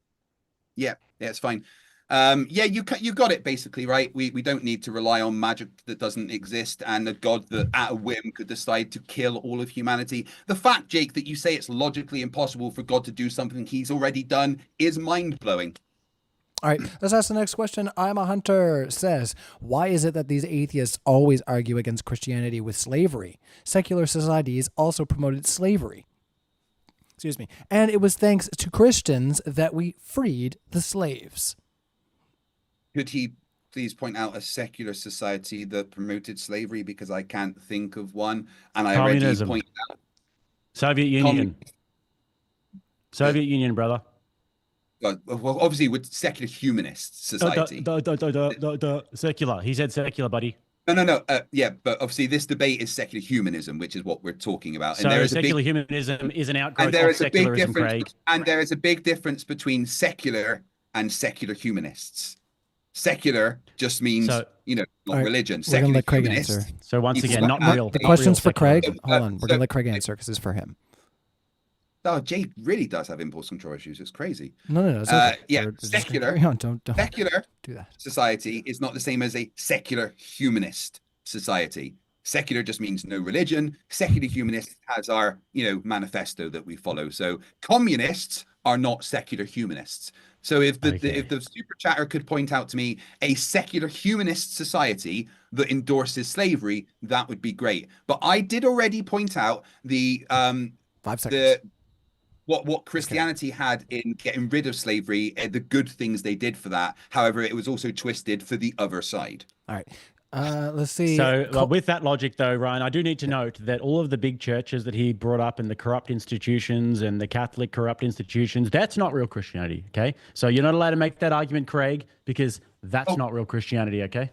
Yeah, it's fine. Yeah, you got it basically right. We don't need to rely on magic that doesn't exist and a god that at a whim could decide to kill all of humanity. The fact, Jake, that you say it's logically impossible for God to do something he's already done is mind-blowing. All right, let's ask the next question. I'm a Hunter says, why is it that these atheists always argue against Christianity with slavery? Secular societies also promoted slavery. Excuse me. And it was thanks to Christians that we freed the slaves. Could he please point out a secular society that promoted slavery? Because I can't think of one. And I already pointed out Soviet Union. Soviet Union, brother. Well, obviously, with secular humanist society. Secular. He said secular, buddy. No. Yeah, but obviously, this debate is secular humanism, which is what we're talking about. And so secular humanism is an outgrowth of secularism, Craig. And there is a big difference between secular and secular humanists. Secular just means, not religion. We're going to let Craig humanist, answer. So once again, not real. The question's for Craig. So, Hold on. We're going to let Craig answer because it's for him. Oh, Jake really does have impulse control issues. It's crazy. No. It's okay. Yeah, secular. Don't secular do that. Society is not the same as a secular humanist society. Secular just means no religion. Secular humanist has our, manifesto that we follow. So communists are not secular humanists. So if the super chatter could point out to me a secular humanist society that endorses slavery, that would be great. But I did already point out the 5 seconds. What Christianity had in getting rid of slavery, the good things they did for that. However, it was also twisted for the other side. All right. Let's see. So with that logic, though, Ryan, I do need to note that all of the big churches that he brought up and the corrupt institutions and the Catholic corrupt institutions, that's not real Christianity, okay? So you're not allowed to make that argument, Craig, because that's not real Christianity, okay?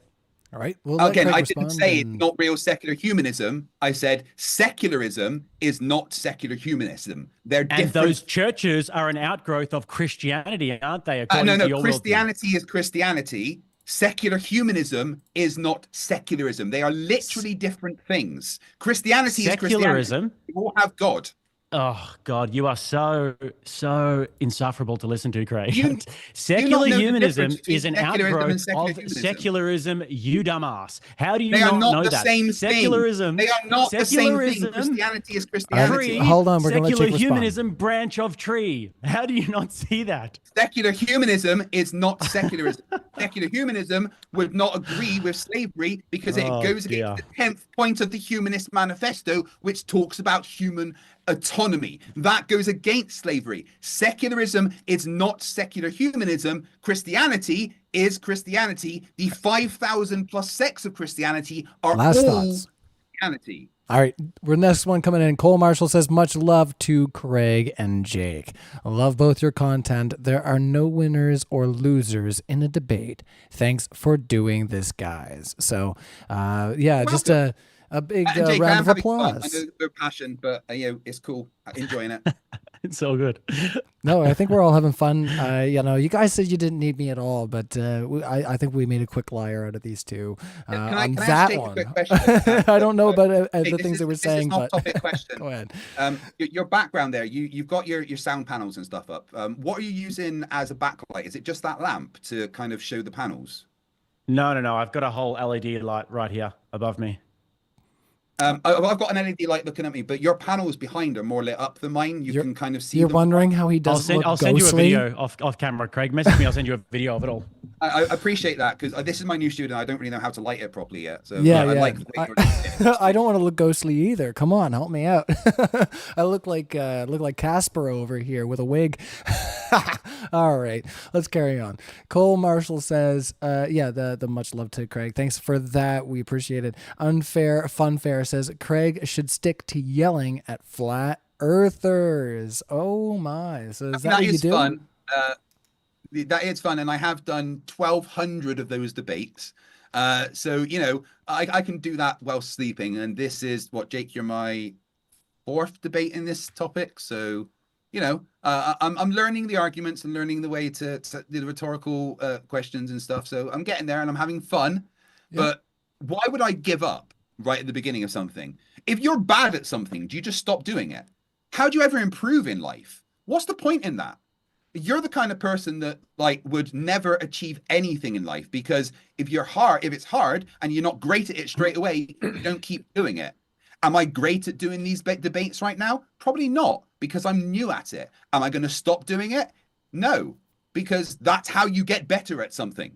All right. Well, again, I didn't say it's not real secular humanism. I said secularism is not secular humanism. They're different. And those churches are an outgrowth of Christianity, aren't they? No. Christianity is Christianity. Secular humanism is not secularism. They are literally different things. Christianity is Christianity. We all have God. Oh, God, you are so insufferable to listen to, Craig. Secular humanism is an outgrowth of secularism, you dumbass. How do you not know that? Secularism. They are not the same thing. Christianity is Christianity. Hold on, we're going to let Secular humanism, branch of tree. How do you not see that? Secular humanism is not secularism. Secular humanism would not agree with slavery because it goes against the 10th point of the Humanist Manifesto, which talks about human autonomy. That goes against slavery. Secularism is not secular humanism. Christianity is Christianity. The 5,000 plus sects of Christianity are all Christianity. All right, we're next one coming in. Cole Marshall says, much love to Craig and Jake. I love both your content. There are no winners or losers in a debate. Thanks for doing this, guys. So, just a big Jake, round of applause. I know there's no passion, but it's cool. I'm enjoying it. It's all good. No, I think we're all having fun. You know, you guys said you didn't need me at all, but I think we made a quick liar out of these two. Can On I ask that Jake a one, quick question? I don't know about Jake, the things they were this is saying, an but off-topic question. go ahead. Your background there, you've got your sound panels and stuff up. What are you using as a backlight? Is it just that lamp to kind of show the panels? No, no, no. I've got a whole LED light right here above me. I've got an LED light looking at me, but your panels behind are more lit up than mine. You can kind of see You're them. wondering how he doesn't look I'll send you a ghostly? video off camera, Craig. Message me. I'll send you a video of it all. I appreciate that because this is my new studio. I don't really know how to light it properly yet. So Yeah, I yeah. like the way you're doing it. I don't want to look ghostly either. Come on, help me out. I look like Casper over here with a wig. All right, let's carry on. Cole Marshall says, yeah, the much love to Craig. Thanks for that. We appreciate it. Unfair Funfair says Craig should stick to yelling at flat earthers. Oh my. So is that what you do? Fun. That is fun, and I have done 1,200 of those debates. So you know, I can do that while sleeping. And this is what, Jake, you're my 4th debate in this topic. So you know, I'm learning the arguments and learning the way to the rhetorical questions and stuff. So I'm getting there and I'm having fun. Yeah. But why would I give up right at the beginning of something? If you're bad at something, do you just stop doing it? How do you ever improve in life? What's the point in that? You're the kind of person that like would never achieve anything in life, because if it's hard and you're not great at it straight away, you don't keep doing it. Am I great at doing these debates right now? Probably not, because I'm new at it. Am I going to stop doing it? No, because that's how you get better at something.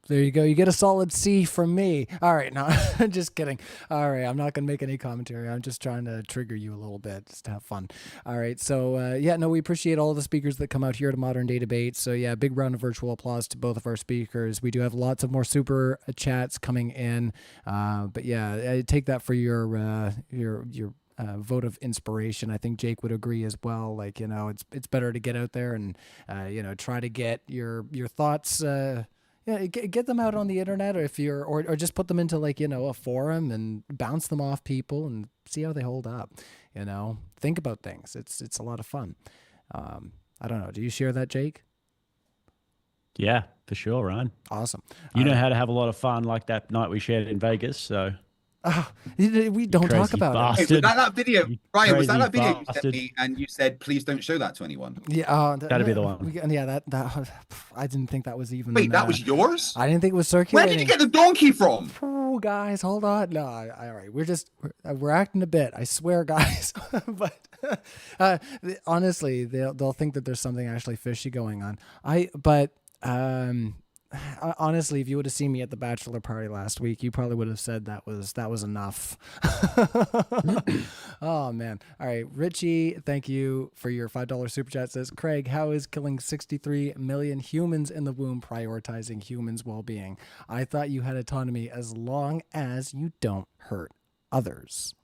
There you go. You get a solid C from me. All right. No, just kidding. All right. I'm not going to make any commentary. I'm just trying to trigger you a little bit just to have fun. All right. So, yeah, no, we appreciate all the speakers that come out here to Modern Day Debate. So, yeah, big round of virtual applause to both of our speakers. We do have lots of more super chats coming in. But, yeah, take that for your vote of inspiration. I think Jake would agree as well. Like, you know, it's better to get out there and, you know, try to get your thoughts, yeah, get them out on the internet, or just put them into, like, you know, a forum and bounce them off people and see how they hold up. You know, think about things. It's a lot of fun. I don't know. Do you share that, Jake? Yeah, for sure, Ryan. Awesome. You know how to have a lot of fun, like that night we shared in Vegas. So we don't talk about bastard. Hey, was that video, Ryan? Was that video you bastard. sent me and you said, please don't show that to anyone? it. Yeah, That'd be the one. Yeah, that I didn't think that was even. Wait, that was yours? I didn't think it was Where circulating. did you get the donkey from? Oh, guys, hold on. No, all right. We're acting a bit. I swear, guys. But honestly, they'll think that there's something actually fishy going on. Honestly, if you would have seen me at the bachelor party last week, you probably would have said that was enough. Oh man. All right. Richie, thank you for your $5 super chat. Says, Craig, how is killing 63 million humans in the womb prioritizing humans' well-being? I thought you had autonomy as long as you don't hurt others.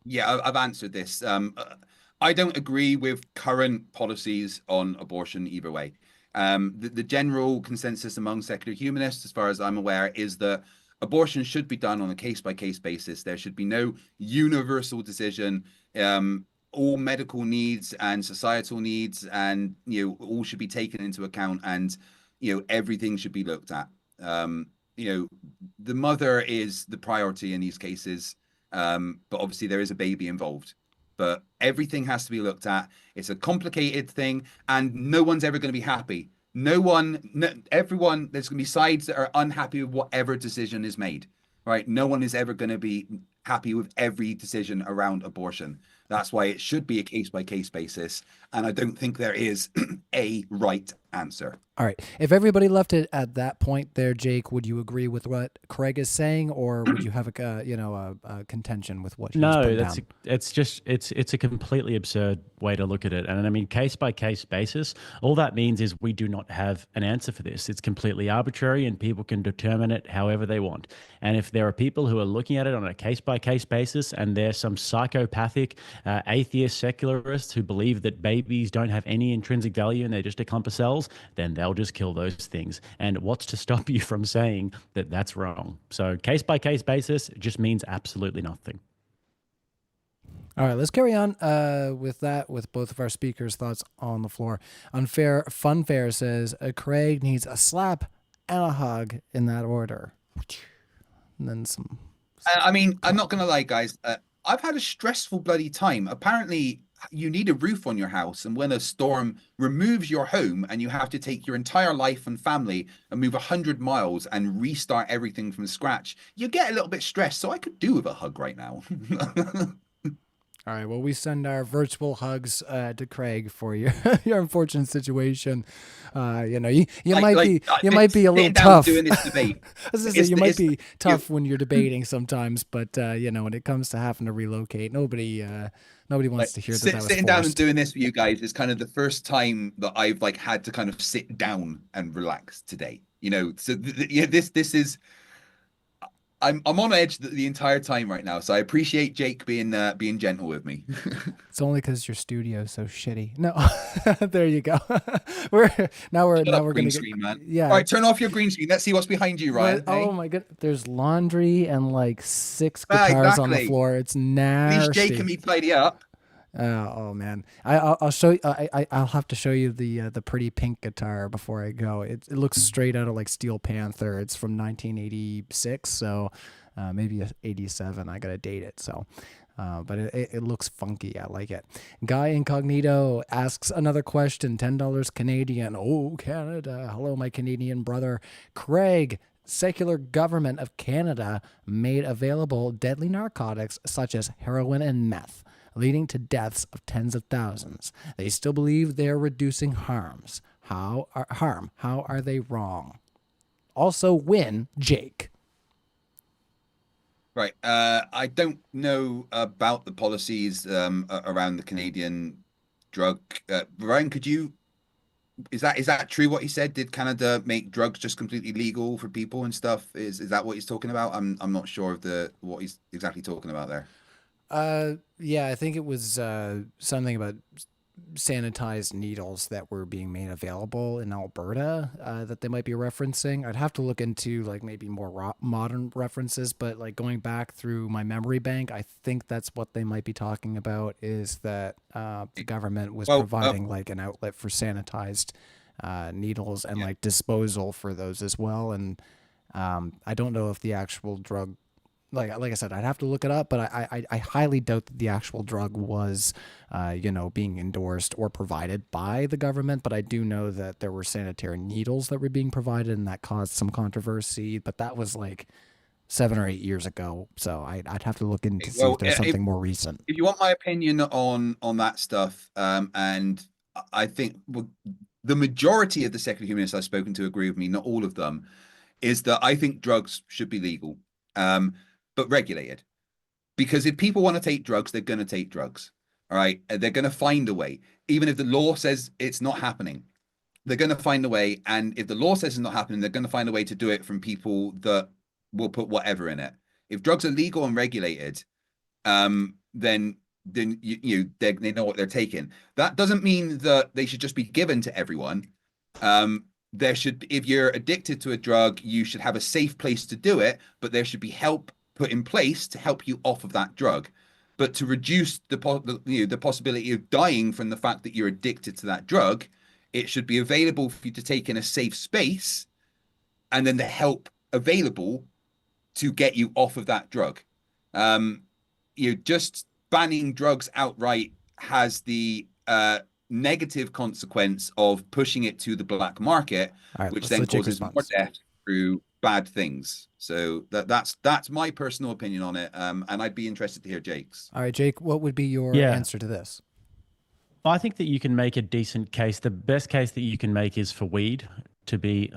Yeah, I've answered this. I don't agree with current policies on abortion either way. The general consensus among secular humanists, as far as I'm aware, is that abortion should be done on a case-by-case basis. There should be no universal decision. All medical needs and societal needs, and all should be taken into account, and everything should be looked at. The mother is the priority in these cases, but obviously there is a baby involved. But everything has to be looked at. It's a complicated thing, and no one's ever going to be happy. Everyone, there's going to be sides that are unhappy with whatever decision is made, right? No one is ever going to be happy with every decision around abortion. That's why it should be a case-by-case basis, and I don't think there is a right answer. All right. If everybody left it at that point there, Jake, would you agree with what Craig is saying, or would you have a contention with what he's put down? It's a completely absurd way to look at it. And I mean, case by case basis, all that means is we do not have an answer for this. It's completely arbitrary, and people can determine it however they want. And if there are people who are looking at it on a case by case basis, and there's some psychopathic atheist secularists who believe that babies don't have any intrinsic value and they're just a clump of cells, then they'll just kill those things. And what's to stop you from saying that that's wrong? So case by case basis just means absolutely nothing. All right, let's carry on with that, with both of our speakers' thoughts on the floor. Unfair Funfair says Craig needs a slap and a hug in that order. And then some. I mean, I'm not gonna lie, guys. I've had a stressful bloody time. Apparently, you need a roof on your house, and when a storm removes your home and you have to take your entire life and family and move 100 miles and restart everything from scratch, you get a little bit stressed. So I could do with a hug right now. All right. Well, we send our virtual hugs to Craig for your your unfortunate situation. You know, you might be a little tough doing this debate. You might be tough when you're debating sometimes, but you know, when it comes to having to relocate, nobody wants to hear that. That was sitting down and doing this for you guys is kind of the first time that I've like had to kind of sit down and relax today. You know, so this is. I'm on edge the entire time right now, so I appreciate Jake being gentle with me. It's only because your studio is so shitty. No, there you go. we're gonna screen, man. Yeah. All right, turn off your green screen. Let's see what's behind you, Ryan. Hey? Oh my god, there's laundry and like 6 guitars on the floor. It's nasty. At least Jake and me tidy up. Oh man, I'll show you. I'll have to show you the pretty pink guitar before I go. It looks straight out of like Steel Panther. It's from 1986, so maybe 87. I gotta date it. So, but it looks funky. I like it. Guy Incognito asks another question. $10 Canadian. Oh Canada, hello my Canadian brother. Craig. Secular government of Canada made available deadly narcotics such as heroin and meth, leading to deaths of tens of thousands. They still believe they are reducing harm. How are they wrong? Also win, Jake. Right. I don't know about the policies around the Canadian drug. Ryan, is that true what he said? Did Canada make drugs just completely legal for people and stuff? Is that what he's talking about? I'm not sure of what he's exactly talking about there. Yeah, I think it was something about sanitized needles that were being made available in Alberta that they might be referencing. I'd have to look into like maybe more modern references, but like going back through my memory bank, I think that's what they might be talking about, is that the government was providing like an outlet for sanitized needles and like disposal for those as well. And I don't know if the actual drug, like I said, I'd have to look it up, but I highly doubt that the actual drug was, being endorsed or provided by the government. But I do know that there were sanitary needles that were being provided, and that caused some controversy. But that was like 7 or 8 years ago, so I'd have to look into see if there's something more recent. If you want my opinion on that stuff, and I think the majority of the secular humanists I've spoken to agree with me, not all of them, is that I think drugs should be legal. But regulated, because if people want to take drugs, they're going to take drugs. All right. They're going to find a way, even if the law says it's not happening, they're going to find a way. And if the law says it's not happening, they're going to find a way to do it from people that will put whatever in it. If drugs are legal and regulated, then they know what they're taking. That doesn't mean that they should just be given to everyone. If you're addicted to a drug, you should have a safe place to do it, but there should be help put in place to help you off of that drug. But to reduce the possibility of dying from the fact that you're addicted to that drug, it should be available for you to take in a safe space, and then the help available to get you off of that drug. Just banning drugs outright has the negative consequence of pushing it to the black market, which then causes more death through bad things. So that's my personal opinion on it, and I'd be interested to hear Jake's. All right, Jake, what would be your answer to this? I think that you can make a decent case. The best case that you can make is for weed to be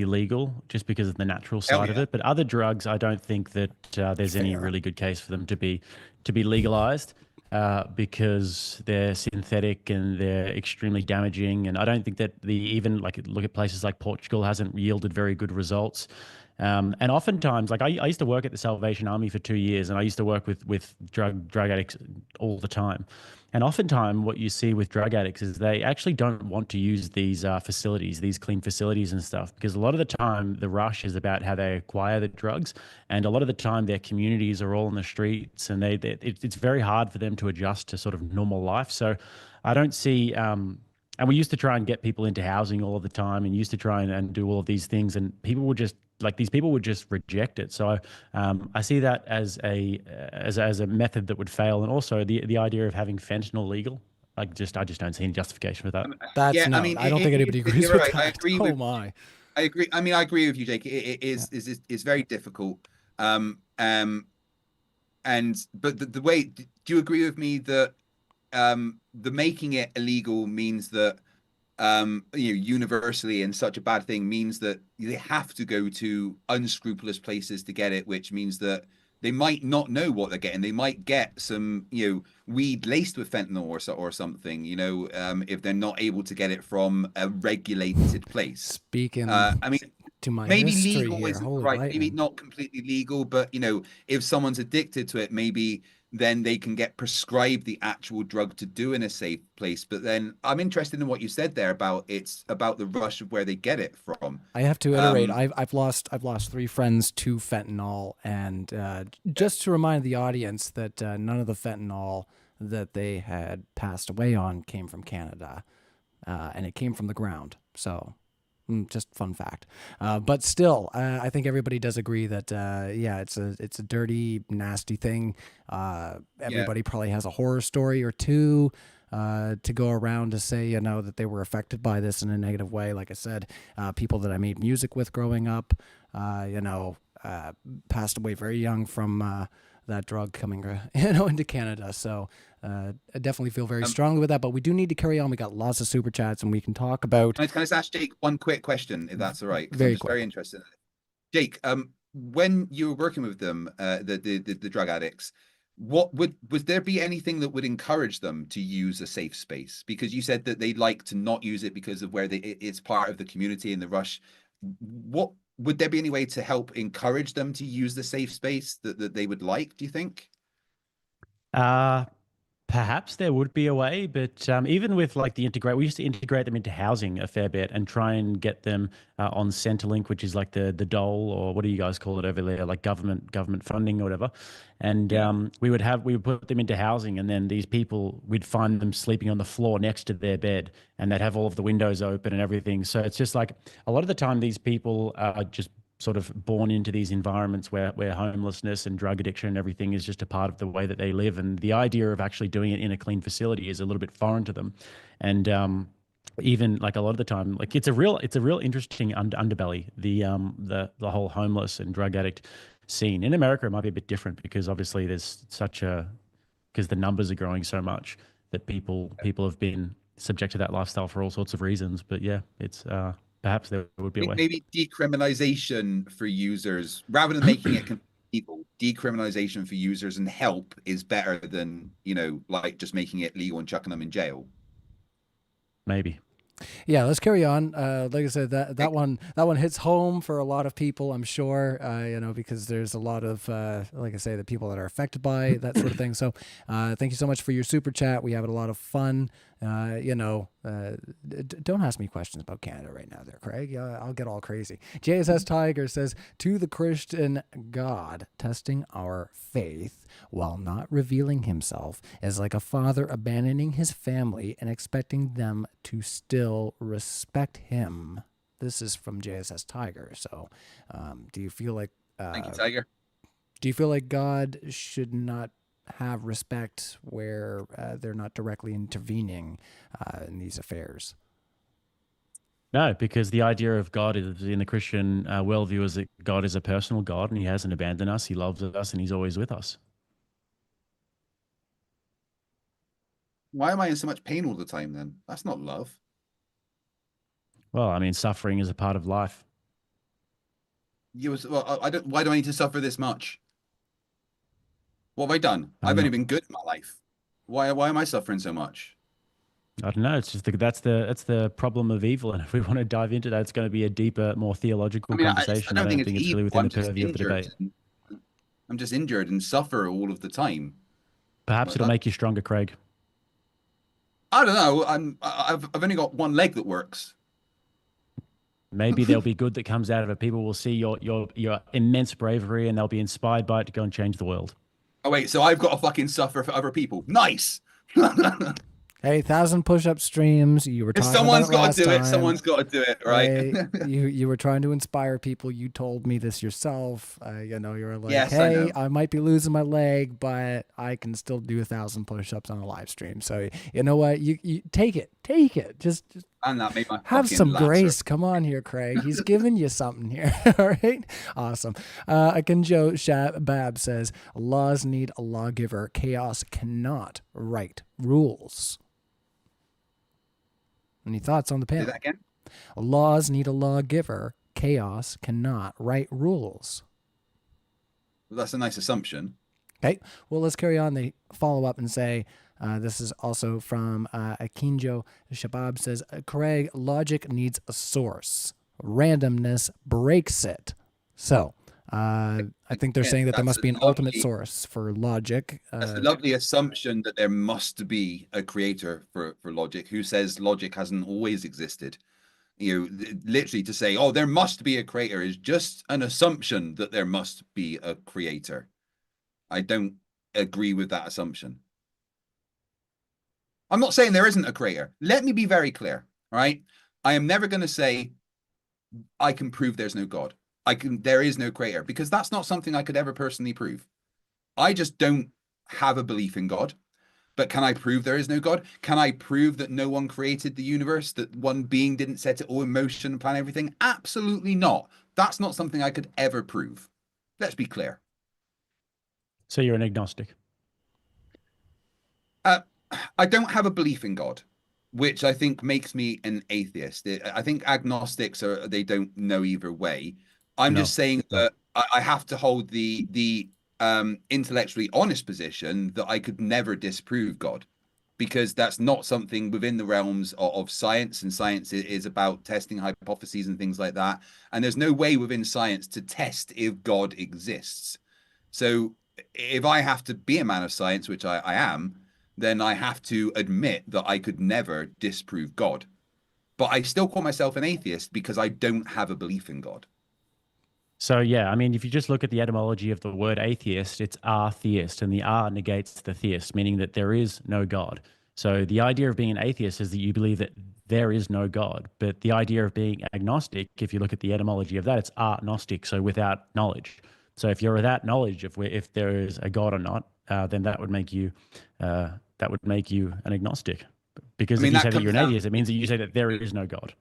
legal, just because of the natural side of it. But other drugs, I don't think that there's any really good case for them to be legalized, because they're synthetic and they're extremely damaging. And I don't think that even look at places like Portugal hasn't yielded very good results. And oftentimes, like I used to work at the Salvation Army for 2 years, and I used to work with drug addicts all the time. And oftentimes, what you see with drug addicts is they actually don't want to use these facilities, these clean facilities and stuff, because a lot of the time the rush is about how they acquire the drugs, and a lot of the time their communities are all in the streets, and it's very hard for them to adjust to sort of normal life. So, I don't see. And we used to try and get people into housing all the time, and used to try and do all of these things, and people would just like these people would just reject it. So I see that as a method that would fail, and also the idea of having fentanyl legal. I just don't see any justification for that. That's Yeah, no. I mean, I don't think anybody agrees you're with right. that. I agree Oh with. my. I agree. I mean, I agree with you, Jake. It is very difficult. Um, um, but the way, do you agree with me that the making it illegal means that universally, and such a bad thing means that they have to go to unscrupulous places to get it, which means that they might not know what they're getting. They might get some, weed laced with fentanyl or something, if they're not able to get it from a regulated place. Speaking I mean, to my maybe history legal here, isn't holy right, maybe lightning. not completely legal, but if someone's addicted to it, maybe then they can get prescribed the actual drug to do in a safe place. But then I'm interested in what you said there about it's about the rush of where they get it from. I have to iterate. I've lost 3 friends to fentanyl, and just to remind the audience that none of the fentanyl that they had passed away on came from Canada, and it came from the ground. So, just fun fact. But still, I think everybody does agree that it's a dirty, nasty thing. Everybody probably has a horror story or two to go around to say, that they were affected by this in a negative way. Like I said, people that I made music with growing up, passed away very young from that drug coming, into Canada. So I definitely feel very strongly with that. But we do need to carry on. We got lots of super chats, and we can talk about. Can I just ask Jake one quick question, if that's all right? Very I'm just quick. very interested. Jake, when you were working with them, the drug addicts, would there be anything that would encourage them to use a safe space? Because you said that they like to not use it because of where it's part of the community and the rush. What would there be any way to help encourage them to use the safe space that they would like, do you think? Perhaps there would be a way, but even with like we used to integrate them into housing a fair bit and try and get them on Centrelink, which is like the dole, or what do you guys call it over there, like government funding or whatever. And we would put them into housing, and then these people, we'd find them sleeping on the floor next to their bed, and they'd have all of the windows open and everything. So it's just like a lot of the time these people are just sort of born into these environments where homelessness and drug addiction and everything is just a part of the way that they live. And the idea of actually doing it in a clean facility is a little bit foreign to them. And even like a lot of the time, like it's a real interesting underbelly, the whole homeless and drug addict scene. In America, it might be a bit different because obviously there's because the numbers are growing so much that people have been subject to that lifestyle for all sorts of reasons. But yeah, it's perhaps there would be a way. Maybe decriminalization for users, rather than making it illegal, decriminalization for users and help is better than, like just making it legal and chucking them in jail. Maybe. Yeah, let's carry on. Like I said, that one hits home for a lot of people, I'm sure. Because there's a lot of like I say, the people that are affected by that sort of thing. So, thank you so much for your super chat. We have a lot of fun. Don't ask me questions about Canada right now, there, Craig. I'll get all crazy. JSS Tiger says, to the Christian God, testing our faith while not revealing himself is like a father abandoning his family and expecting them to still respect him. This is from JSS Tiger. So, do you feel like Thank you, Tiger. Do you feel like God should not have respect where they're not directly intervening in these affairs? No, because the idea of God is in the Christian worldview is that God is a personal God, and he hasn't abandoned us. He loves us, and he's always with us. Why am I in so much pain all the time then? That's not love. Well, I mean, suffering is a part of life. Why do I need to suffer this much? What have I done? I've only been good in my life. Why am I suffering so much? I don't know. It's just that's the problem of evil, and if we want to dive into that, it's going to be a deeper, more theological conversation. I don't think it's really evil. within the purview of the debate. I'm just injured and suffer all of the time. Perhaps it'll make you stronger, Craig. I don't know. I've only got one leg that works. Maybe there'll be good that comes out of it. People will see your immense bravery and they'll be inspired by it to go and change the world. Oh wait, so I've got to fucking suffer for other people. Nice. Hey, 1,000 push-up streams. You were If talking about someone's it got last to do it, time. someone's got to do it, right? Hey, you were trying to inspire people. You told me this yourself. You know, you were like, Yes, I hey, know. I might be losing my leg, but I can still do 1,000 push-ups on a live stream. So you know what? You take it. Just And that made my have fucking some lats grace. Come on here, Craig. He's giving you something here. All right. Awesome. Akinjo Shabab says, laws need a lawgiver. Chaos cannot write rules. Any thoughts on the Do panel? that again. Laws need a lawgiver. Chaos cannot write rules. Well, that's a nice assumption. Okay. Well, let's carry on. They follow up and say, this is also from Akinjo Shabab says, Craig, logic needs a source. Randomness breaks it. So I think they're saying that there must be an ultimate source for logic. That's a lovely assumption that there must be a creator for logic. Who says logic hasn't always existed? You know, literally to say, oh, there must be a creator is just an assumption that there must be a creator. I don't agree with that assumption. I'm not saying there isn't a creator. Let me be very clear, right? I am never going to say I can prove there's no God. There is no creator, because that's not something I could ever personally prove. I just don't have a belief in God. But can I prove there is no God? Can I prove that no one created the universe, that one being didn't set it all in motion and plan everything? Absolutely not. That's not something I could ever prove. Let's be clear. So you're an agnostic. I don't have a belief in God, which I think makes me an atheist. I think agnostics they don't know either way. I'm just saying that I have to hold the intellectually honest position that I could never disprove God, because that's not something within the realms of science, and science is about testing hypotheses and things like that. And there's no way within science to test if God exists. So if I have to be a man of science, which I am, then I have to admit that I could never disprove God. But I still call myself an atheist because I don't have a belief in God. So yeah, I mean, if you just look at the etymology of the word atheist, it's theist, and the negates the theist, meaning that there is no God. So the idea of being an atheist is that you believe that there is no God. But the idea of being agnostic, if you look at the etymology of that, it's agnostic, so without knowledge. So if you're without knowledge of if there is a God or not, then that would make you an agnostic. Because if you say that you're an atheist, it means that you say that there is no God.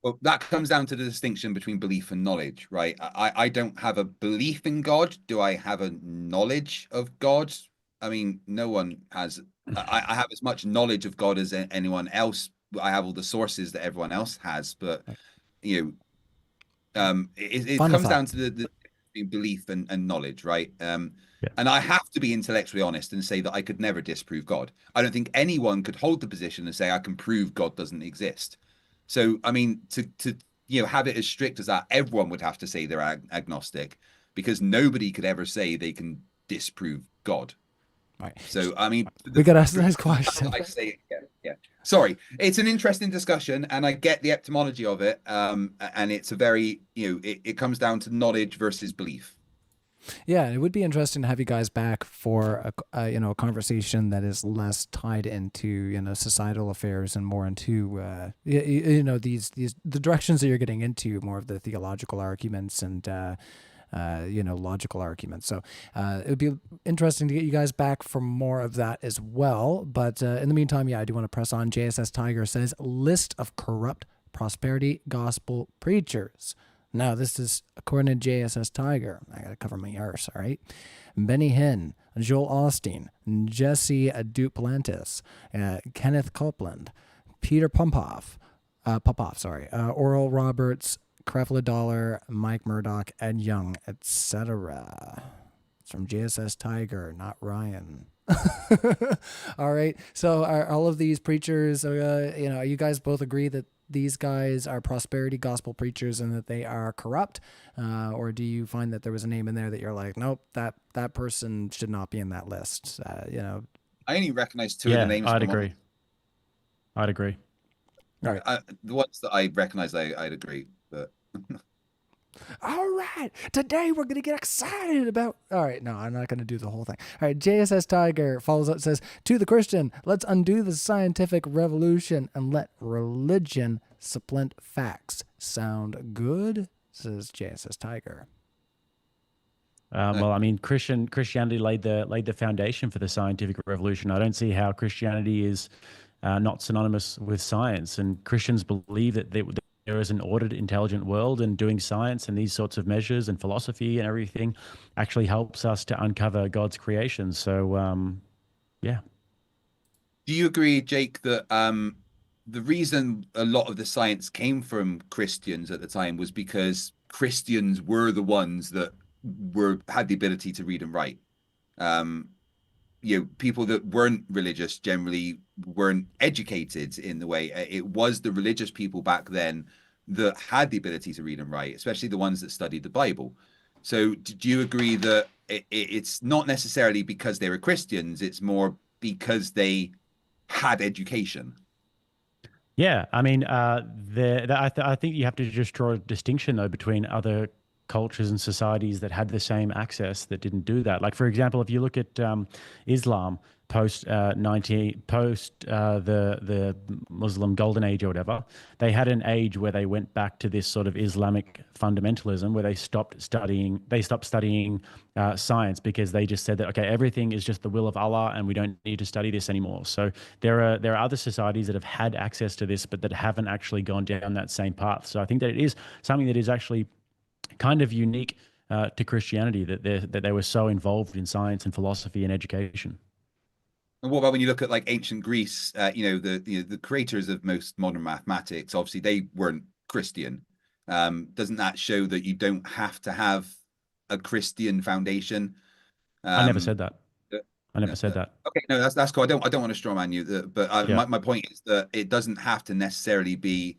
Well, that comes down to the distinction between belief and knowledge, right? I don't have a belief in God. Do I have a knowledge of God? I mean, no one has. I have as much knowledge of God as anyone else. I have all the sources that everyone else has, but you know, it comes down to the belief and knowledge, right? And I have to be intellectually honest and say that I could never disprove God. I don't think anyone could hold the position and say I can prove God doesn't exist. So, I mean, to have it as strict as that, everyone would have to say they're agnostic, because nobody could ever say they can disprove God. Right. So, I mean, we got to ask the next question. I say, yeah. Sorry, it's an interesting discussion, and I get the etymology of it. And it's a very, it comes down to knowledge versus belief. Yeah, it would be interesting to have you guys back for a conversation that is less tied into societal affairs and more into the directions that you're getting into, more of the theological arguments and logical arguments. So it would be interesting to get you guys back for more of that as well. But in the meantime, I do want to press on. JSS Tiger says, list of corrupt prosperity gospel preachers. Now, this is according to JSS Tiger. I got to cover my arse, all right? Benny Hinn, Joel Osteen, Jesse Duplantis, Kenneth Copeland, Peter Popoff, Oral Roberts, Krefla Dollar, Mike Murdoch, Ed Young, etc. It's from JSS Tiger, not Ryan. All right. So are all of these preachers, you guys both agree that these guys are prosperity gospel preachers and that they are corrupt? Or do you find that there was a name in there that you're like, nope, that person should not be in that list? I only recognize two of the names. I'd agree. I'd agree. All right. The ones that I recognize, I'd agree. But All right, today we're gonna get excited about. All right, no, I'm not gonna do the whole thing. All right, JSS Tiger follows up, says, "To the Christian, let's undo the scientific revolution and let religion supplant facts. Sound good?" Says JSS Tiger. Well, I mean, Christianity laid the foundation for the scientific revolution. I don't see how Christianity is not synonymous with science. And Christians believe that there is an ordered, intelligent world, and doing science and these sorts of measures and philosophy and everything actually helps us to uncover God's creation. So, yeah. do you agree, Jake, that the reason a lot of the science came from Christians at the time was because Christians were the ones that had the ability to read and write? People that weren't religious generally weren't educated in the way. It was the religious people back then that had the ability to read and write, especially the ones that studied the Bible. So do you agree that it's not necessarily because they were Christians, it's more because they had education? Yeah, I mean, I think you have to just draw a distinction though between other cultures and societies that had the same access that didn't do that. Like, for example, if you look at Islam post the Muslim Golden Age or whatever, they had an age where they went back to this sort of Islamic fundamentalism where they stopped studying science, because they just said that, okay, everything is just the will of Allah and we don't need to study this anymore. So there are other societies that have had access to this but that haven't actually gone down that same path. So I think that it is something that is actually kind of unique to Christianity, that they were so involved in science and philosophy and education. And what about when you look at like ancient Greece? The creators of most modern mathematics, obviously they weren't Christian. Doesn't that show that you don't have to have a Christian foundation? I never said that. I never No, said that. Okay, no, that's cool. I don't want to strawman you, but Yeah. my point is that it doesn't have to necessarily be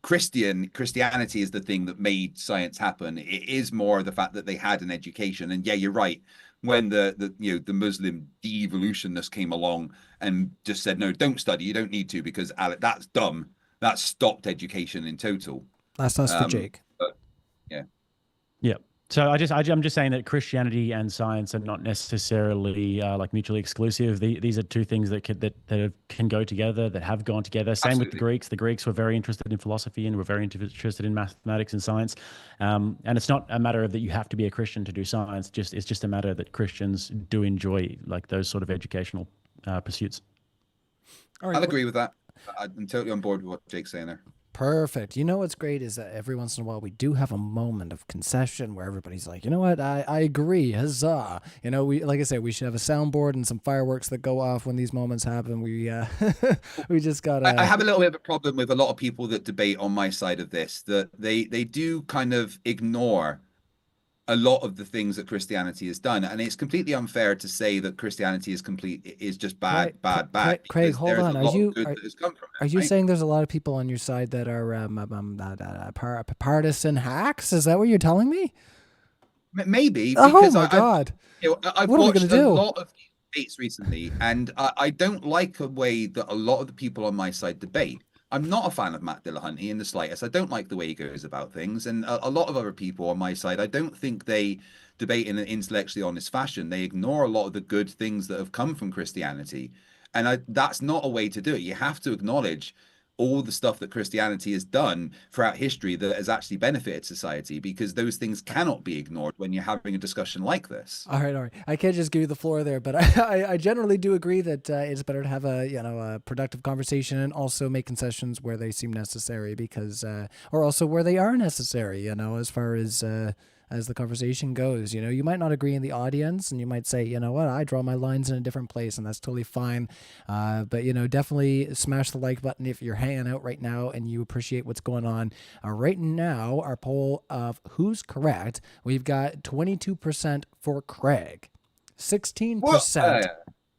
Christianity is the thing that made science happen. It is more the fact that they had an education. And yeah, you're right. When the Muslim de-evolutionists came along and just said, no, don't study, you don't need to, because that's dumb. That stopped education in total. That's us for Jake. But, yeah. Yeah. So I'm just saying that Christianity and science are not necessarily like mutually exclusive. These are two things that can go together, that have gone together. Same Absolutely. with the Greeks. The Greeks were very interested in philosophy and were very interested in mathematics and science. And it's not a matter of that you have to be a Christian to do science. It's just a matter that Christians do enjoy like those sort of educational pursuits. All right, I'll agree with that. I'm totally on board with what Jake's saying there. Perfect. You know what's great is that every once in a while we do have a moment of concession where everybody's like, you know what, I agree, huzzah. You know, like I said, we should have a soundboard and some fireworks that go off when these moments happen. We we just got. I have a little bit of a problem with a lot of people that debate on my side of this, that they do kind of ignore a lot of the things that Christianity has done, and it's completely unfair to say that Christianity is just bad. Craig, hold on. Are you right? saying there's a lot of people on your side that are partisan hacks? Is that what you're telling me? Maybe. Oh my God! I've what are we watched gonna do? a lot of debates recently, and I don't like a way that a lot of the people on my side debate. I'm not a fan of Matt Dillahunty in the slightest. I don't like the way he goes about things. And a lot of other people on my side, I don't think they debate in an intellectually honest fashion. They ignore a lot of the good things that have come from Christianity. And that's not a way to do it. You have to acknowledge all the stuff that Christianity has done throughout history that has actually benefited society, because those things cannot be ignored when you're having a discussion like this. All right. I can't just give you the floor there, but I generally do agree that it's better to have a productive conversation and also make concessions where they seem necessary, because or also where they are necessary. As far as the conversation goes, you might not agree in the audience, and you might say, you know what, I draw my lines in a different place, and that's totally fine. But definitely smash the like button if you're hanging out right now and you appreciate what's going on. Right now, our poll of who's correct, we've got 22% for Craig, 16%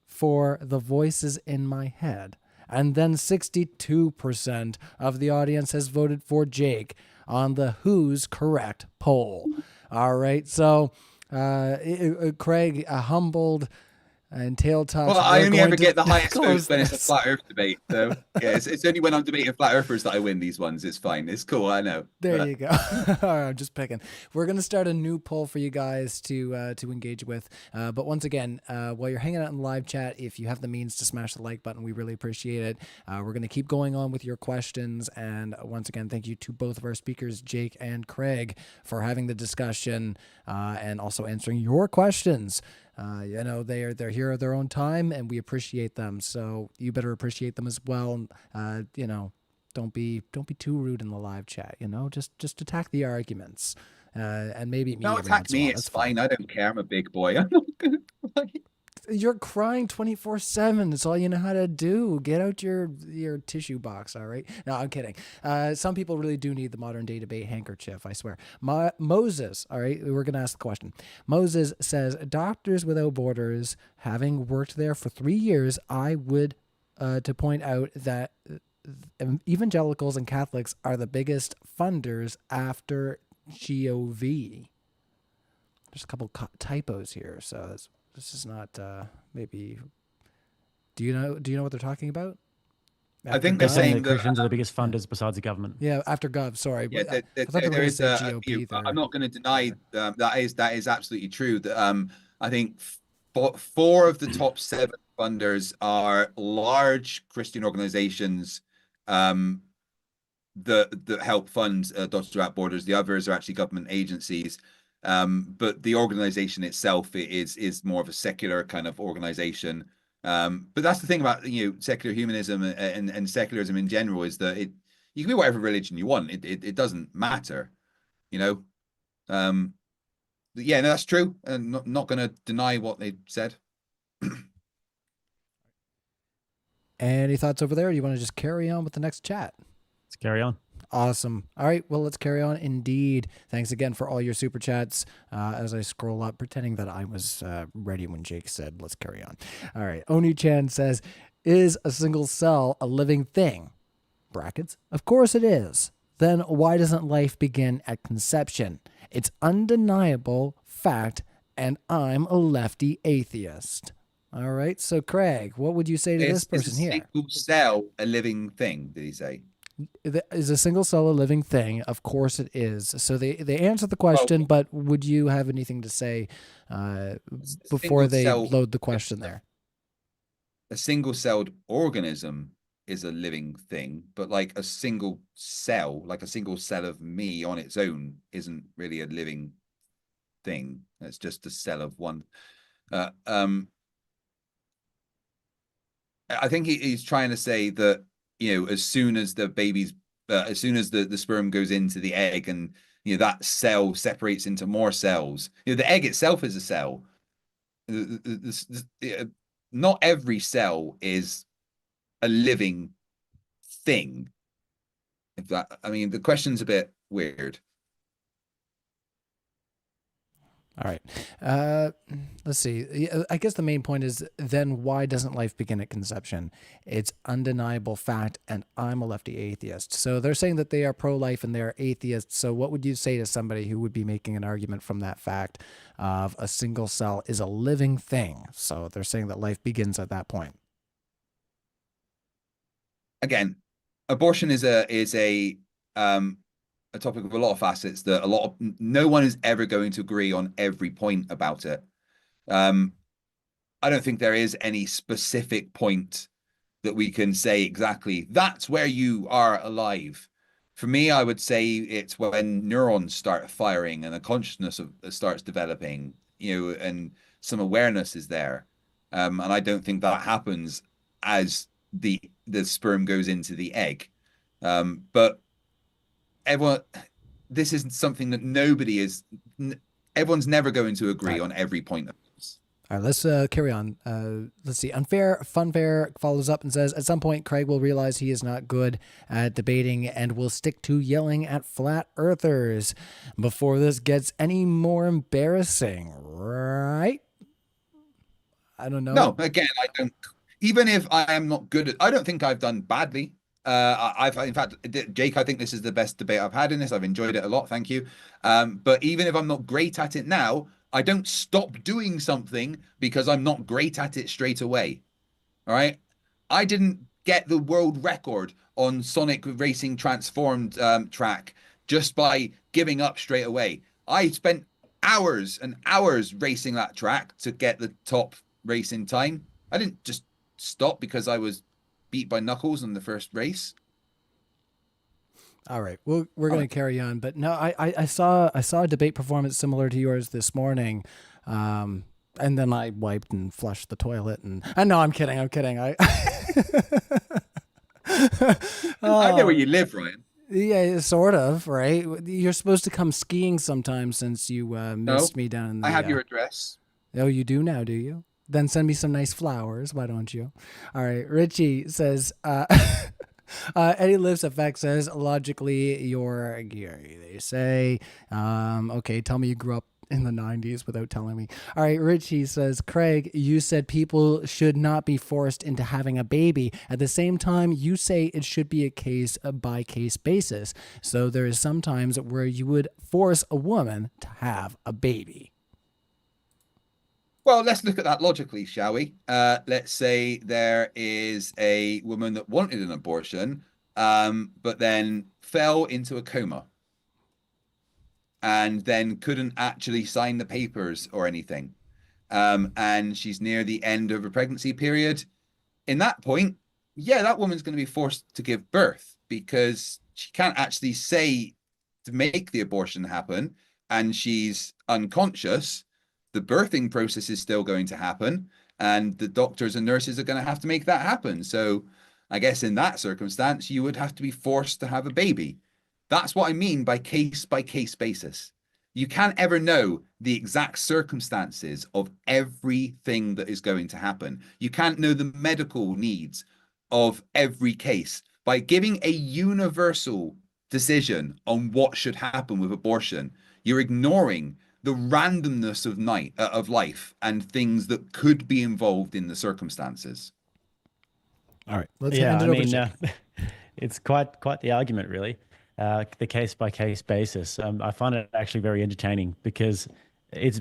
for the voices in my head, and then 62% of the audience has voted for Jake on the who's correct poll. All right, so Craig, humbled And Tail Touch, Well, I we're only going ever to get the highest close votes when it's a this. flat Earth debate. So yeah, it's only when I'm debating flat Earthers that I win these ones. It's fine. It's cool. I know. There But you go. All right, I'm just picking. We're gonna start a new poll for you guys to engage with. But once again, while you're hanging out in the live chat, if you have the means to smash the like button, we really appreciate it. We're gonna keep going on with your questions. And once again, thank you to both of our speakers, Jake and Craig, for having the discussion and also answering your questions. You know, they're here at their own time, and we appreciate them. So you better appreciate them as well. You know. Don't be too rude in the live chat, you know, just attack the arguments, and maybe me no, every once attack in a me. while. It's That's fine. fine. I don't care. I'm a big boy. I'm not gonna cry. You're crying 24/7. That's all you know how to do. Get out your tissue box. All right. No, I'm kidding. Some people really do need the modern day debate handkerchief. I swear. Moses. All right. We're gonna ask the question. Moses says, "Doctors Without Borders, having worked there for 3 years, I would to point out that evangelicals and Catholics are the biggest funders after GOV." There's a couple typos here, so this is not maybe. Do you know what they're talking about? I think they're They're saying saying that that Christians are the biggest funders besides the government. Yeah, after Gov. Sorry, yeah, I thought they were there going to is say a GOP there. I'm not going to deny that is absolutely true. That I think four of the top seven funders are large Christian organizations that help fund Doctors Without Borders. The others are actually government agencies. But the organization itself is more of a secular kind of organization. But that's the thing about secular humanism and secularism in general, is that you can be whatever religion you want. It doesn't matter, you know. Yeah, no, that's true, and not going to deny what they said. Any thoughts over there? Or you want to just carry on with the next chat? Let's carry on. Awesome. All right. Well, let's carry on. Indeed. Thanks again for all your super chats. As I scroll up, pretending that I was ready when Jake said, let's carry on. All right. Oni Chan says, "Is a single cell a living thing?" Brackets. "Of course it is. Then why doesn't life begin at conception? It's undeniable fact, and I'm a lefty atheist." All right. So, Craig, what would you say to this person here? Is a single cell a living thing, did he say? Is a single cell a living thing? Of course it is. So they answer the question, but would you have anything to say before they load the question there? A single-celled organism is a living thing, but like a single cell of me on its own isn't really a living thing. It's just a cell of one. I think he's trying to say that, as soon as the baby's, as soon as the sperm goes into the egg, and that cell separates into more cells. The egg itself is a cell. Not every cell is a living thing. The question's a bit weird. All right. Let's see. I guess the main point is, then why doesn't life begin at conception? It's undeniable fact, and I'm a lefty atheist. So they're saying that they are pro-life and they're atheists. So what would you say to somebody who would be making an argument from that fact of a single cell is a living thing? So they're saying that life begins at that point. Again, abortion is a topic of a lot of facets that no one is ever going to agree on every point about it. I don't think there is any specific point that we can say exactly that's where you are alive. For me, I would say it's when neurons start firing and a consciousness starts developing, and some awareness is there. And I don't think that happens as the sperm goes into the egg. But this isn't something that everyone's never going to agree on every point of this. All right, let's carry on. Let's see. Funfair follows up and says, "At some point, Craig will realize he is not good at debating and will stick to yelling at flat earthers before this gets any more embarrassing." Right? I don't know. No, again, I don't. Even if I am not good I don't think I've done badly. In fact, Jake, I think this is the best debate I've had in this. I've enjoyed it a lot. Thank you. But even if I'm not great at it now, I don't stop doing something because I'm not great at it straight away. All right. I didn't get the world record on Sonic Racing Transformed track just by giving up straight away. I spent hours and hours racing that track to get the top racing time. I didn't just stop because I was beat by Knuckles in the first race. All right, well, we're going to carry on, but no, I saw a debate performance similar to yours this morning, and then I wiped and flushed the toilet, and no, I'm kidding, I know where you live, Ryan. Yeah, sort of, right? You're supposed to come skiing sometime since you missed No, me down in the. I have your address. Oh, you do now, do you? Then send me some nice flowers, why don't you? All right, Richie says. Eddie Lives Effect says, logically, they say, okay, tell me you grew up in the 90s without telling me. All right, Richie says, Craig, you said people should not be forced into having a baby. At the same time, you say it should be a case by case basis. So there is some times where you would force a woman to have a baby. Well, let's look at that logically, shall we? Let's say there is a woman that wanted an abortion, but then fell into a coma and then couldn't actually sign the papers or anything. And she's near the end of her pregnancy period. In that point, yeah, that woman's going to be forced to give birth because she can't actually say to make the abortion happen, and she's unconscious. The birthing process is still going to happen, and the doctors and nurses are going to have to make that happen. So I guess in that circumstance, you would have to be forced to have a baby. That's what I mean by case basis. You can't ever know the exact circumstances of everything that is going to happen. You can't know the medical needs of every case. By giving a universal decision on what should happen with abortion, you're ignoring the randomness of life and things that could be involved in the circumstances. All right, let's hand it over to Jake. It's quite the argument, really. The case by case basis. I find it actually very entertaining because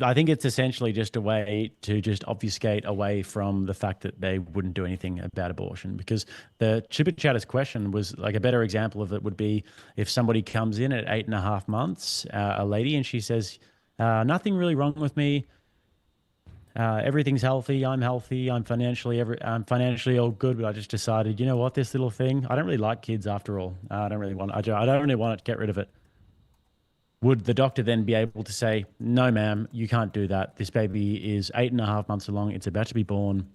I think it's essentially just a way to just obfuscate away from the fact that they wouldn't do anything about abortion. Because the Super Chatter's question was like a better example of it would be if somebody comes in at 8.5 months, a lady, and she says, nothing really wrong with me. Everything's healthy. I'm healthy. I'm financially all good. But I just decided, you know what, this little thing, I don't really like kids after all. I don't really want to get rid of it. Would the doctor then be able to say, no, ma'am, you can't do that. This baby is 8.5 months along. It's about to be born.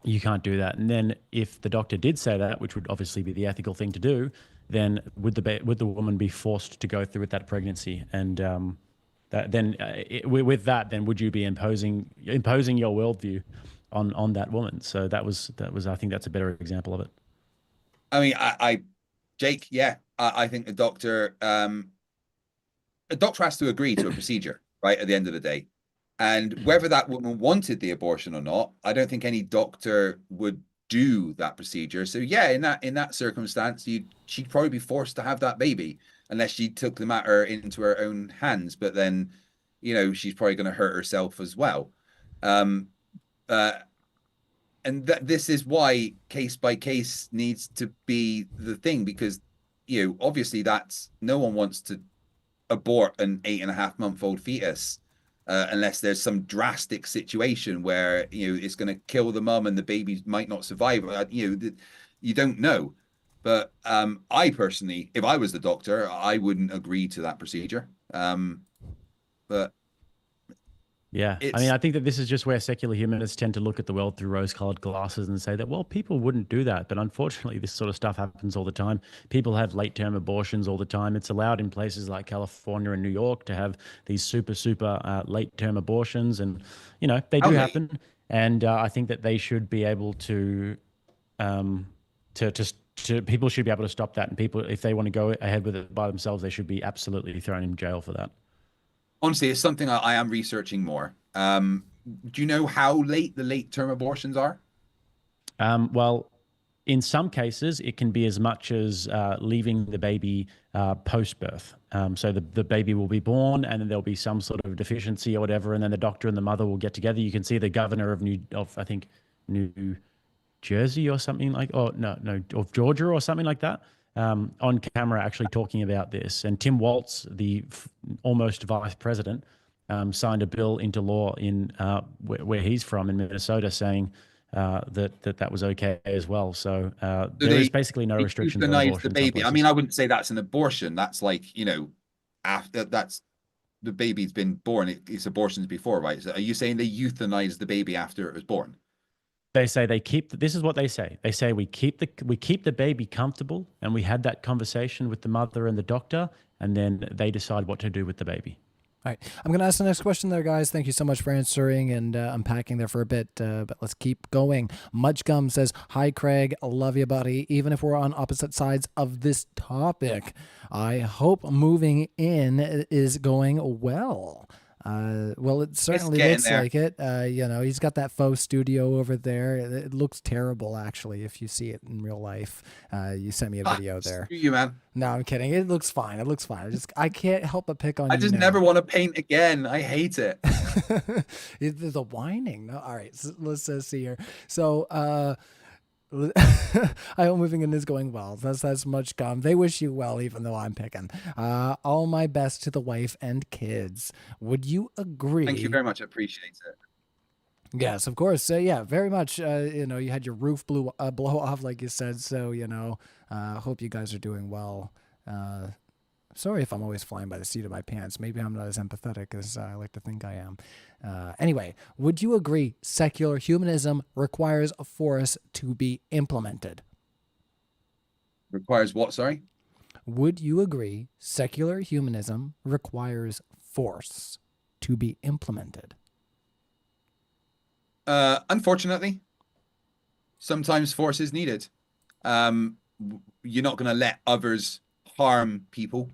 You can't do that. And then if the doctor did say that, which would obviously be the ethical thing to do, then would the woman be forced to go through with that pregnancy? And with that, then would you be imposing your worldview on that woman? So that was I think that's a better example of it. I mean, Jake, yeah, I think a doctor has to agree to a procedure, right, at the end of the day. And whether that woman wanted the abortion or not, I don't think any doctor would do that procedure. So yeah, in that circumstance, she'd probably be forced to have that baby unless she took the matter into her own hands. But then, she's probably going to hurt herself as well. And this is why case by case needs to be the thing, because obviously no one wants to abort an 8.5-month-old fetus unless there's some drastic situation where it's going to kill the mum and the baby might not survive. You don't know. But I personally, if I was the doctor, I wouldn't agree to that procedure. But yeah, I mean, I think that this is just where secular humanists tend to look at the world through rose-colored glasses and say that, well, people wouldn't do that. But unfortunately, this sort of stuff happens all the time. People have late-term abortions all the time. It's allowed in places like California and New York to have these super late-term abortions. And, they do happen. And I think that they should be able to people should be able to stop that. And people, if they want to go ahead with it by themselves, they should be absolutely thrown in jail for that. Honestly, it's something I am researching more. Do you know how late the late-term abortions are? Well, in some cases, it can be as much as leaving the baby post-birth. So the baby will be born, and then there'll be some sort of deficiency or whatever, and then the doctor and the mother will get together. You can see the governor of I think New Jersey or something like, of Georgia or something like that, on camera actually talking about this. And Tim Walz, the almost vice president, signed a bill into law in where he's from in Minnesota, saying that was okay as well. So there is basically no restrictions on abortion. The baby. I mean, I wouldn't say that's an abortion. That's like, after that's the baby's been born. It's abortions before, right? So are you saying they euthanize the baby after it was born? They say this is what they say. They say we keep the baby comfortable, and we had that conversation with the mother and the doctor, and then they decide what to do with the baby. All right. I'm going to ask the next question there, guys. Thank you so much for answering and unpacking there for a bit, but let's keep going. Muchgum says, "Hi, Craig. Love you, buddy. Even if we're on opposite sides of this topic, I hope moving in is going well." Well, it certainly looks like it. He's got that faux studio over there. It looks terrible, actually, if you see it in real life. You sent me a video there. Screw you, man. No, I'm kidding. It looks fine. I can't help but pick on you. I just never want to paint again. I hate it. The whining. No, all right. So let's see here. So, I hope moving in is going well. That's much gum. They wish you well, even though I'm picking. All my best to the wife and kids. Would you agree? Thank you very much. I appreciate it. Yes, of course. Yeah, very much. You had your roof blow off, like you said. So, hope you guys are doing well. Sorry if I'm always flying by the seat of my pants. Maybe I'm not as empathetic as I like to think I am. Anyway, would you agree secular humanism requires a force to be implemented? Requires what, sorry? Would you agree secular humanism requires force to be implemented? Unfortunately, sometimes force is needed. You're not going to let others harm people.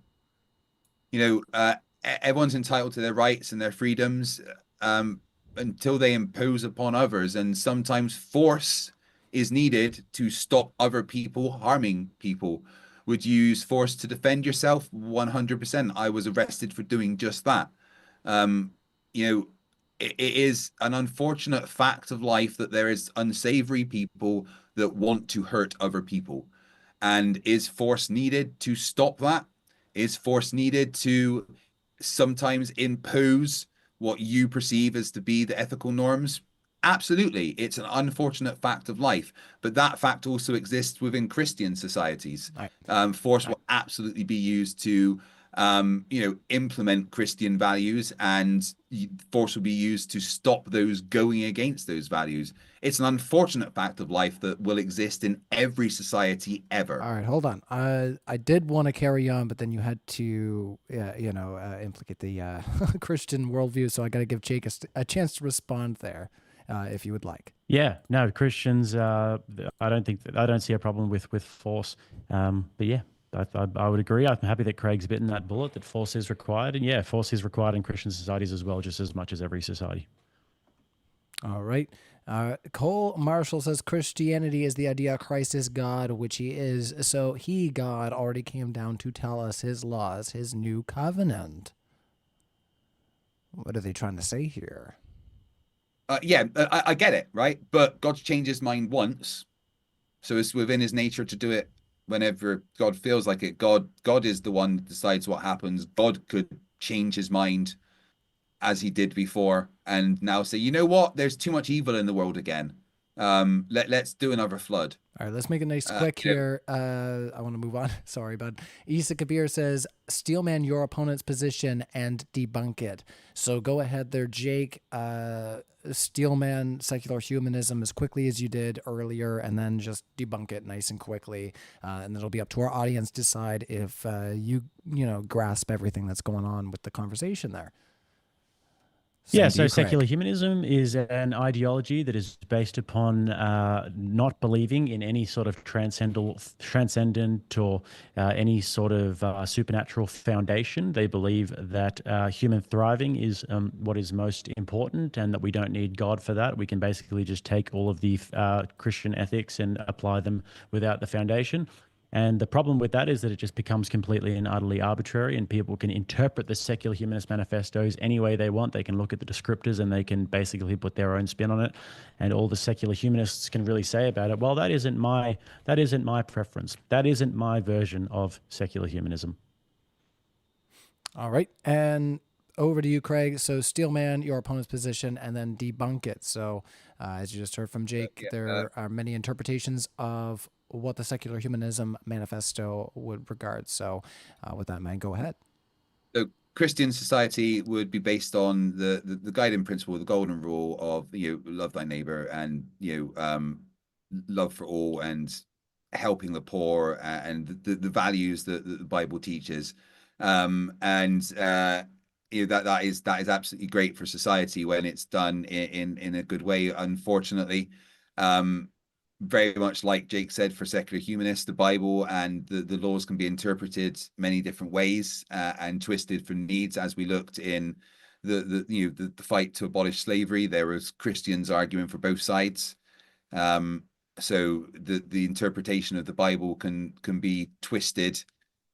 Everyone's entitled to their rights and their freedoms until they impose upon others. And sometimes force is needed to stop other people harming people. Would you use force to defend yourself? 100%. I was arrested for doing just that. It is an unfortunate fact of life that there is unsavory people that want to hurt other people. And is force needed to stop that? Is force needed to sometimes impose what you perceive as to be the ethical norms? Absolutely. It's an unfortunate fact of life, but that fact also exists within Christian societies. Right. Force will absolutely be used to implement Christian values, and force will be used to stop those going against those values. It's an unfortunate fact of life that will exist in every society ever. All right, hold on. I did want to carry on, but then you had to, implicate the Christian worldview. So I got to give Jake a chance to respond there, if you would like. Yeah, no, Christians. I don't see a problem with force. But yeah. I would agree. I'm happy that Craig's bitten that bullet, that force is required. And yeah, force is required in Christian societies as well, just as much as every society. All right. Cole Marshall says Christianity is the idea Christ is God, which he is. So he, God, already came down to tell us his laws, his new covenant. What are they trying to say here? I get it, right? But God's changed his mind once. So it's within his nature to do it whenever God feels like it. God is the one that decides what happens. God could change his mind as he did before and now say, you know what, there's too much evil in the world again. Let's do another flood. All right, let's make it nice quick here. I want to move on. Sorry, bud. Isa Kabir says, Steelman your opponent's position and debunk it. So go ahead there, Jake. Steelman secular humanism as quickly as you did earlier, and then just debunk it nice and quickly. And it'll be up to our audience to decide if you grasp everything that's going on with the conversation there. Yeah, Same to so you, Craig. secular humanism is an ideology that is based upon not believing in any sort of transcendent or any sort of supernatural foundation. They believe that human thriving is what is most important, and that we don't need God for that. We can basically just take all of the Christian ethics and apply them without the foundation. And the problem with that is that it just becomes completely and utterly arbitrary, and people can interpret the secular humanist manifestos any way they want. They can look at the descriptors and they can basically put their own spin on it. And all the secular humanists can really say about it, well, that isn't my preference. That isn't my version of secular humanism. All right. And over to you, Craig. So Steelman, your opponent's position, and then debunk it. So as you just heard from Jake, there are many interpretations of what the secular humanism manifesto would regard. So with that, man, go ahead. So Christian society would be based on the guiding principle, the golden rule of, love thy neighbor, and love for all, and helping the poor, and the values that the Bible teaches. That is absolutely great for society when it's done in a good way. Unfortunately, very much like Jake said, for secular humanists, the Bible and the laws can be interpreted many different ways and twisted for needs. As we looked in the fight to abolish slavery, there was Christians arguing for both sides. So the interpretation of the Bible can be twisted.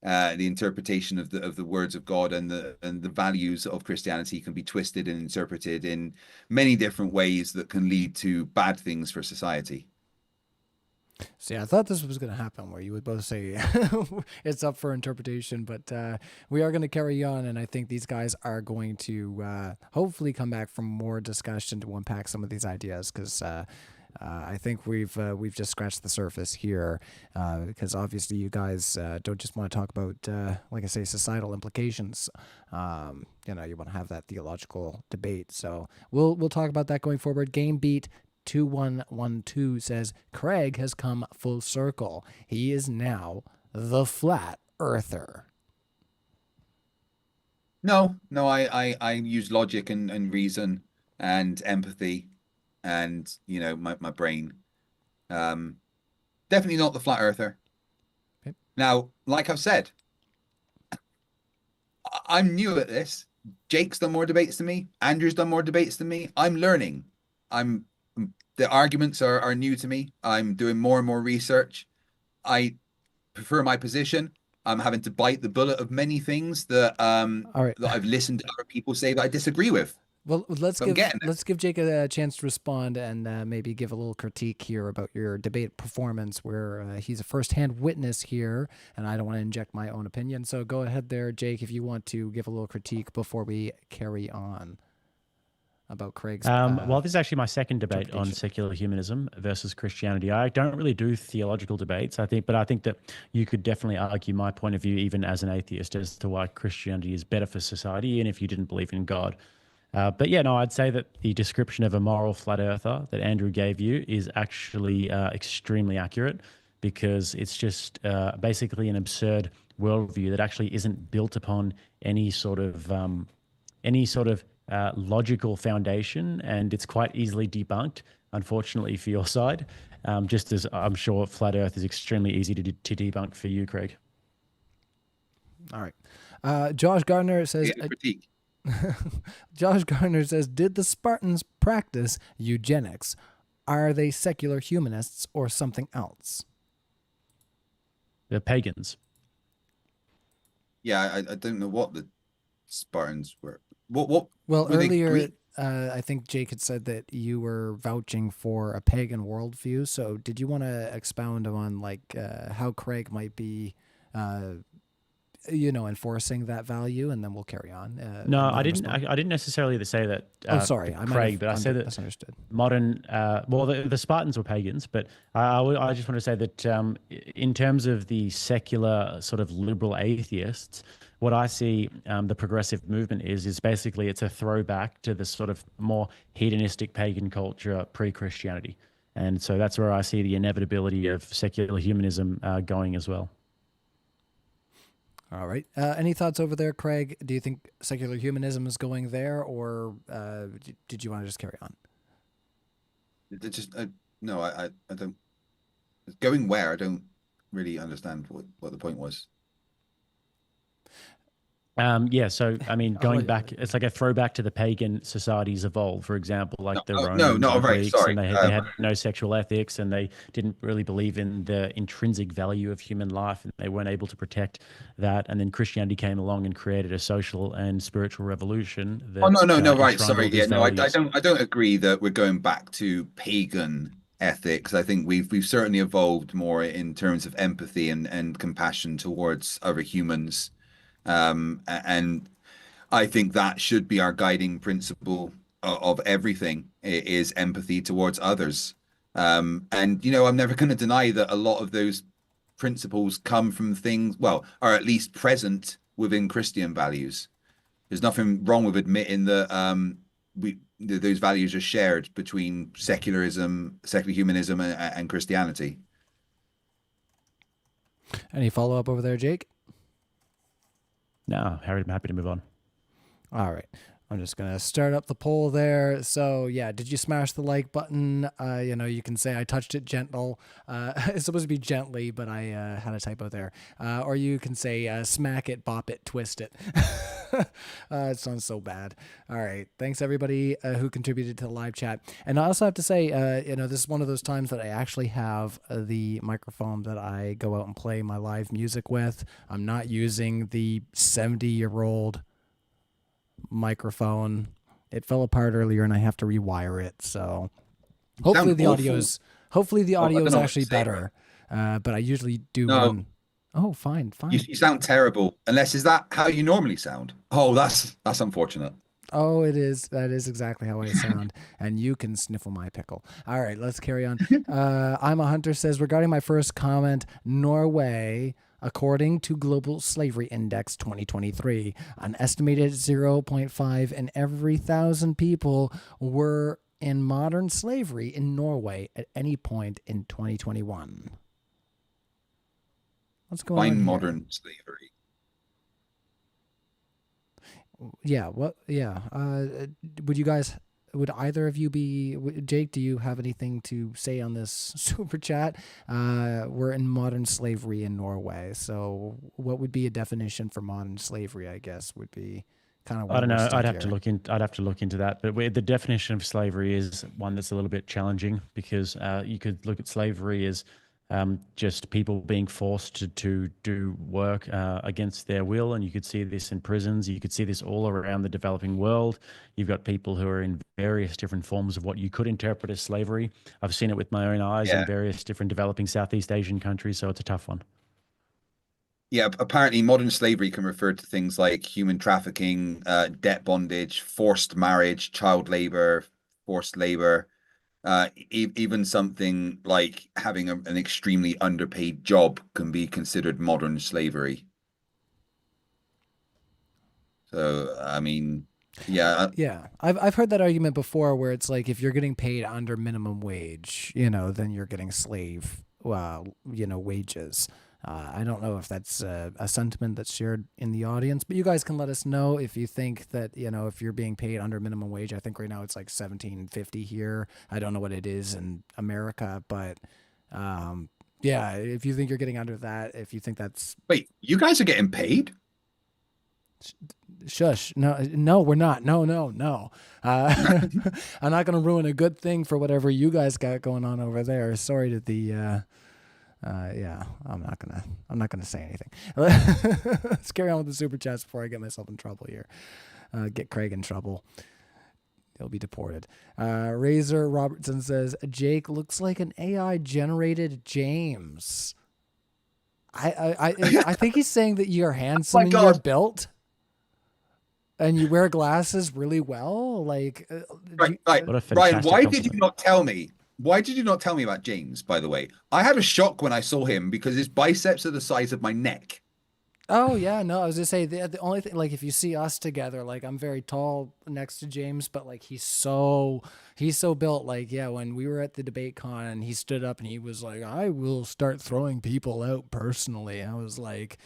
The interpretation of the words of God and the values of Christianity can be twisted and interpreted in many different ways that can lead to bad things for society. See, I thought this was going to happen where you would both say it's up for interpretation, but we are going to carry on, and I think these guys are going to hopefully come back for more discussion to unpack some of these ideas, because I think we've just scratched the surface here, because obviously you guys don't just want to talk about, like I say, societal implications. You want to have that theological debate. So we'll talk about that going forward. Game Beat 2112 says Craig has come full circle. He is now the flat earther. No, I use logic and reason and empathy and my brain. Definitely not the flat earther. Okay. Now, like I've said, I'm new at this. Jake's done more debates than me. Andrew's done more debates than me. I'm learning. The arguments are new to me. I'm doing more and more research. I prefer my position. I'm having to bite the bullet of many things that All right. that I've listened to other people say that I disagree with. Well, let's So I'm getting there. give Jake a chance to respond and maybe give a little critique here about your debate performance, where he's a first-hand witness here, and I don't want to inject my own opinion. So go ahead there, Jake, if you want to give a little critique before we carry on about Craig's. Well, this is actually my second debate on interpretation. secular humanism versus Christianity. I don't really do theological debates, but I think that you could definitely argue my point of view, even as an atheist, as to why Christianity is better for society, even if you didn't believe in God. But yeah, no, I'd say that the description of a moral flat earther that Andrew gave you is actually extremely accurate, because it's just basically an absurd worldview that actually isn't built upon any sort of logical foundation, and it's quite easily debunked, unfortunately for your side, just as I'm sure flat earth is extremely easy to debunk for you, Craig. All right. Josh Gardner says, Critique. Josh Gardner says, did the Spartans practice eugenics? Are they secular humanists or something else? They're pagans. Yeah, I don't know what the Spartans were. What? Well, were they earlier, Greek? I think Jake had said that you were vouching for a pagan worldview. So did you want to expound on how Craig might be, enforcing that value, and then we'll carry on. No, I didn't. I didn't necessarily say that. Sorry, I Craig, but I said that misunderstood. modern. The Spartans were pagans, but I just want to say that in terms of the secular sort of liberal atheists, what I see the progressive movement is basically it's a throwback to the sort of more hedonistic pagan culture pre-Christianity, and so that's where I see the inevitability of secular humanism going as well. All right. Any thoughts over there, Craig? Do you think secular humanism is going there, or did you want to just carry on? It just no, I don't. Going where? I don't really understand what the point was. Yeah, so I mean, Oh, going back, it's like a throwback to the pagan societies evolved. For example, No, like the no, Romans no. and Right, Greeks, sorry. and they had no sexual ethics, and they didn't really believe in the intrinsic value of human life, and they weren't able to protect that. And then Christianity came along and created a social and spiritual revolution Oh that no, no, no. Right, enshrined sorry. all Yeah, these no. values. I don't agree that we're going back to pagan ethics. I think we've certainly evolved more in terms of empathy and compassion towards other humans. And I think that should be our guiding principle of everything is empathy towards others. And I'm never going to deny that a lot of those principles come from things, well, are at least present within Christian values. There's nothing wrong with admitting that those values are shared between secular humanism, and Christianity. Any follow up over there, Jake? No, Harry, I'm happy to move on. All right. I'm just going to start up the poll there. So, yeah, did you smash the like button? You can say I touched it gentle. It's supposed to be gently, but I had a typo there. Or you can say smack it, bop it, twist it. It sounds so bad. All right. Thanks, everybody who contributed to the live chat. And I also have to say, this is one of those times that I actually have the microphone that I go out and play my live music with. I'm not using the 70-year-old microphone. It fell apart earlier and I have to rewire it. So hopefully the audio is actually better. But I usually do No, one. Oh, fine. you sound terrible. Unless is that how you normally sound? Oh, that's unfortunate. Oh, it is. That is exactly how I sound. And you can sniffle my pickle. All right, let's carry on. I'm a Hunter says, regarding my first comment, Norway, according to Global Slavery Index 2023, an estimated 0.5 in every 1,000 people were in modern slavery in Norway at any point in 2021. What's going on Fine here? modern slavery. Yeah. What? Yeah. Would either of you be, Jake, do you have anything to say on this super chat? We're in modern slavery in Norway. So what would be a definition for modern slavery, I guess, would be kind of I don't know. I'd have to here. look into that. But the definition of slavery is one that's a little bit challenging because you could look at slavery as just people being forced to do work against their will. And you could see this in prisons. You could see this all around the developing world. You've got people who are in various different forms of what you could interpret as slavery. I've seen it with my own eyes in various different developing Southeast Asian countries. So it's a tough one. Yeah, apparently modern slavery can refer to things like human trafficking, debt bondage, forced marriage, child labor, forced labor. Even something like having an extremely underpaid job can be considered modern slavery. So, I mean, yeah. Yeah, I've heard that argument before, where it's like if you're getting paid under minimum wage, then you're getting slave, wages. I don't know if that's a sentiment that's shared in the audience, but you guys can let us know if you think that, if you're being paid under minimum wage. I think right now it's like $17.50 here. I don't know what it is in America, but yeah, if you think you're getting under that, if you think that's... Wait, you guys are getting paid? Shush. No, we're not. No. I'm not going to ruin a good thing for whatever you guys got going on over there. Sorry to the... yeah, I'm not gonna say anything. Let's carry on with the super chats before I get myself in trouble here. Get Craig in trouble. He'll be deported. Razor Robertson says, Jake looks like an AI generated James. I think he's saying that you're handsome and you're built and you wear glasses really well. Like, right. Ryan, why did you not tell me? Why did you not tell me about James, by the way? I had a shock when I saw him because his biceps are the size of my neck. Oh, yeah. No, I was going to say the only thing, like, if you see us together, like, I'm very tall next to James, but like, he's so built. Like, yeah, when we were at the debate con and he stood up and he was like, I will start throwing people out personally. I was like,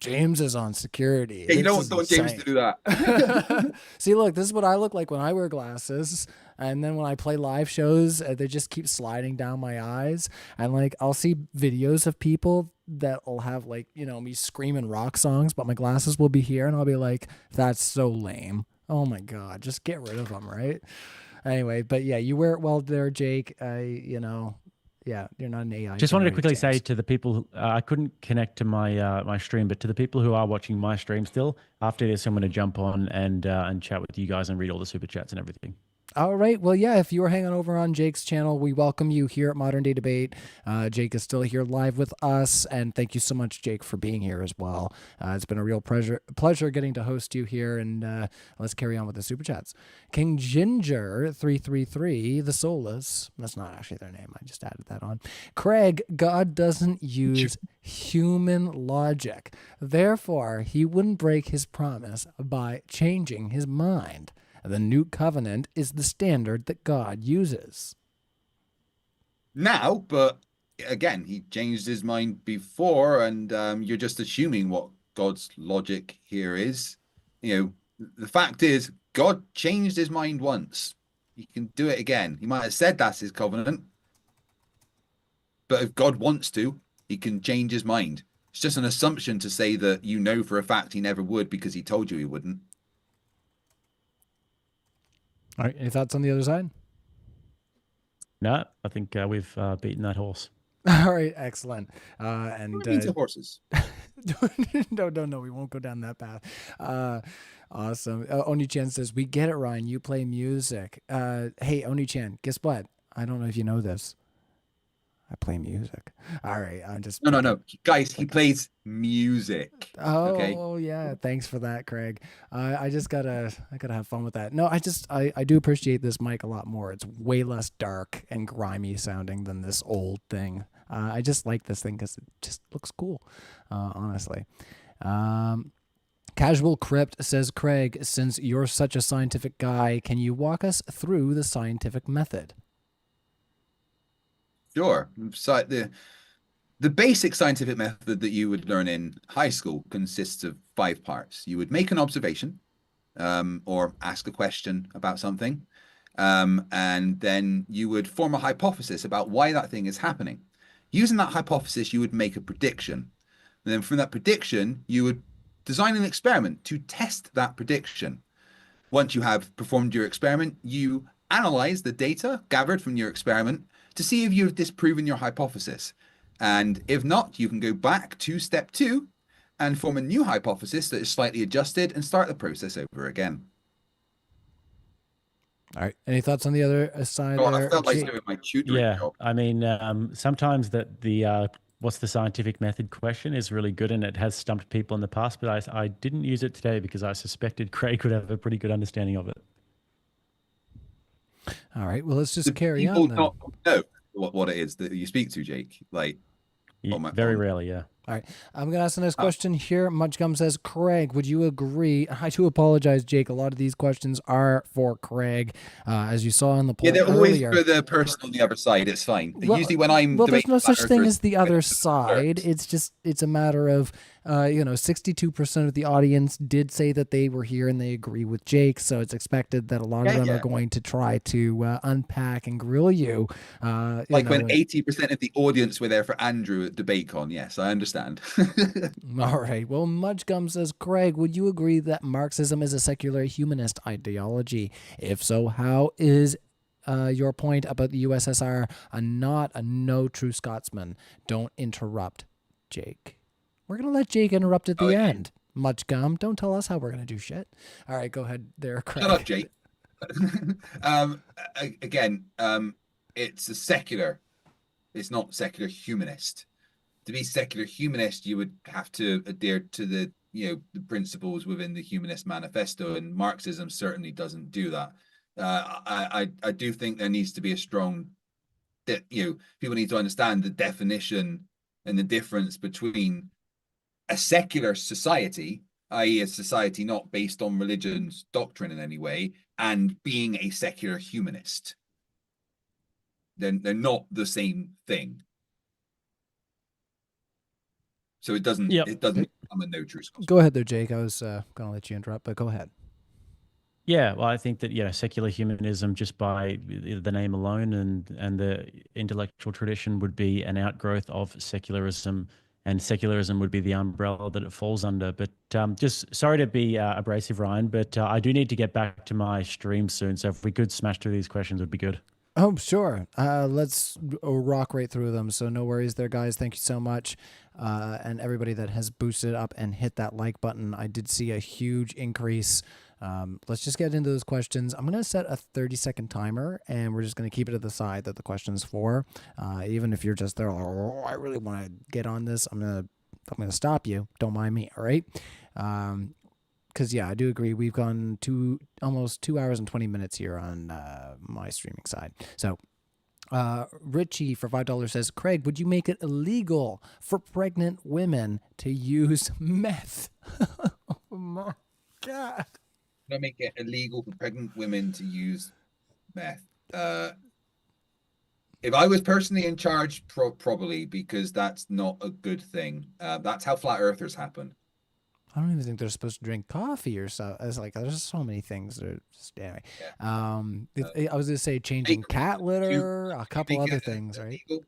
James is on security. Yeah, you This don't is want James to do that. See, look, this is what I look like when I wear glasses. And then when I play live shows, they just keep sliding down my eyes. And like, I'll see videos of people that will have like, you know, me screaming rock songs, but my glasses will be here. And I'll be like, that's so lame. Oh my God, just get rid of them, right? Anyway, but yeah, you wear it well there, Jake. You know, yeah, you're not an AI. Just wanted to generated quickly say James. to the people, I couldn't connect to my my stream, but to the people who are watching my stream still, after this, I'm going to jump on and chat with you guys and read all the super chats and everything. All right. Well, yeah, if you are hanging over on Jake's channel, we welcome you here at Modern Day Debate. Jake is still here live with us, and thank you so much, Jake, for being here as well. It's been a real pleasure getting to host you here, and let's carry on with the super chats. King Ginger 333, the Soulless. That's not actually their name. I just added that on. Craig, God doesn't use human logic. Therefore, he wouldn't break his promise by changing his mind. The new covenant is the standard that God uses. Now, but again, he changed his mind before, and you're just assuming what God's logic here is. You know, the fact is, God changed his mind once. He can do it again. He might have said that's his covenant, but if God wants to, he can change his mind. It's just an assumption to say that you know for a fact he never would because he told you he wouldn't. All right. Any thoughts on the other side? No, I think we've beaten that horse. All right. Excellent. And What means of horses? no, we won't go down that path. Awesome. Oni-chan says, we get it, Ryan. You play music. Hey, Oni-chan, guess what? I don't know if you know this. I play music. All right. I'm just No. Guys, he plays music. Okay. Oh yeah, thanks for that, Craig. I gotta have fun with that. No, I do appreciate this mic a lot more. It's way less dark and grimy sounding than this old thing. I just like this thing because it just looks cool, honestly. Casual Crypt says, Craig, since you're such a scientific guy, can you walk us through the scientific method? Sure. So the basic scientific method that you would learn in high school consists of 5 parts. You would make an observation, or ask a question about something, and then you would form a hypothesis about why that thing is happening. Using that hypothesis, you would make a prediction. And then from that prediction, you would design an experiment to test that prediction. Once you have performed your experiment, you analyze the data gathered from your experiment to see if you've disproven your hypothesis. And if not, you can go back to step 2 and form a new hypothesis that is slightly adjusted and start the process over again. All right. Any thoughts on the other side Oh, there? I felt like Jake? doing my tutoring job. I mean, sometimes that the what's the scientific method question is really good, and it has stumped people in the past, but I didn't use it today because I suspected Craig would have a pretty good understanding of it. All right. Well, let's just Do carry people on then. not know what it is that you speak to, Jake? Like, Very rarely, yeah. All right. I'm going to ask the next question here. Muchgum says, Craig, would you agree? I do apologize, Jake. A lot of these questions are for Craig. As you saw in the poll yeah, they're always earlier. for the person on the other side. It's fine. Well, Usually when I'm there's no such thing as the other side. side. It's a matter of, 62% of the audience did say that they were here and they agree with Jake. So it's expected that a lot of them are going to try to unpack and grill you. Like when 80% of the audience were there for Andrew at DebateCon. Yes, I understand. All right. Well, Muchgum says, Craig, would you agree that Marxism is a secular humanist ideology? If so, how is your point about the USSR not a no true Scotsman? Don't interrupt, Jake. We're going to let Jake interrupt at the end. Muchgum, don't tell us how we're going to do shit. All right, go ahead there, Craig. Shut up, Jake. Again, it's a secular. It's not secular humanist. To be secular humanist, you would have to adhere to the principles within the Humanist Manifesto, and Marxism certainly doesn't do that. I do think there needs to be a strong that people need to understand the definition and the difference between a secular society, i.e. a society not based on religion's doctrine in any way, and being a secular humanist. They're not the same thing. So it doesn't Yep. become a no truth gospel. Go ahead there, Jake. I was going to let you interrupt, but go ahead. Yeah, well, I think that secular humanism, just by the name alone and the intellectual tradition, would be an outgrowth of secularism, and secularism would be the umbrella that it falls under. But just sorry to be abrasive, Ryan, but I do need to get back to my stream soon. So if we could smash through these questions, would be good. Oh, sure. Let's rock right through them. So no worries there, guys. Thank you so much. And everybody that has boosted up and hit that like button. I did see a huge increase. Let's just get into those questions. I'm going to set a 30-second timer, and we're just going to keep it to the side that the question's for. Even if you're just there, oh, I really want to get on this, I'm going to stop you. Don't mind me, all right? Because, yeah, I do agree. We've gone almost 2 hours and 20 minutes here on my streaming side. So Richie for $5 says, Craig, would you make it illegal for pregnant women to use meth? Oh, my God. I make it illegal for pregnant women to use meth. If I was personally in charge, probably, because that's not a good thing. That's how flat earthers happen. I don't even think they're supposed to drink coffee or so. It's like there's so many things that are just anyway. Yeah. I was gonna say changing cat litter, a couple other things, right? Illegal?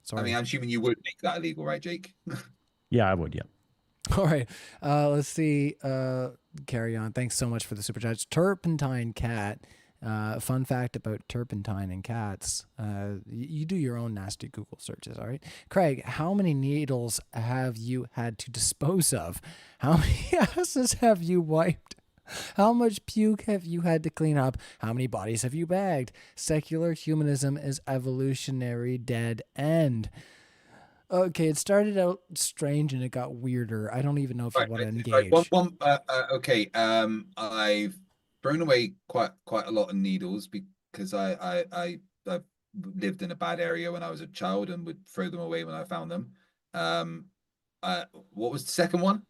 Sorry. I mean, I'm assuming you would make that illegal, right, Jake? Yeah, I would. Yeah. All right. Let's see. Carry on. Thanks so much for the super chats. Turpentine cat. Fun fact about turpentine and cats. You do your own nasty Google searches. All right. Craig, how many needles have you had to dispose of? How many asses have you wiped? How much puke have you had to clean up? How many bodies have you bagged? Secular humanism is evolutionary dead end. Okay, it started out strange and it got weirder. I don't even know if you want to engage. Okay. I've thrown away quite a lot of needles because I've lived in a bad area when I was a child and would throw them away when I found them. What was the second one?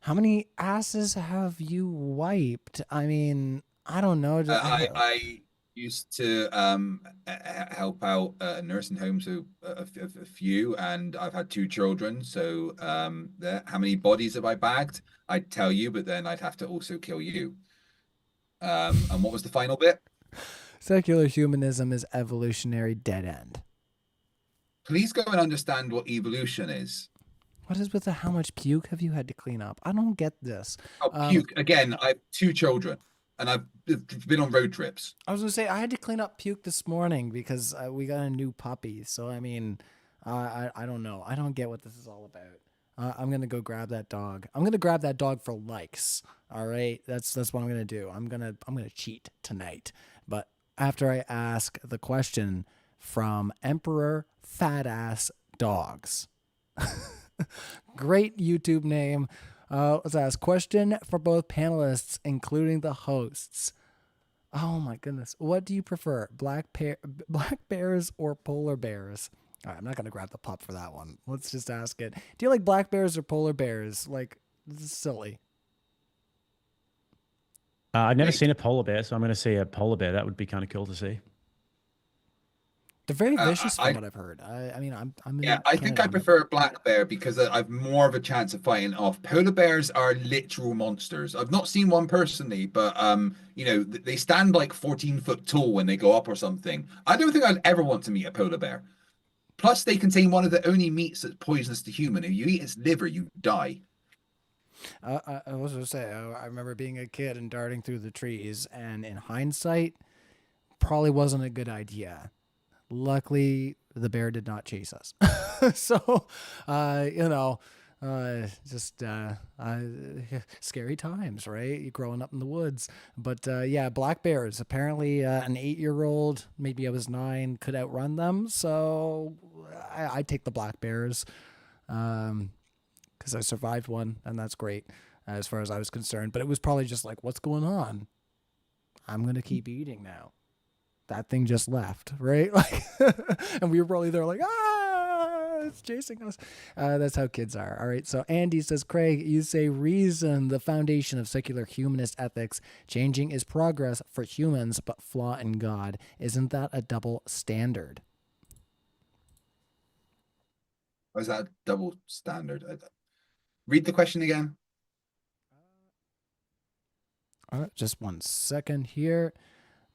How many asses have you wiped? I mean, I don't know. I used to help out a nursing home, so a few, and I've had 2 children. So how many bodies have I bagged? I'd tell you, but then I'd have to also kill you. And what was the final bit? Secular humanism is evolutionary dead end. Please go and understand what evolution is. What is with the how much puke have you had to clean up? I don't get this. Oh, puke. Again, I have 2 children. And I've been on road trips. I was going to say, I had to clean up puke this morning because we got a new puppy. So, I mean, I don't know. I don't get what this is all about. I'm going to go grab that dog. I'm going to grab that dog for likes. All right. That's what I'm going to do. I'm going to cheat tonight. But after I ask the question from Emperor Fat Ass Dogs. Great YouTube name. Let's ask question for both panelists, including the hosts. Oh my goodness. What do you prefer? Black bears or polar bears? All right, I'm not going to grab the pup for that one. Let's just ask it. Do you like black bears or polar bears? Like, this is silly. I've never seen a polar bear, so I'm going to see a polar bear. That would be kind of cool to see. They're very vicious from what I've heard. I mean, I'm I think I prefer a black bear because I've more of a chance of fighting off. Polar bears are literal monsters. I've not seen one personally, but they stand like 14 foot tall when they go up or something. I don't think I'd ever want to meet a polar bear. Plus, they contain one of the only meats that's poisonous to human. If you eat its liver, you die. I was going to say, I remember being a kid and darting through the trees, and in hindsight, probably wasn't a good idea. Luckily, the bear did not chase us. So, scary times, right? You're growing up in the woods. But yeah, black bears. Apparently, an 8-year-old, maybe I was 9, could outrun them. So I take the black bears because I survived one, and that's great as far as I was concerned. But it was probably just like, what's going on? I'm going to keep eating now. That thing just left, right? Like, and we were probably there like, it's chasing us. That's how kids are. All right. So Andy says, Craig, you say reason, the foundation of secular humanist ethics. Changing is progress for humans, but flaw in God. Isn't that a double standard? Or is that a double standard? Read the question again. All right, just one second here.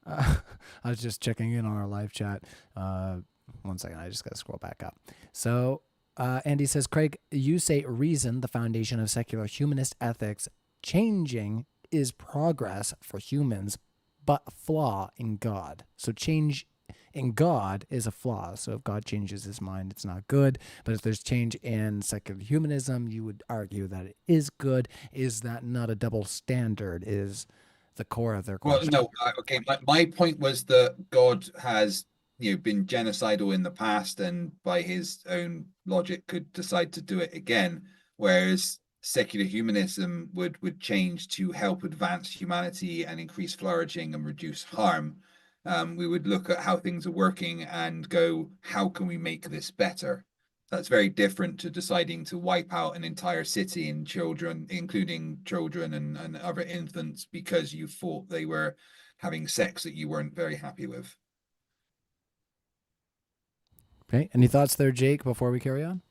I was just checking in on our live chat. One second, I just got to scroll back up. So Andy says, Craig, you say reason, the foundation of secular humanist ethics, changing is progress for humans, but a flaw in God. So change in God is a flaw. So if God changes his mind, it's not good. But if there's change in secular humanism, you would argue that it is good. Is that not a double standard? Is the core of their question? Well, no, okay. My point was that God has, been genocidal in the past, and by his own logic could decide to do it again. Whereas secular humanism would change to help advance humanity and increase flourishing and reduce harm. We would look at how things are working and go, how can we make this better? That's very different to deciding to wipe out an entire city and children, including children and other infants, because you thought they were having sex that you weren't very happy with. Okay. Any thoughts there, Jake, before we carry on?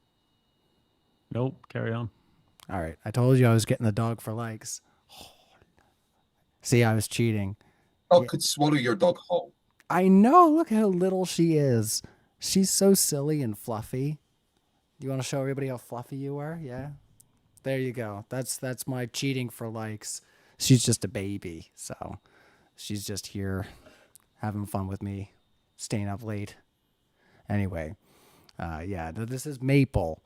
Nope, carry on. All right. I told you I was getting the dog for likes. See, I was cheating. Oh, could swallow your dog whole. I know. Look how little she is. She's so silly and fluffy. You want to show everybody how fluffy you are? Yeah. There you go. That's my cheating for likes. She's just a baby, so she's just here having fun with me, staying up late. Anyway, yeah, this is Maple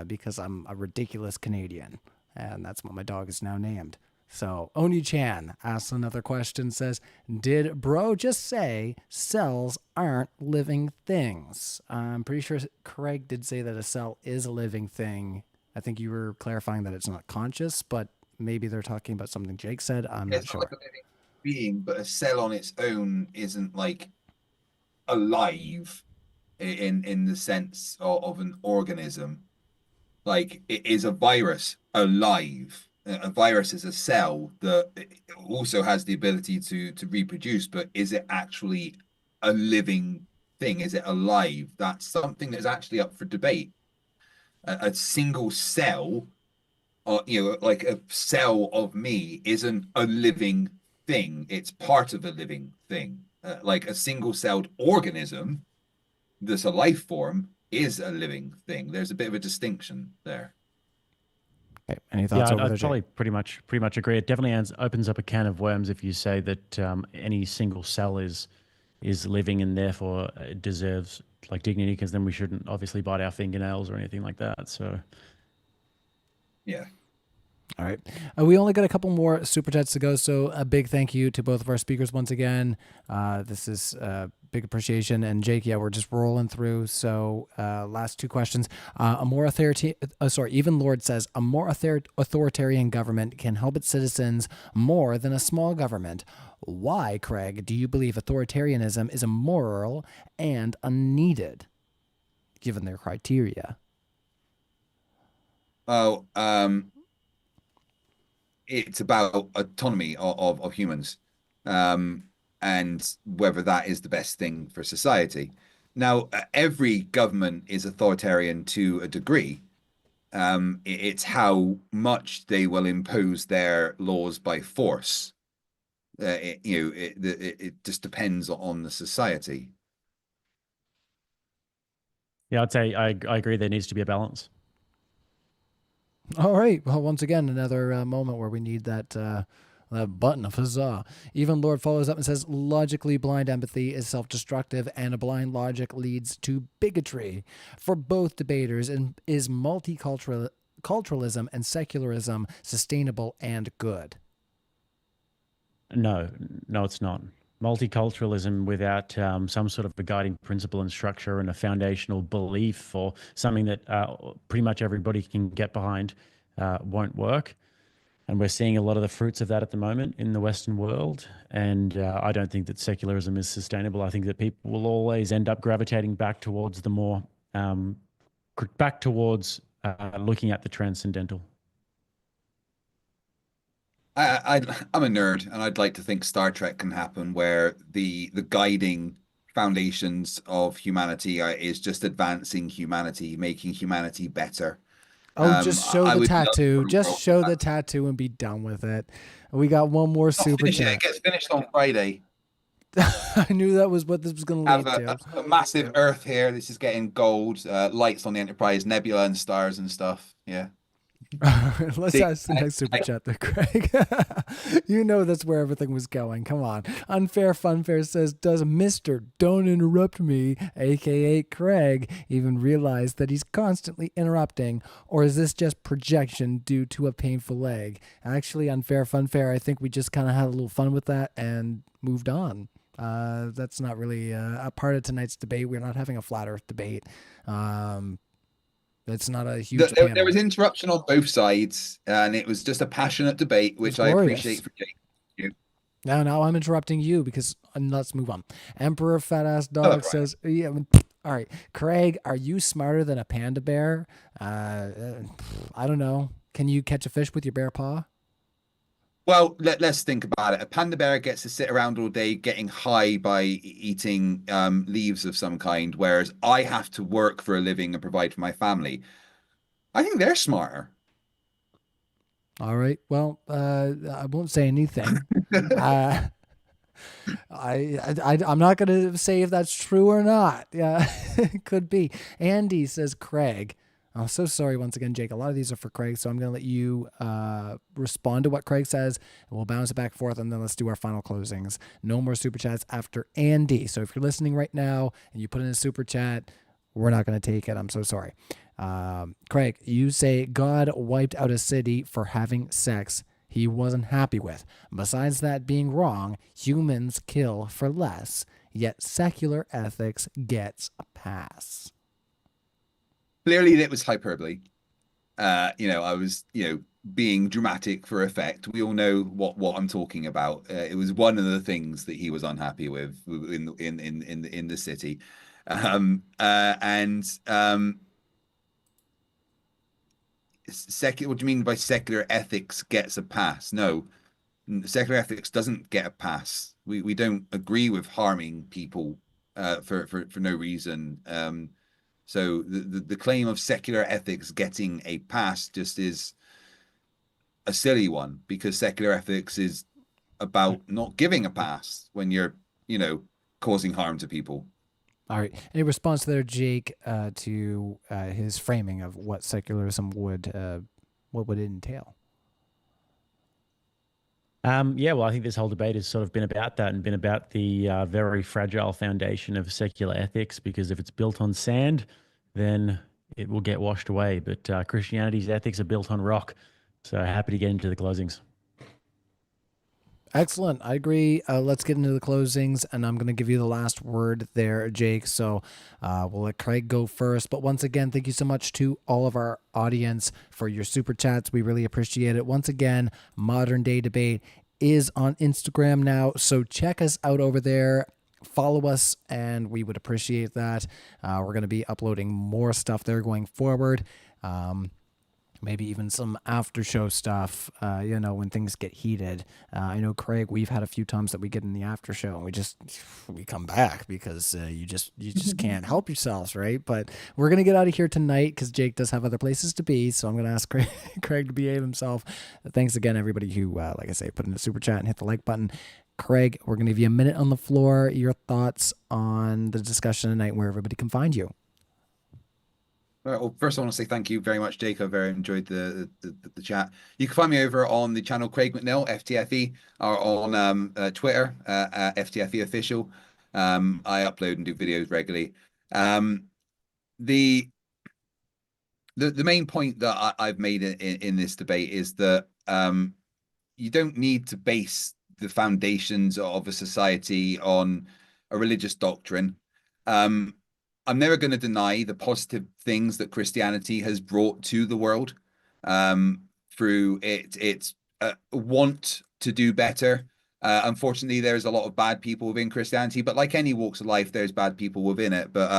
because I'm a ridiculous Canadian, and that's what my dog is now named. So Oni-chan asks another question, says, did bro just say cells aren't living things? I'm pretty sure Craig did say that a cell is a living thing. I think you were clarifying that it's not conscious, but maybe they're talking about something Jake said. I'm not sure. Like a living being, but a cell on its own isn't like alive in the sense of an organism. Like, it is a virus alive. A virus is a cell that also has the ability to reproduce, but is it actually a living thing? Is it alive? That's something that's actually up for debate. A single cell, or like a cell of me, isn't a living thing. It's part of a living thing. Like a single-celled organism that's a life form is a living thing. There's a bit of a distinction there. Okay. Any thoughts over I'd there, probably Jake? pretty much agree. It definitely opens up a can of worms if you say that any single cell is living and therefore it deserves like dignity, because then we shouldn't obviously bite our fingernails or anything like that. So Yeah. All right. We only got a couple more super chats to go, so a big thank you to both of our speakers once again. This is a big appreciation. And Jake, yeah, we're just rolling through. So last two questions. Even Lord says, a more authoritarian government can help its citizens more than a small government. Why, Craig, do you believe authoritarianism is immoral and unneeded, given their criteria? Oh, it's about autonomy of humans, and whether that is the best thing for society. Now, every government is authoritarian to a degree. It's how much they will impose their laws by force. It just depends on the society. yeah, I'd say I agree. There needs to be a balance. All right. Well, once again, another moment where we need that button of huzzah. Even Lord follows up and says, logically blind empathy is self-destructive and a blind logic leads to bigotry. For both debaters, and is multiculturalism and secularism sustainable and good? No, it's not. Multiculturalism without some sort of a guiding principle and structure and a foundational belief or something that pretty much everybody can get behind won't work. And we're seeing a lot of the fruits of that at the moment in the Western world. And I don't think that secularism is sustainable. I think that people will always end up gravitating back towards the more, looking at the transcendental. I'm a nerd, and I'd like to think Star Trek can happen where the guiding foundations of humanity is just advancing humanity, making humanity better. Oh, just show I the would love tattoo. for a Just world show the tattoo and be done with it. We got one more not super finished yet. It chat. gets finished on Friday. I knew that was what this was going to Have lead to. a massive Earth here. This is getting gold, lights on the Enterprise, nebula and stars and stuff. Yeah. Let's See, ask the next super chat there, Craig. You know that's where everything was going. Come on. Unfair Funfair says, does Mr. Don't Interrupt Me, aka Craig, even realize that he's constantly interrupting, or is this just projection due to a painful leg? Actually, Unfair Funfair, I think we just kind of had a little fun with that and moved on. That's not really a part of tonight's debate. We're not having a flat earth debate. It's not a huge panel. There was interruption on both sides, and it was just a passionate debate, which I appreciate for Jake. Now I'm interrupting you because let's move on. Emperor Fat Ass Dog says, "Yeah, all right, Craig, are you smarter than a panda bear? I don't know. Can you catch a fish with your bare paw?" Well, let's think about it. A panda bear gets to sit around all day getting high by eating leaves of some kind, whereas I have to work for a living and provide for my family. I think they're smarter. All right. Well, I won't say anything. I'm not going to say if that's true or not. Yeah, it could be. Andy says, Craig. I'm so sorry once again, Jake. A lot of these are for Craig, so I'm going to let you respond to what Craig says, and we'll bounce it back and forth, and then let's do our final closings. No more super chats after Andy. So if you're listening right now and you put in a super chat, we're not going to take it. I'm so sorry. Craig, you say God wiped out a city for having sex he wasn't happy with. Besides that being wrong, humans kill for less, yet secular ethics gets a pass. Clearly, it was hyperbole. I was, being dramatic for effect. We all know what I'm talking about. It was one of the things that he was unhappy with in the city, secular. What do you mean by secular ethics gets a pass? No, secular ethics doesn't get a pass. We don't agree with harming people for no reason. So the claim of secular ethics getting a pass just is a silly one, because secular ethics is about not giving a pass when you're, causing harm to people. All right. Any response there, Jake, to his framing of what secularism would entail? Yeah, well, I think this whole debate has sort of been about that and been about the very fragile foundation of secular ethics, because if it's built on sand, then it will get washed away. But Christianity's ethics are built on rock. So happy to get into the closings. Excellent. I agree. Let's get into the closings, and I'm going to give you the last word there, Jake. So we'll let Craig go first. But once again, thank you so much to all of our audience for your super chats. We really appreciate it. Once again, Modern Day Debate is on Instagram now, so check us out over there. Follow us, and we would appreciate that. We're going to be uploading more stuff there going forward. Maybe even some after show stuff, when things get heated. I know, Craig, we've had a few times that we get in the after show and we come back because you just can't help yourselves, right? But we're going to get out of here tonight because Jake does have other places to be. So I'm going to ask Craig to behave himself. Thanks again, everybody who, like I say, put in a super chat and hit the like button. Craig, we're going to give you a minute on the floor. Your thoughts on the discussion tonight, where everybody can find you. All right, well, first I want to say thank you very much, Jake. I very enjoyed the chat. You can find me over on the channel Craig McNill, FTFE, or on Twitter, FTFE official. I upload and do videos regularly. The main point that I've made in this debate is that you don't need to base the foundations of a society on a religious doctrine. I'm never going to deny the positive things that Christianity has brought to the world through its want to do better. Unfortunately, there's a lot of bad people within Christianity, but like any walks of life, there's bad people within it. But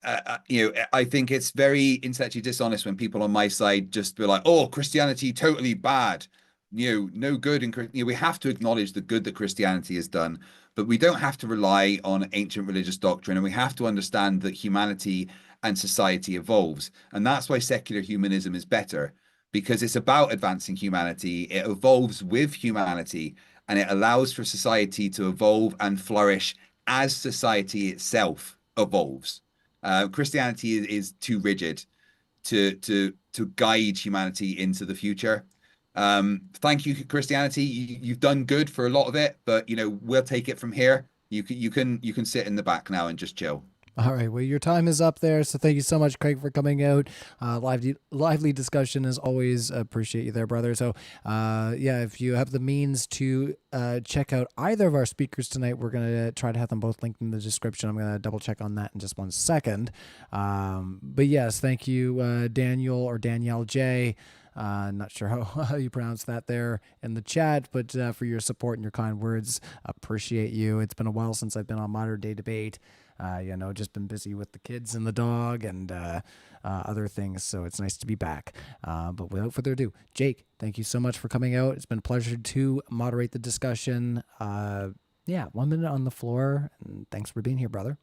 I think it's very intellectually dishonest when people on my side just be like, "Oh, Christianity totally bad." No good in we have to acknowledge the good that Christianity has done, But we don't have to rely on ancient religious doctrine, and we have to understand that humanity and society evolves. And that's why secular humanism is better, because it's about advancing humanity. It evolves with humanity, and it allows for society to evolve and flourish as society itself evolves. Christianity is too rigid to guide humanity into the future. Thank you, Christianity. You've done good for a lot of it, but we'll take it from here. You can sit in the back now and just chill. All right. Well, your time is up there. So thank you so much, Craig, for coming out. Lively discussion as always. Appreciate you there, brother. So, yeah, if you have the means to check out either of our speakers tonight, we're going to try to have them both linked in the description. I'm going to double check on that in just 1 second. But yes, thank you, Daniel or Danielle J. Not sure how you pronounce that there in the chat, but for your support and your kind words, appreciate you. It's been a while since I've been on Modern Day Debate. Just been busy with the kids and the dog and other things, so it's nice to be back. But without further ado, Jake, thank you so much for coming out. It's been a pleasure to moderate the discussion. 1 minute on the floor, and thanks for being here, brother.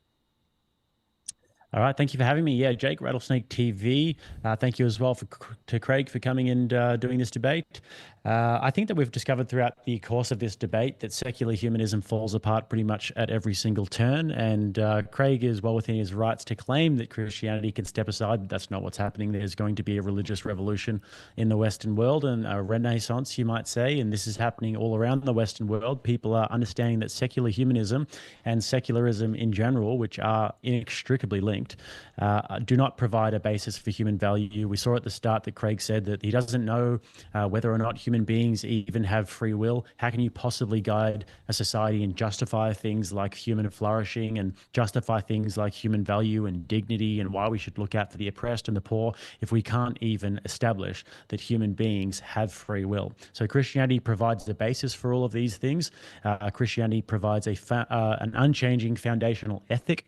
All right, thank you for having me. Yeah, Jake, Rattlesnake TV. Thank you as well to Craig for coming and doing this debate. I think that we've discovered throughout the course of this debate that secular humanism falls apart pretty much at every single turn. And Craig is well within his rights to claim that Christianity can step aside, but that's not what's happening. There's going to be a religious revolution in the Western world, and a renaissance, you might say. And this is happening all around the Western world. People are understanding that secular humanism and secularism in general, which are inextricably linked, do not provide a basis for human value. We saw at the start that Craig said that he doesn't know whether or not human beings even have free will. How can you possibly guide a society and justify things like human flourishing and justify things like human value and dignity and why we should look out for the oppressed and the poor if we can't even establish that human beings have free will? So Christianity provides the basis for all of these things. Christianity provides an unchanging foundational ethic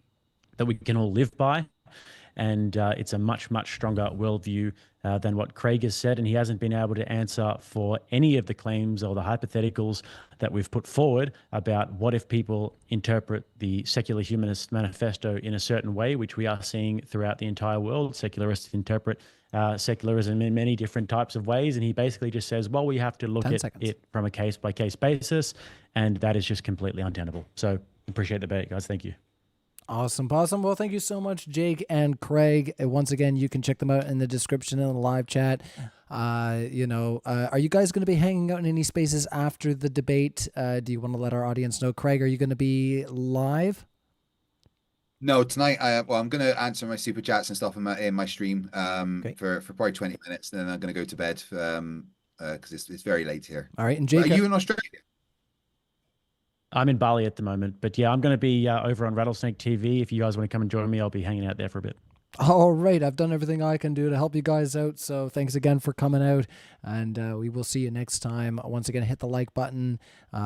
that we can all live by. And it's a much, much stronger worldview than what Craig has said. And he hasn't been able to answer for any of the claims or the hypotheticals that we've put forward about what if people interpret the secular humanist manifesto in a certain way, which we are seeing throughout the entire world. Secularists interpret secularism in many different types of ways. And he basically just says, well, we have to look at it from a case-by-case basis. And that is just completely untenable. So appreciate the debate, guys. Thank you. Awesome. Well, thank you so much, Jake and Craig. Once again, you can check them out in the description in the live chat. Are you guys going to be hanging out in any spaces after the debate? Do you want to let our audience know? Craig, are you going to be live? No, tonight. I'm going to answer my super chats and stuff in my stream for probably 20 minutes. Then I'm going to go to bed because it's very late here. All right, and Jake, are you in Australia? I'm in Bali at the moment, but yeah, I'm going to be over on Rattlesnake TV. If you guys want to come and join me, I'll be hanging out there for a bit. All right. I've done everything I can do to help you guys out. So thanks again for coming out, and we will see you next time. Once again, hit the like button,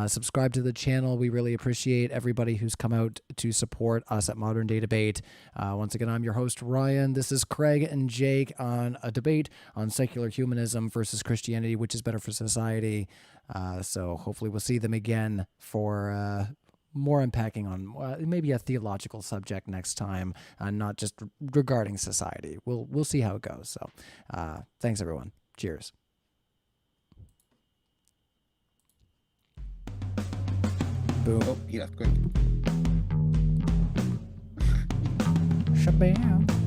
subscribe to the channel. We really appreciate everybody who's come out to support us at Modern Day Debate. Once again, I'm your host, Ryan. This is Craig and Jake on a debate on secular humanism versus Christianity, which is better for society. So hopefully we'll see them again for more unpacking on maybe a theological subject next time, not just regarding society. We'll see how it goes. So thanks, everyone. Cheers. Boom. Oh, he left quick. Shabam.